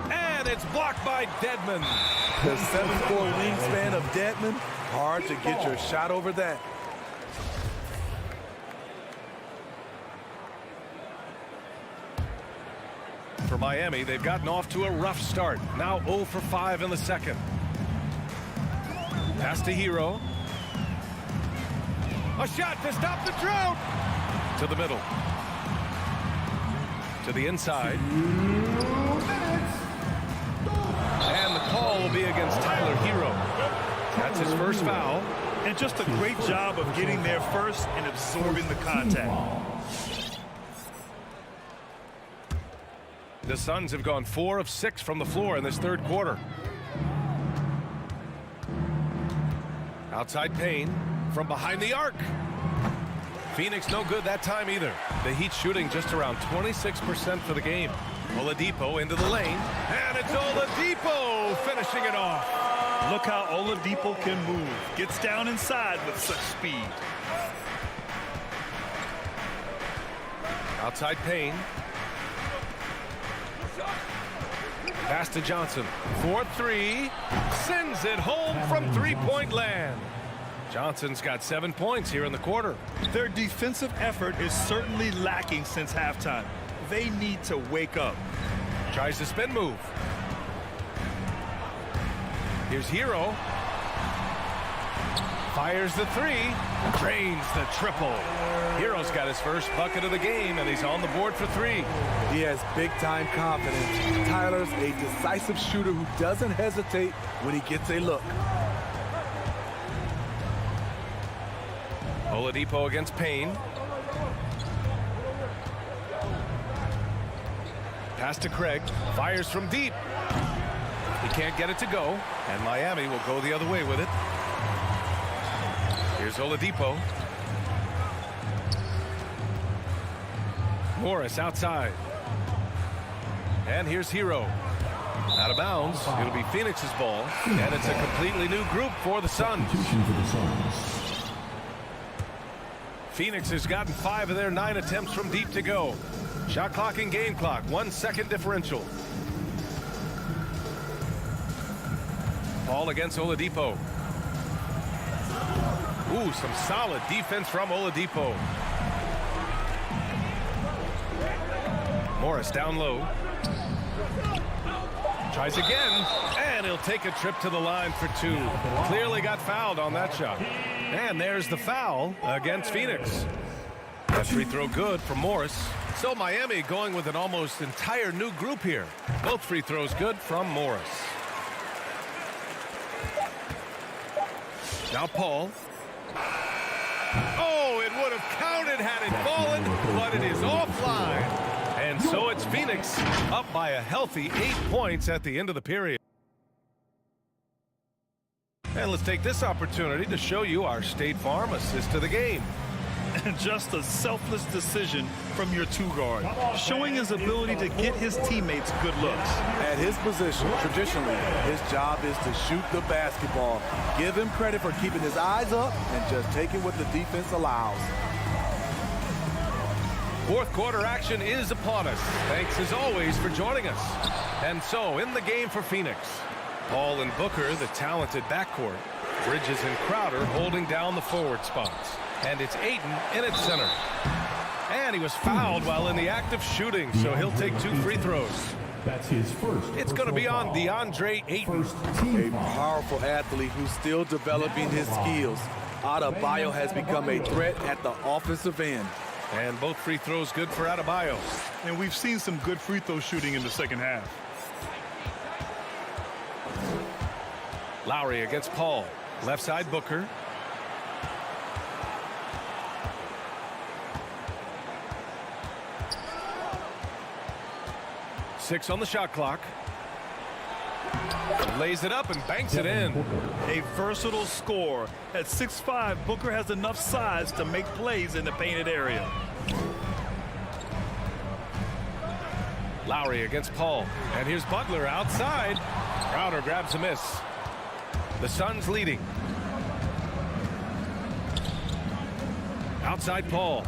And it's blocked by Dedmon. The 7'4" wingspan of Dedmon. Hard to get your shot over that. For Miami, they've gotten off to a rough start. Now 0 for 5 in the second. Pass to Hero. A shot to stop the drought. To the middle. To the inside. And the call will be against Tyler Hero. That's his first foul. And just a great job of getting there first and absorbing the contact. The Suns have gone 4 of 6 from the floor in this third quarter. Outside Payne from behind the arc. Phoenix no good that time either. The Heat shooting just around 26% for the game. Oladipo into the lane. And it's Oladipo finishing it off. Look how Oladipo can move. Gets down inside with such speed. Outside Payne. Pass to Johnson. 4-3. Sends it home from three-point land. Johnson's got 7 points here in the quarter. Their defensive effort is certainly lacking since halftime. They need to wake up. Tries to spin move. Here's Hero. Fires the three. Drains the triple. Hero's got his first bucket of the game, and he's on the board for three. He has big-time confidence. Tyler's a decisive shooter who doesn't hesitate when he gets a look. Oladipo against Payne. Pass to Craig. Fires from deep. He can't get it to go, and Miami will go the other way with it. Here's Oladipo. Morris outside. And here's Hero. Out of bounds. It'll be Phoenix's ball, and it's a completely new group for the Suns. Phoenix has gotten 5 of their 9 attempts from deep to go. Shot clock and game clock, 1 second differential. Ball against Oladipo. Ooh, some solid defense from Oladipo. Morris down low. Tries again, and he'll take a trip to the line for 2. Clearly got fouled on that shot. And there's the foul against Phoenix. That free throw good for Morris. So Miami going with an almost entire new group here. Both free throws good from Morris. Now Paul. Oh, it would have counted had it fallen, but it is offline. And so it's Phoenix up by a healthy 8 points at the end of the period. And let's take this opportunity to show you our State Farm assist to the game. Just a selfless decision from your 2-guard, showing his ability to get his teammates good looks. At his position, traditionally, his job is to shoot the basketball. Give him credit for keeping his eyes up and just taking what the defense allows. Fourth quarter action is upon us. Thanks as always for joining us. And so in the game for Phoenix, Paul and Booker, the talented backcourt. Bridges and Crowder holding down the forward spots. And it's Ayton in at center. And he was fouled while in the act of shooting, so he'll take 2 free throws. That's his first. It's going to be on DeAndre Ayton. A powerful athlete who's still developing his skills. Adebayo has become a threat at the offensive end. And both free throws good for Adebayo. And we've seen some good free throw shooting in the second half. Lowry against Paul. Left side Booker. Six on the shot clock. Lays it up and banks it in. A versatile scorer. At 6'5", Booker has enough size to make plays in the painted area. Lowry against Paul. And here's Butler outside. Crowder grabs a miss. The Suns leading. Outside Paul.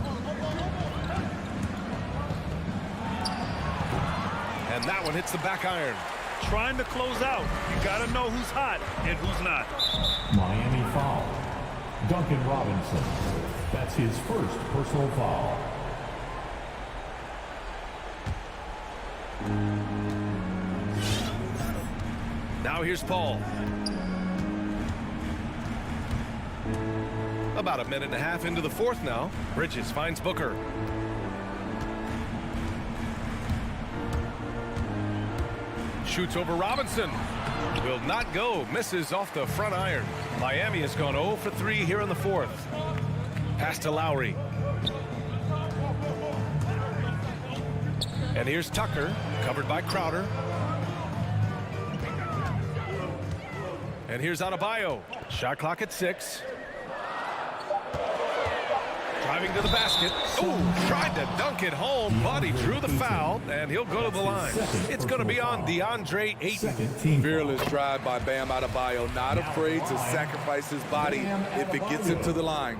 And that one hits the back iron. Trying to close out. You got to know who's hot and who's not. Miami foul. Duncan Robinson. That's his first personal foul. Now here's Paul. About a minute and a half into the fourth now. Bridges finds Booker. Shoots over Robinson. Will not go. Misses off the front iron. Miami has gone 0 for 3 here in the fourth. Pass to Lowry. And here's Tucker, covered by Crowder. And here's Adebayo. Shot clock at 6. Driving to the basket. Oh, tried to dunk it home, but he drew the foul, and he'll go to the line. It's going to be on DeAndre Ayton. Fearless drive by Bam Adebayo. Not afraid to sacrifice his body if it gets him to the line.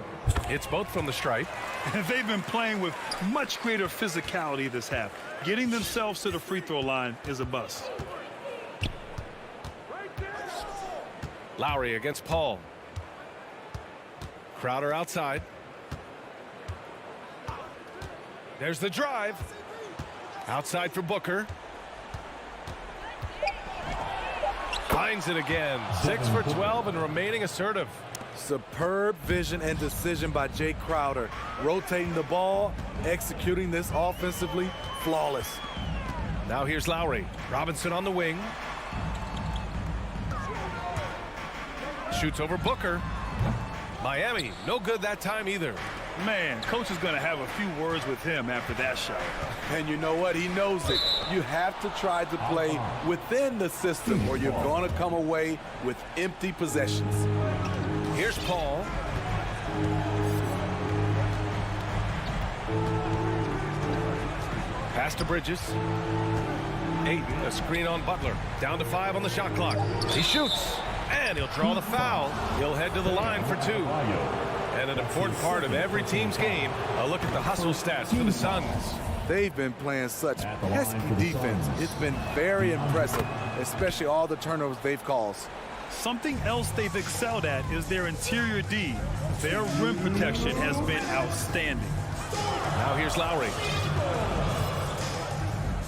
It's both from the stripe. They've been playing with much greater physicality this half. Getting themselves to the free throw line is a bust. Lowry against Paul. Crowder outside. There's the drive. Outside for Booker. Finds it again. 6 for 12 and remaining assertive. Superb vision and decision by Jay Crowder. Rotating the ball, executing this offensively, flawless. Now here's Lowry. Robinson on the wing. Shoots over Booker. Miami, no good that time either. Man, coach is going to have a few words with him after that shot. And you know what? He knows it. You have to try to play within the system or you're going to come away with empty possessions. Here's Paul. Pass to Bridges. Ayton, a screen on Butler. Down to 5 on the shot clock. He shoots, and he'll draw the foul. He'll head to the line for 2. And an important part of every team's game, a look at the hustle stats for the Suns. They've been playing such pesky defense. It's been very impressive, especially all the turnovers they've caused. Something else they've excelled at is their interior D. Their rim protection has been outstanding. Now here's Lowry.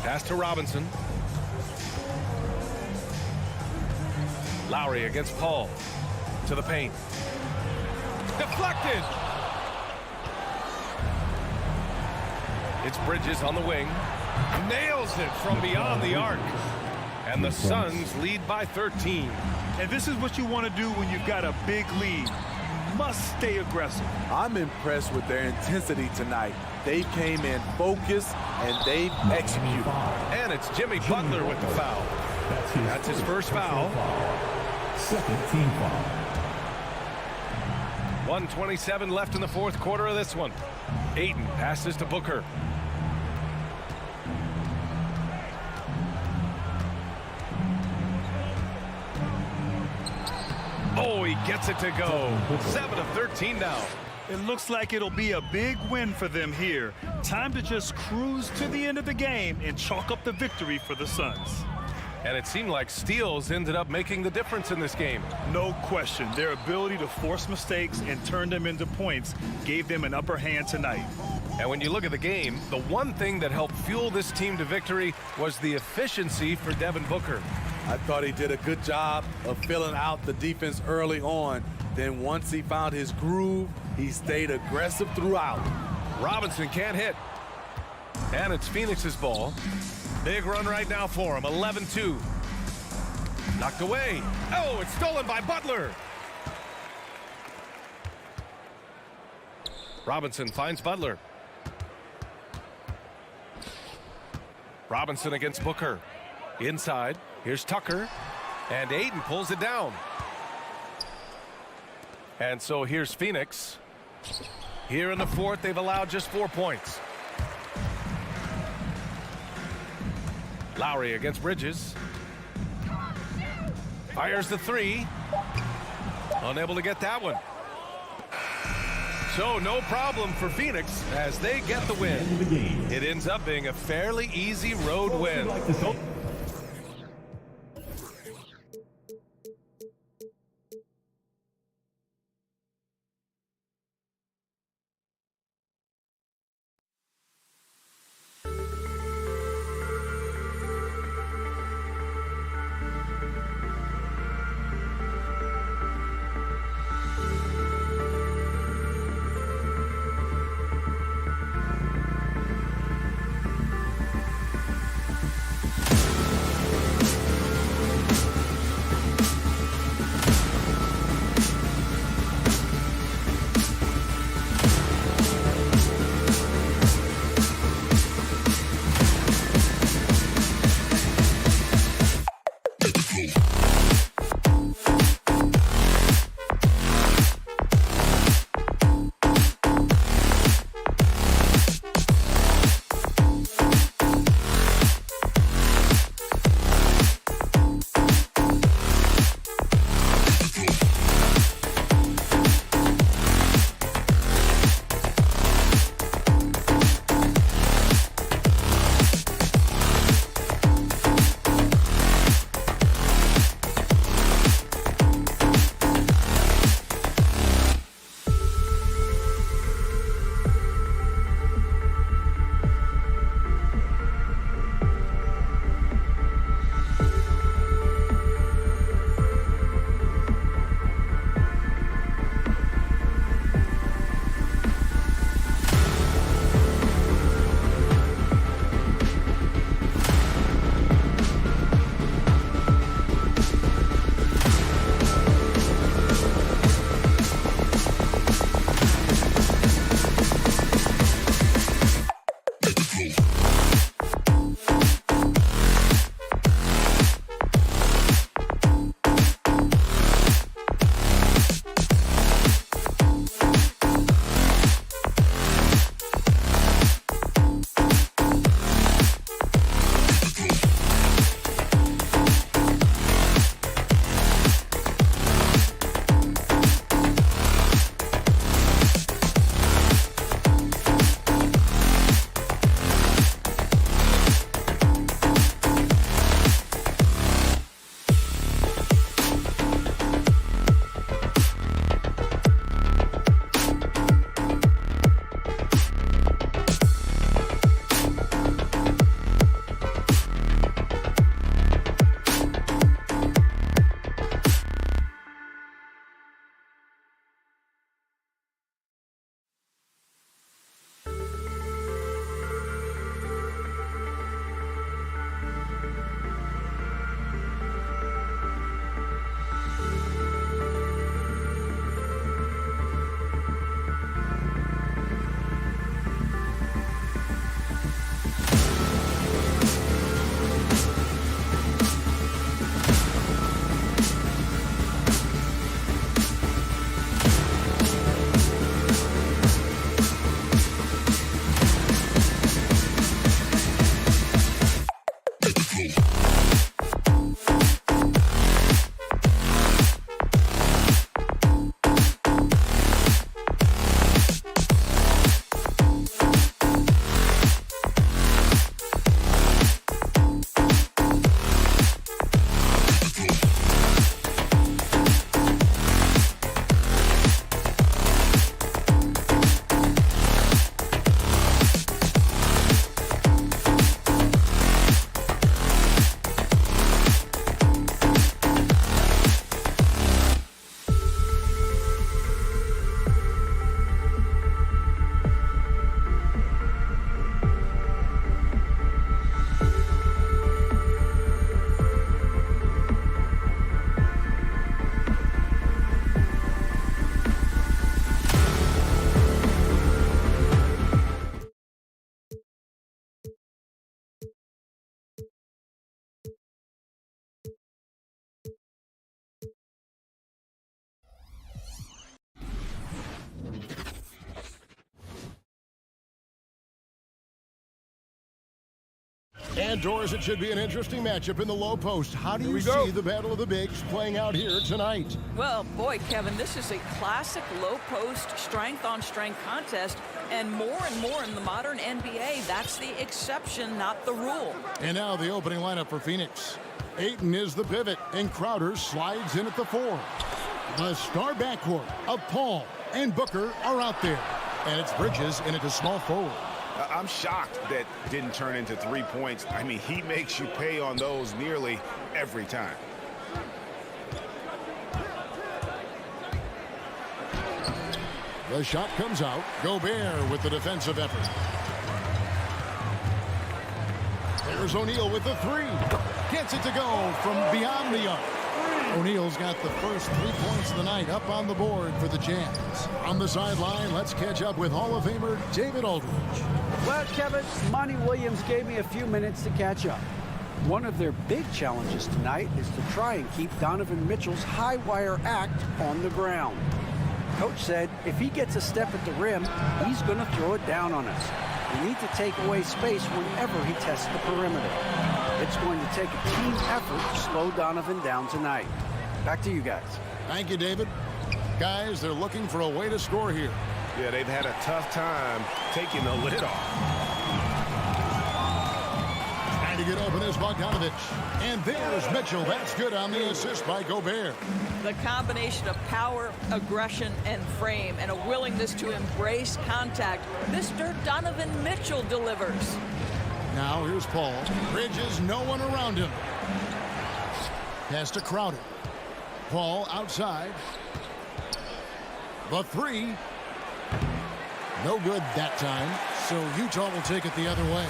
Pass to Robinson. Lowry against Paul. To the paint. Deflected. It's Bridges on the wing. Nails it from beyond the arc. And the Suns lead by 13. And this is what you want to do when you've got a big lead. Must stay aggressive. I'm impressed with their intensity tonight. They came in focused and they've executed. And it's Jimmy Butler with the foul. That's his first foul. Second team foul. 1:27 left in the fourth quarter of this one. Ayton passes to Booker. Oh, he gets it to go. 7 of 13 now. It looks like it'll be a big win for them here. Time to just cruise to the end of the game and chalk up the victory for the Suns. And it seemed like steals ended up making the difference in this game. No question. Their ability to force mistakes and turn them into points gave them an upper hand tonight. And when you look at the game, the one thing that helped fuel this team to victory was the efficiency for Devin Booker. I thought he did a good job of filling out the defense early on. Then once he found his groove, he stayed aggressive throughout. Robinson can't hit. And it's Phoenix's ball. Big run right now for him, 11-2. Knocked away. Oh, it's stolen by Butler. Robinson finds Butler. Robinson against Booker. Inside, here's Tucker. And Ayton pulls it down. And so here's Phoenix. Here in the fourth, they've allowed just 4 points. Lowry against Bridges. Fires the 3. Unable to get that one. So no problem for Phoenix as they get the win. It ends up being a fairly easy road win. And Doris, it should be an interesting matchup in the low post. How do you see the battle of the bigs playing out here tonight? Well, boy, Kevin, this is a classic low post strength-on-strength contest, and more in the modern NBA, that's the exception, not the rule. And now the opening lineup for Phoenix. Ayton is the pivot, and Crowder slides in at the 4. The star backcourt of Paul and Booker are out there, and it's Bridges in at the small forward. I'm shocked that didn't turn into 3 points. I mean, he makes you pay on those nearly every time. The shot comes out. Gobert with the defensive effort. There's O'Neal with the 3. Gets it to go from beyond the arc. O'Neal's got the first 3 points of the night up on the board for the Jazz. On the sideline, let's catch up with Hall of Famer David Aldridge. Well, Kevin, Monty Williams gave me a few minutes to catch up. One of their big challenges tonight is to try and keep Donovan Mitchell's high wire act on the ground. Coach said if he gets a step at the rim, he's going to throw it down on us. We need to take away space whenever he tests the perimeter. It's going to take a team effort to slow Donovan down tonight. Back to you guys. Thank you, David. Guys, they're looking for a way to score here. Yeah, they've had a tough time taking the lid off. Trying to get open is Bogdanovich. And there's Mitchell. That's good on the assist by Gobert. The combination of power, aggression, and frame, and a willingness to embrace contact, Mr. Donovan Mitchell delivers. Now here's Paul. Bridges, no one around him. Pass to Crowder. Paul outside. The 3. No good that time. So Utah will take it the other way.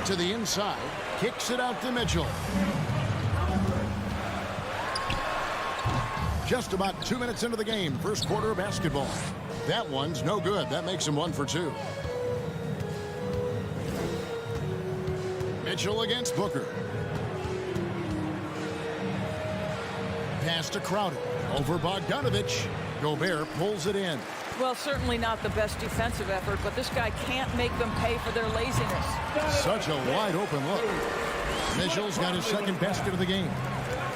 To the inside. Kicks it out to Mitchell. Just about 2 minutes into the game. First quarter of basketball. That one's no good. That makes him 1 for 2. Mitchell against Booker. Pass to Crowder. Over Bogdanovich. Gobert pulls it in. Well, certainly not the best defensive effort, but this guy can't make them pay for their laziness. Such a wide open look. Mitchell's got his second basket of the game.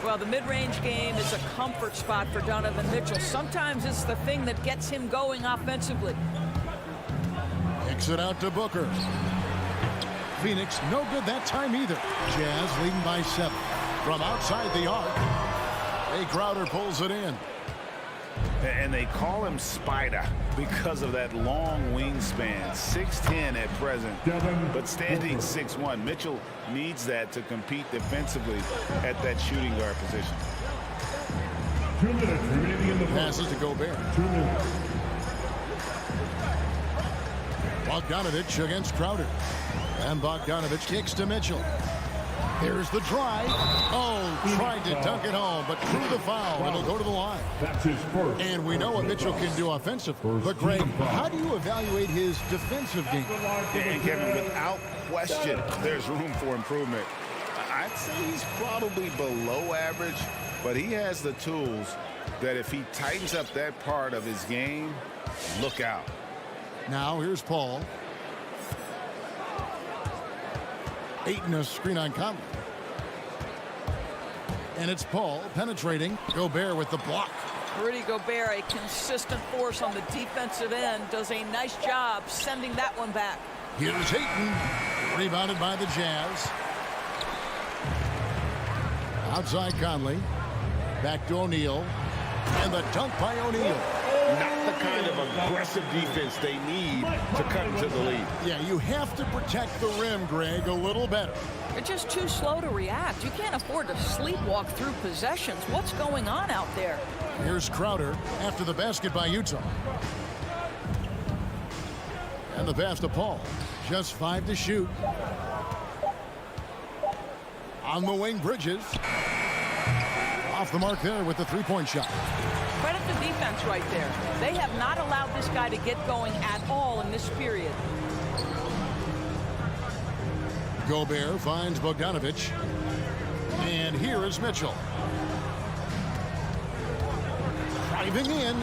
Well, the mid-range game is a comfort spot for Donovan Mitchell. Sometimes it's the thing that gets him going offensively. Kicks it out to Booker. Phoenix no good that time either. Jazz leading by 7. From outside the arc. A Crowder pulls it in. And they call him Spider because of that long wingspan. 6'10" at present, but standing 6'1". Mitchell needs that to compete defensively at that shooting guard position. 2 minutes remaining in the passes to Gobert. 2 minutes. Bogdanovich against Crowder. And Bogdanovich kicks to Mitchell. Here's the try. Oh, tried to dunk it home, but drew the foul. It'll go to the line. That's his first. And we know what Mitchell can do offensively. But, Greg, how do you evaluate his defensive game? And, Kevin, without question, there's room for improvement. I'd say he's probably below average, but he has the tools that if he tightens up that part of his game, look out. Now here's Paul. Ayton a screen on Conley. And it's Paul penetrating. Gobert with the block. Rudy Gobert, a consistent force on the defensive end, does a nice job sending that one back. Here's Ayton. Rebounded by the Jazz. Outside Conley. Back to O'Neal. And the dunk by O'Neal. Not the kind of aggressive defense they need to cut into the lead. Yeah, you have to protect the rim, Greg, a little better. You're just too slow to react. You can't afford to sleepwalk through possessions. What's going on out there? Here's Crowder after the basket by Utah. And the pass to Paul. Just 5 to shoot. On the wing, Bridges. Off the mark there with the three-point shot. Credit the defense right there. They have not allowed this guy to get going at all in this period. Gobert finds Bogdanovich. And here is Mitchell. Driving in.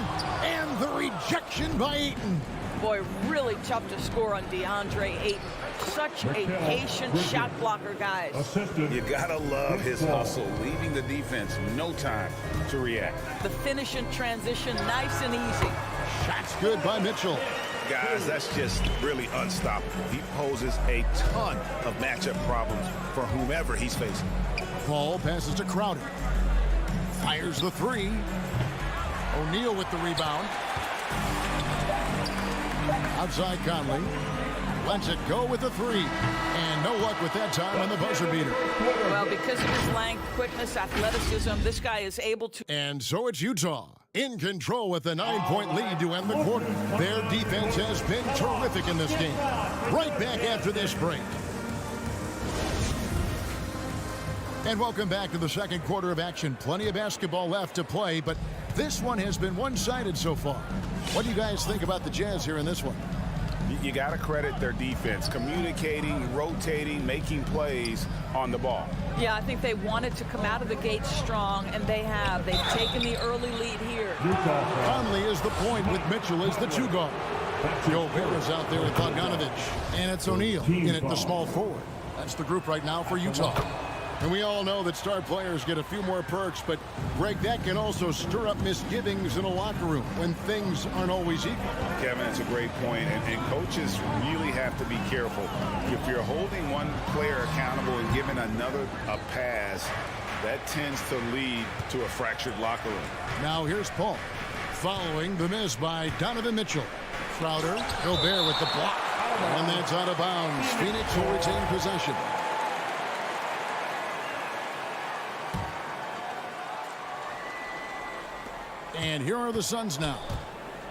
And the rejection by Ayton. Boy, really tough to score on DeAndre Ayton. Such a patient shot blocker, guys. You gotta love his hustle, leaving the defense no time to react. The finish in transition, nice and easy. Shot's good by Mitchell. Guys, that's just really unstoppable. He poses a ton of matchup problems for whomever he's facing. Paul passes to Crowder. Fires the three. O'Neal with the rebound. Outside Conley. Lets it go with the three. And no luck with that time on the buzzer beater. Well, because of his length, quickness, athleticism, this guy is able to... And so it's Utah in control with a 9-point lead to end the quarter. Their defense has been terrific in this game. Right back after this break. And welcome back to the second quarter of action. Plenty of basketball left to play, but this one has been one-sided so far. What do you guys think about the Jazz here in this one? You got to credit their defense, communicating, rotating, making plays on the ball. Yeah, I think they wanted to come out of the gate strong, and they have. They've taken the early lead here. Conley is the point with Mitchell as the two guard. Gobert is out there with Bogdanovich, and it's O'Neal in at the small forward. That's the group right now for Utah. And we all know that star players get a few more perks, but, Greg, that can also stir up misgivings in a locker room when things aren't always equal. Kevin, it's a great point, and coaches really have to be careful. If you're holding one player accountable and giving another a pass, that tends to lead to a fractured locker room. Now here's Paul, following the miss by Donovan Mitchell. Crowder, Gobert with the block, and that's out of bounds. Phoenix will retain possession. And here are the Suns now.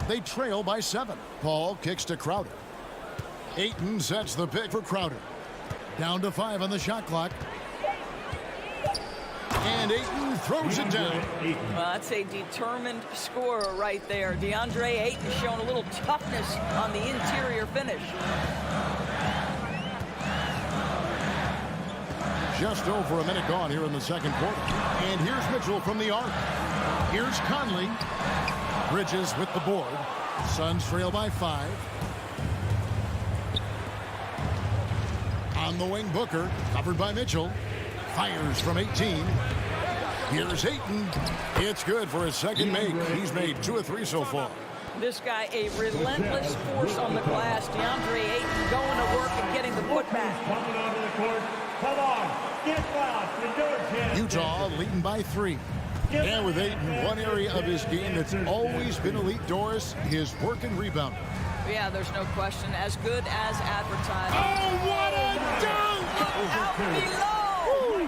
They trail by 7. Paul kicks to Crowder. Ayton sets the pick for Crowder. Down to 5 on the shot clock. And Ayton throws it down. Well, that's a determined scorer right there. DeAndre Ayton showing a little toughness on the interior finish. Just over a minute gone here in the second quarter. And here's Mitchell from the arc. Here's Conley. Bridges with the board. Suns trail by 5. On the wing, Booker, covered by Mitchell. Fires from 18. Here's Ayton. It's good for his second make. He's made 2 of 3 so far. This guy, a relentless force on the glass. DeAndre Ayton going to work and getting the putback. Coming onto the court. Come on, get loud. The Georgia. Utah leading by 3. And with Ayton, one area of his game that's always been elite, Doris, his work and rebound. Yeah, there's no question. As good as advertised. Oh, what a dunk! Out below!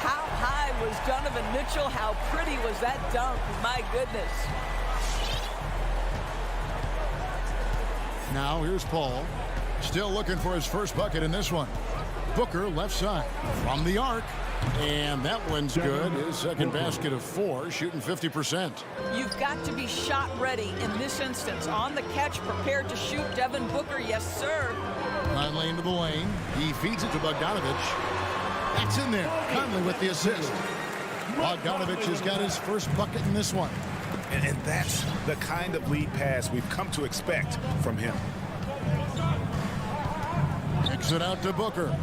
How high was Donovan Mitchell? How pretty was that dunk? My goodness. Now here's Paul. Still looking for his first bucket in this one. Booker left side from the arc. And that one's good. His second basket of 4, shooting 50%. You've got to be shot ready in this instance. On the catch, prepared to shoot. Devin Booker, yes, sir. Conley into the lane. He feeds it to Bogdanovich. That's in there. Conley with the assist. Bogdanovich has got his first bucket in this one. And that's the kind of lead pass we've come to expect from him. Kicks it out to Booker.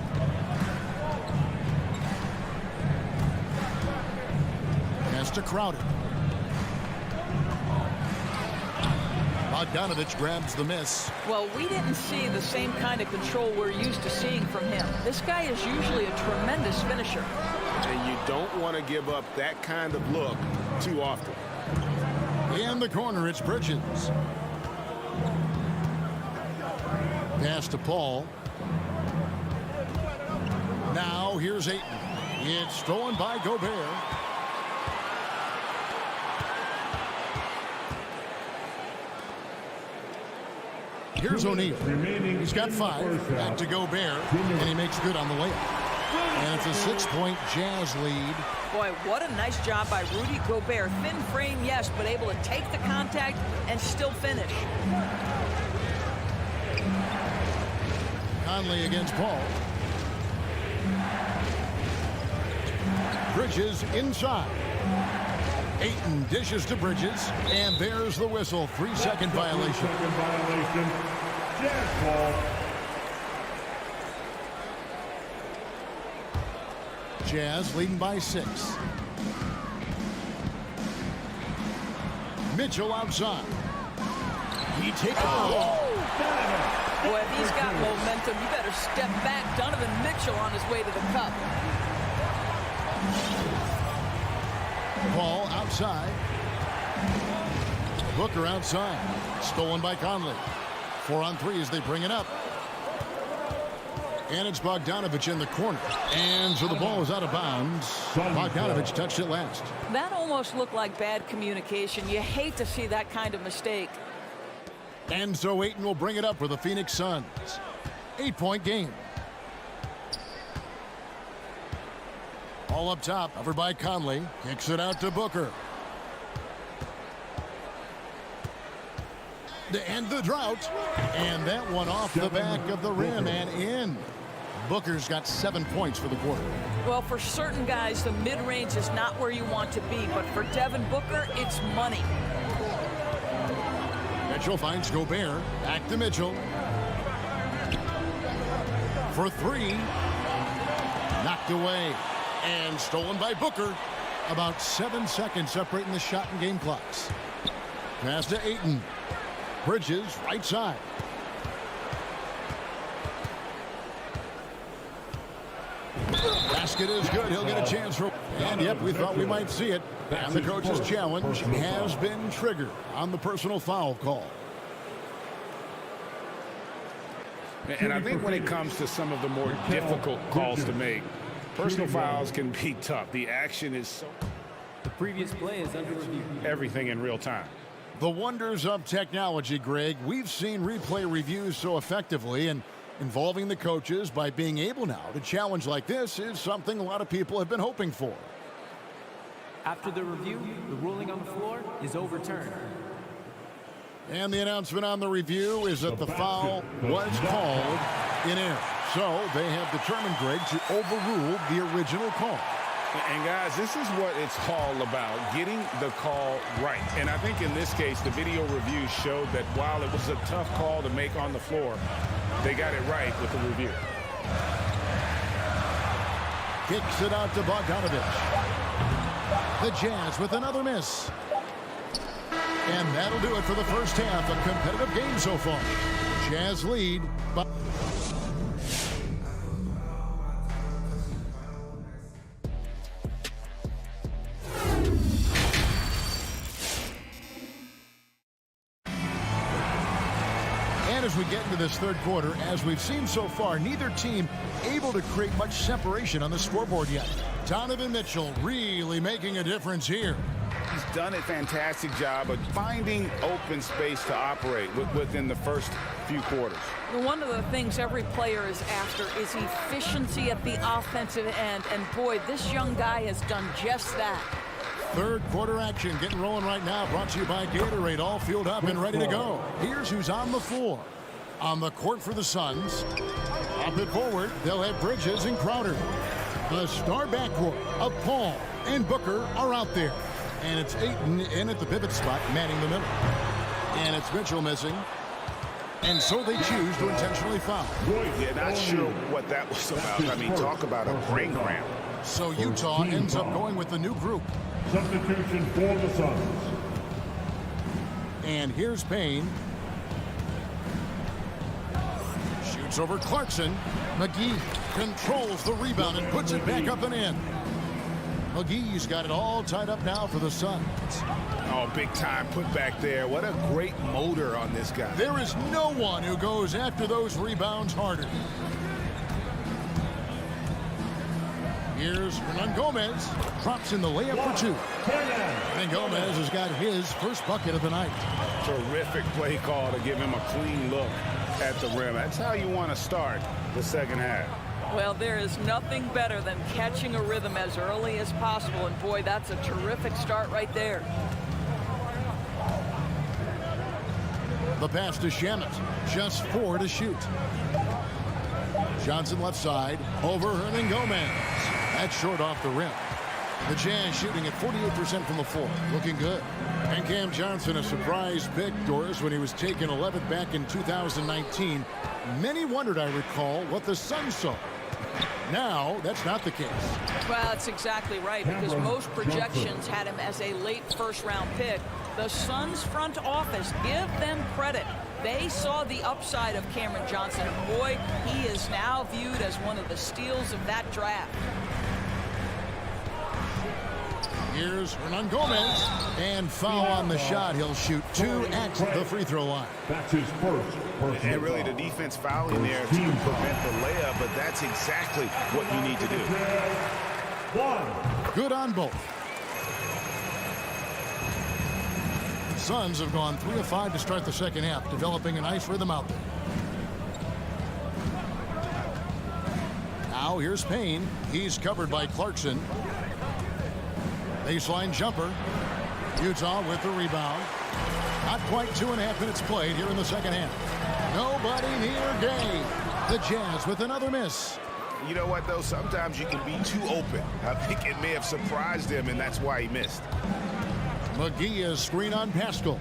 To Crowder. Bogdanovich grabs the miss. Well, we didn't see the same kind of control we're used to seeing from him. This guy is usually a tremendous finisher. And you don't want to give up that kind of look too often. In the corner, it's Bridges. Pass to Paul. Now here's Ayton. It's stolen by Gobert. Here's O'Neal. He's got 5. Back to Gobert. And he makes good on the layup. And it's a 6-point Jazz lead. Boy, what a nice job by Rudy Gobert. Thin frame, yes, but able to take the contact and still finish. Conley against Paul. Bridges inside. Ayton dishes to Bridges, and there's the whistle. 3-second violation. 3-second violation. Jazz ball. Jazz leading by 6. Mitchell outside. He takes Boy, if he's got momentum, you better step back. Donovan Mitchell on his way to the cup. Ball outside. Booker outside. Stolen by Conley. 4 on 3 as they bring it up. And it's Bogdanovich in the corner. And so the ball is out of bounds. Bogdanovich touched it last. That almost looked like bad communication. You hate to see that kind of mistake. And so Ayton will bring it up for the Phoenix Suns. 8-point game. All up top, covered by Conley. Kicks it out to Booker. To end the drought. And that one off the back of the rim and in. Booker's got 7 points for the quarter. Well, for certain guys, the mid-range is not where you want to be. But for Devin Booker, it's money. Mitchell finds Gobert. Back to Mitchell. For 3. Knocked away. And stolen by Booker. About 7 seconds separating the shot and game clocks. Pass to Ayton. Bridges, right side. Basket is good. He'll get a chance for... And yep, we thought we might see it. And the coach's challenge has been triggered on the personal foul call. And I think when it comes to some of the more difficult calls to make, personal fouls can be tough. The action is so... The previous play is under review. Everything in real time. The wonders of technology, Greg. We've seen replay reviews so effectively, and involving the coaches by being able now to challenge like this is something a lot of people have been hoping for. After the review, the ruling on the floor is overturned. And the announcement on the review is that the foul was called in error. So they have determined, Greg, to overrule the original call. And guys, this is what it's all about, getting the call right. And I think in this case, the video review showed that while it was a tough call to make on the floor, they got it right with the review. Kicks it out to Bogdanovich. The Jazz with another miss. And that'll do it for the first half. A competitive game so far. Jazz lead. As we get into this third quarter, as we've seen so far, neither team able to create much separation on the scoreboard yet. Donovan Mitchell really making a difference here. He's done a fantastic job of finding open space to operate within the first few quarters. One of the things every player is after is efficiency at the offensive end. And boy, this young guy has done just that. Third quarter action getting rolling right now. Brought to you by Gatorade. All fueled up and ready to go. Here's who's on the floor. On the court for the Suns. Up it forward, they'll have Bridges and Crowder. The star backcourt of Paul and Booker are out there. And it's Ayton in at the pivot spot, manning the middle. And it's Mitchell missing. And so they choose to intentionally foul. Yeah, not sure what that was about. I mean, talk about a brain cramp. So Utah ends up going with the new group. Substitution for the Suns. And here's Payne. Shoots over Clarkson. McGee controls the rebound and puts it back up and in. McGee's got it all tied up now for the Suns. Oh, big time put back there. What a great motor on this guy. There is no one who goes after those rebounds harder. Here's Hernan Gomez. Drops in the layup for 2. And Gomez has got his first bucket of the night. Terrific play call to give him a clean look at the rim. That's how you want to start the second half. Well, there is nothing better than catching a rhythm as early as possible. And boy, that's a terrific start right there. The pass to Shamet. Just 4 to shoot. Johnson left side. Over Hernan Gomez. That's short off the rim. The Jazz shooting at 48% from the floor. Looking good. And Cam Johnson, a surprise pick, Doris, when he was taken 11th back in 2019. Many wondered, I recall, what the Suns saw. Now, that's not the case. Well, that's exactly right, because most projections had him as a late first-round pick. The Suns front office, give them credit. They saw the upside of Cameron Johnson. And boy, he is now viewed as one of the steals of that draft. Here's Hernan Gomez, and foul on the shot. He'll shoot 2 at the free throw line. That's his first. And really the defense fouling there to prevent the layup, but that's exactly what you need to do. Good on both. The Suns have gone 3 of 5 to start the second half, developing a nice rhythm out there. Now here's Payne. He's covered by Clarkson. Baseline jumper. Utah with the rebound. Not quite 2.5 minutes played here in the second half. Nobody near Gay. The Jazz with another miss. You know what, though? Sometimes you can be too open. I think it may have surprised him, and that's why he missed. McGee is screen on Pascal.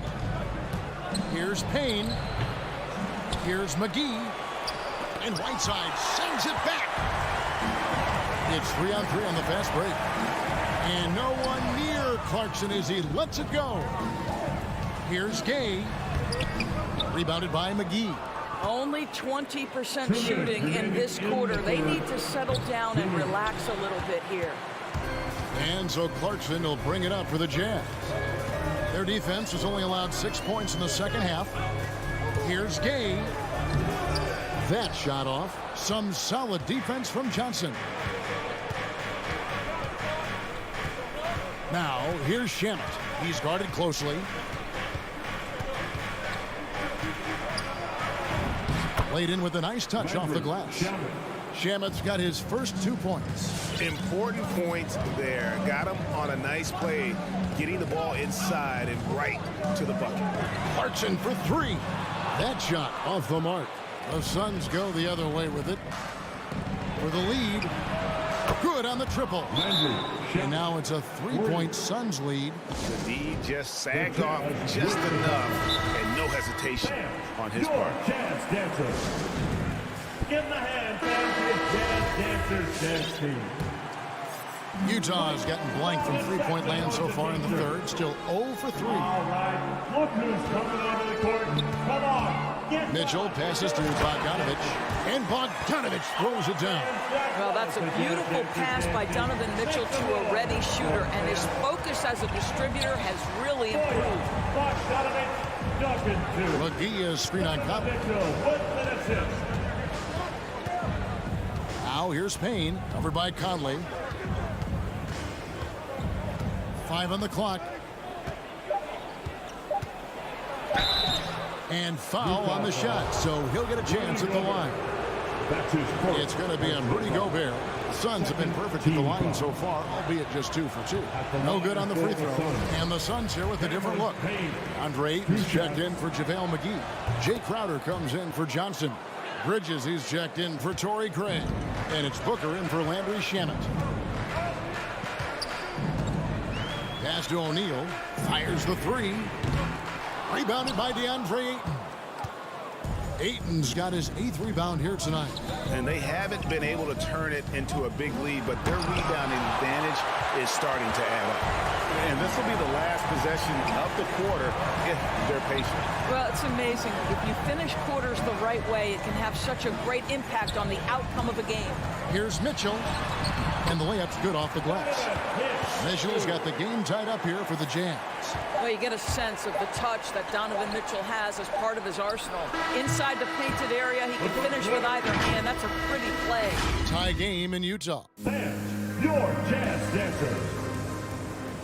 Here's Payne. Here's McGee. And Whiteside sends it back. It's 3-on-3 on the fast break. And no one near Clarkson as he lets it go. Here's Gay. Rebounded by McGee. Only 20% shooting in this quarter. They need to settle down and relax a little bit here. And so Clarkson will bring it up for the Jazz. Their defense has only allowed 6 points in the second half. Here's Gay. That shot off. Some solid defense from Johnson. Now, here's Shamet. He's guarded closely. Laid in with a nice touch off the glass. Shamet's got his first 2 points. Important points there. Got him on a nice play, getting the ball inside and right to the bucket. Clarkson for 3. That shot off the mark. The Suns go the other way with it. For the lead. Good on the triple. And now it's a 3-point Suns lead. The D just sagged off just enough, and no hesitation on his part. Jazz dancers. Give them a hand, fans. The Jazz Dancers dance team. Utah has gotten blank from three-point land so far in the third. Still 0 for 3. All right, look who's coming onto the court. Come on. Mitchell passes to Bogdanovich, and Bogdanovich throws it down. Well, that's a beautiful pass by Donovan Mitchell to a ready shooter, and his focus as a distributor has really improved. McGee is screen on top. Now here's Payne, covered by Conley. 5 on the clock. And foul on the shot, so he'll get a chance at the line. It's going to be on Rudy Gobert. The Suns have been perfect at the line so far, albeit just 2 for 2. No good on the free throw. And the Suns here with a different look. Andre Ayton's checked in for JaVale McGee. Jay Crowder comes in for Johnson. Bridges, he's checked in for Torrey Craig. And it's Booker in for Landry Shamet. Pass to O'Neal. Fires the 3. Rebounded by DeAndre Ayton. Ayton's got his 8th rebound here tonight. And they haven't been able to turn it into a big lead, but their rebounding advantage is starting to add up. And this will be the last possession of the quarter if they're patient. Well, it's amazing. If you finish quarters the right way, it can have such a great impact on the outcome of a game. Here's Mitchell. And the layup's good off the glass. Mitchell's got the game tied up here for the Jazz. Well, you get a sense of the touch that Donovan Mitchell has as part of his arsenal. Inside the painted area, he can finish with either hand. That's a pretty play. Tie game in Utah. Fans, your Jazz dancers.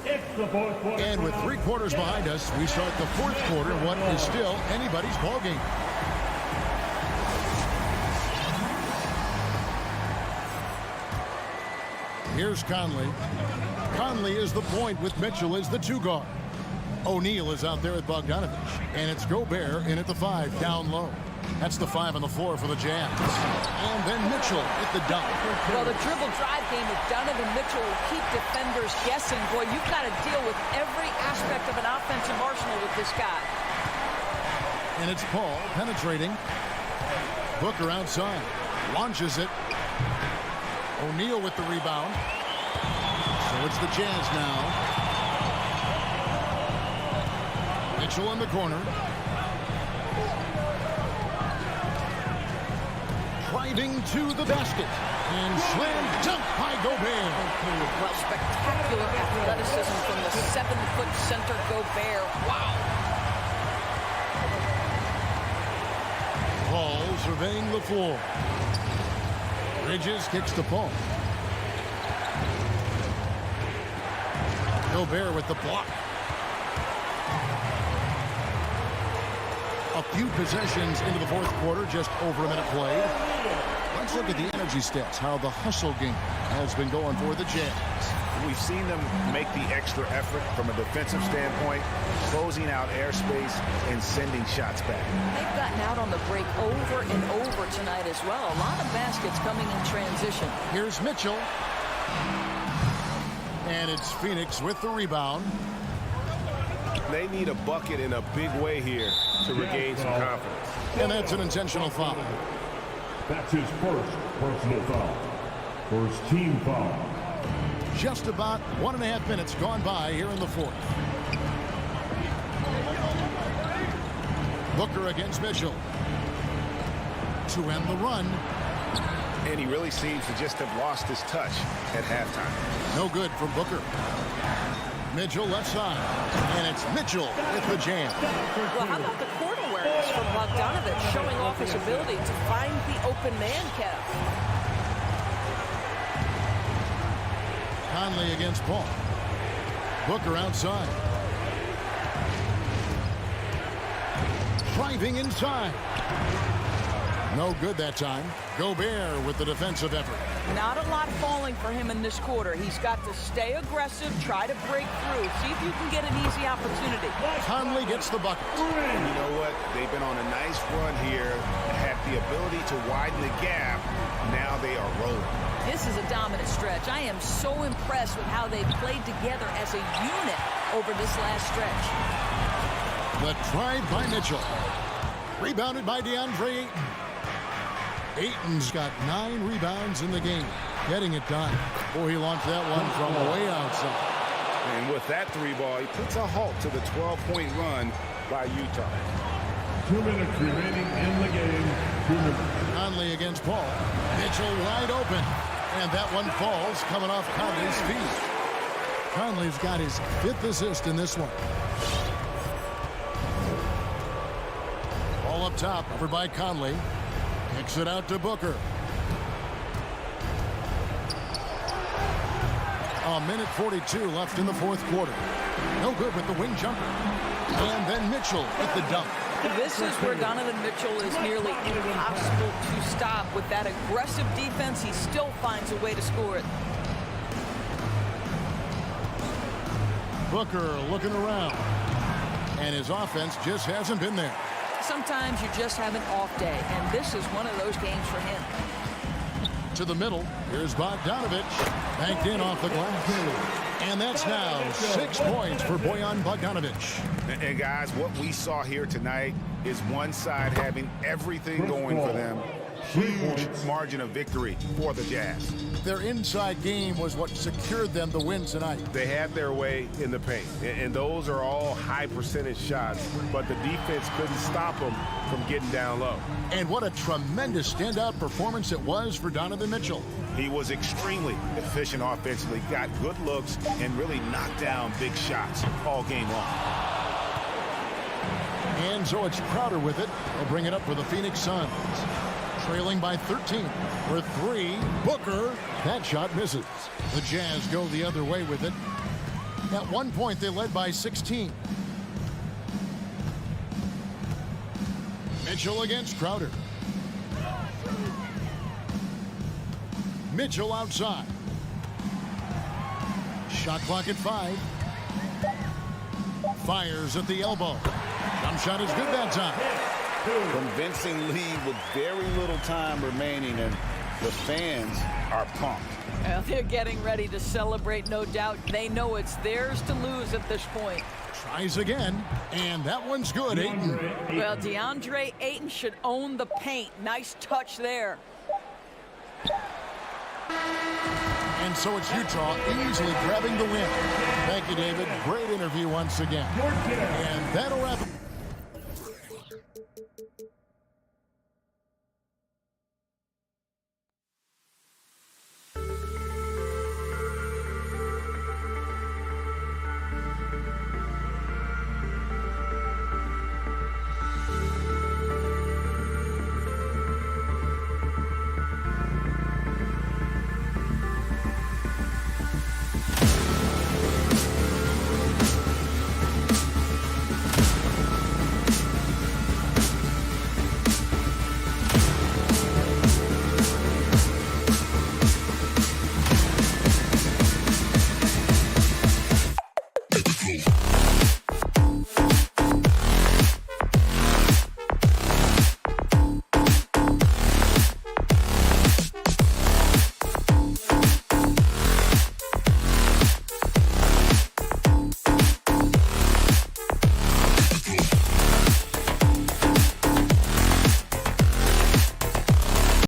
It's the fourth quarter. And with 3 quarters behind us, we start the 4th quarter. What is still anybody's ballgame. Here's Conley. Conley is the point with Mitchell as the 2 guard. O'Neal is out there at Bogdanovich. And it's Gobert in at the 5 down low. That's the 5 on the floor for the Jazz. And then Mitchell with the dunk. Well, the dribble drive game with Donovan Mitchell will keep defenders guessing. Boy, you've got to deal with every aspect of an offensive arsenal with this guy. And it's Paul penetrating. Booker outside. Launches it. O'Neal with the rebound. So it's the Jazz now. Mitchell in the corner. Driving to the basket. And slam dunk by Gobert. Well, spectacular athleticism from the 7-foot center Gobert. Wow. Paul surveying the floor. Bridges kicks to Paul. Gobert with the block. A few possessions into the fourth quarter, just over a minute played. Let's look at the energy stats, how the hustle game has been going for the Jazz. We've seen them make the extra effort from a defensive standpoint, closing out airspace and sending shots back. They've gotten out on the break over and over tonight as well. A lot of baskets coming in transition. Here's Mitchell. And it's Phoenix with the rebound. They need a bucket in a big way here to regain some confidence. And that's an intentional foul. That's his first personal foul. First team foul. Just about 1.5 minutes gone by here in the fourth. Booker against Mitchell. To end the run. And he really seems to just have lost his touch at halftime. No good from Booker. Mitchell left side. And it's Mitchell with the jam. Well, how about the court awareness from Bogdanovich showing off his ability to find the open man, Kev? Conley against Paul. Booker outside. Driving inside. No good that time. Gobert with the defensive effort. Not a lot falling for him in this quarter. He's got to stay aggressive, try to break through, see if you can get an easy opportunity. Conley gets the bucket. And you know what? They've been on a nice run here, had the ability to widen the gap. Now they are rolling. This is a dominant stretch. I am so impressed with how they played together as a unit over this last stretch. The drive by Mitchell. Rebounded by DeAndre Ayton. Ayton's got 9 rebounds in the game. Getting it done. Boy, he launched that one from way outside. And with that 3-ball, he puts a halt to the 12-point run by Utah. 2 minutes remaining in the game. 2 minutes. Conley against Paul. Mitchell wide open. And that one falls coming off Conley's feet. Conley's got his 5th assist in this one. Ball up top, over by Conley. Kicks it out to Booker. A minute 42 left in the fourth quarter. No good with the wing jumper. And then Mitchell with the dunk. This is where Donovan Mitchell is nearly impossible to stop. With that aggressive defense, he still finds a way to score it. Booker looking around. And his offense just hasn't been there. Sometimes you just have an off day, and this is one of those games for him. To the middle, here's Bogdanovich. Banked in off the glass. And that's now 6 points for Bojan Bogdanovich. And guys, what we saw here tonight is one side having everything going for them. Huge margin of victory for the Jazz. Their inside game was what secured them the win tonight. They had their way in the paint, and those are all high percentage shots, but the defense couldn't stop them from getting down low. And what a tremendous standout performance it was for Donovan Mitchell. He was extremely efficient offensively, got good looks, and really knocked down big shots all game long. And so it's Crowder with it. They'll bring it up for the Phoenix Suns. Trailing by 13 for 3. Booker. That shot misses. The Jazz go the other way with it. At one point, they led by 16. Mitchell against Crowder. Mitchell outside. Shot clock at 5. Fires at the elbow. Jump shot is good that time. Convincing lead with very little time remaining, and the fans are pumped. Well, they're getting ready to celebrate, no doubt. They know it's theirs to lose at this point. Tries again, and that one's good, Ayton. Well, DeAndre Ayton should own the paint. Nice touch there. And so it's Utah easily grabbing the win. Thank you, David. Great interview once again. And that'll wrap it.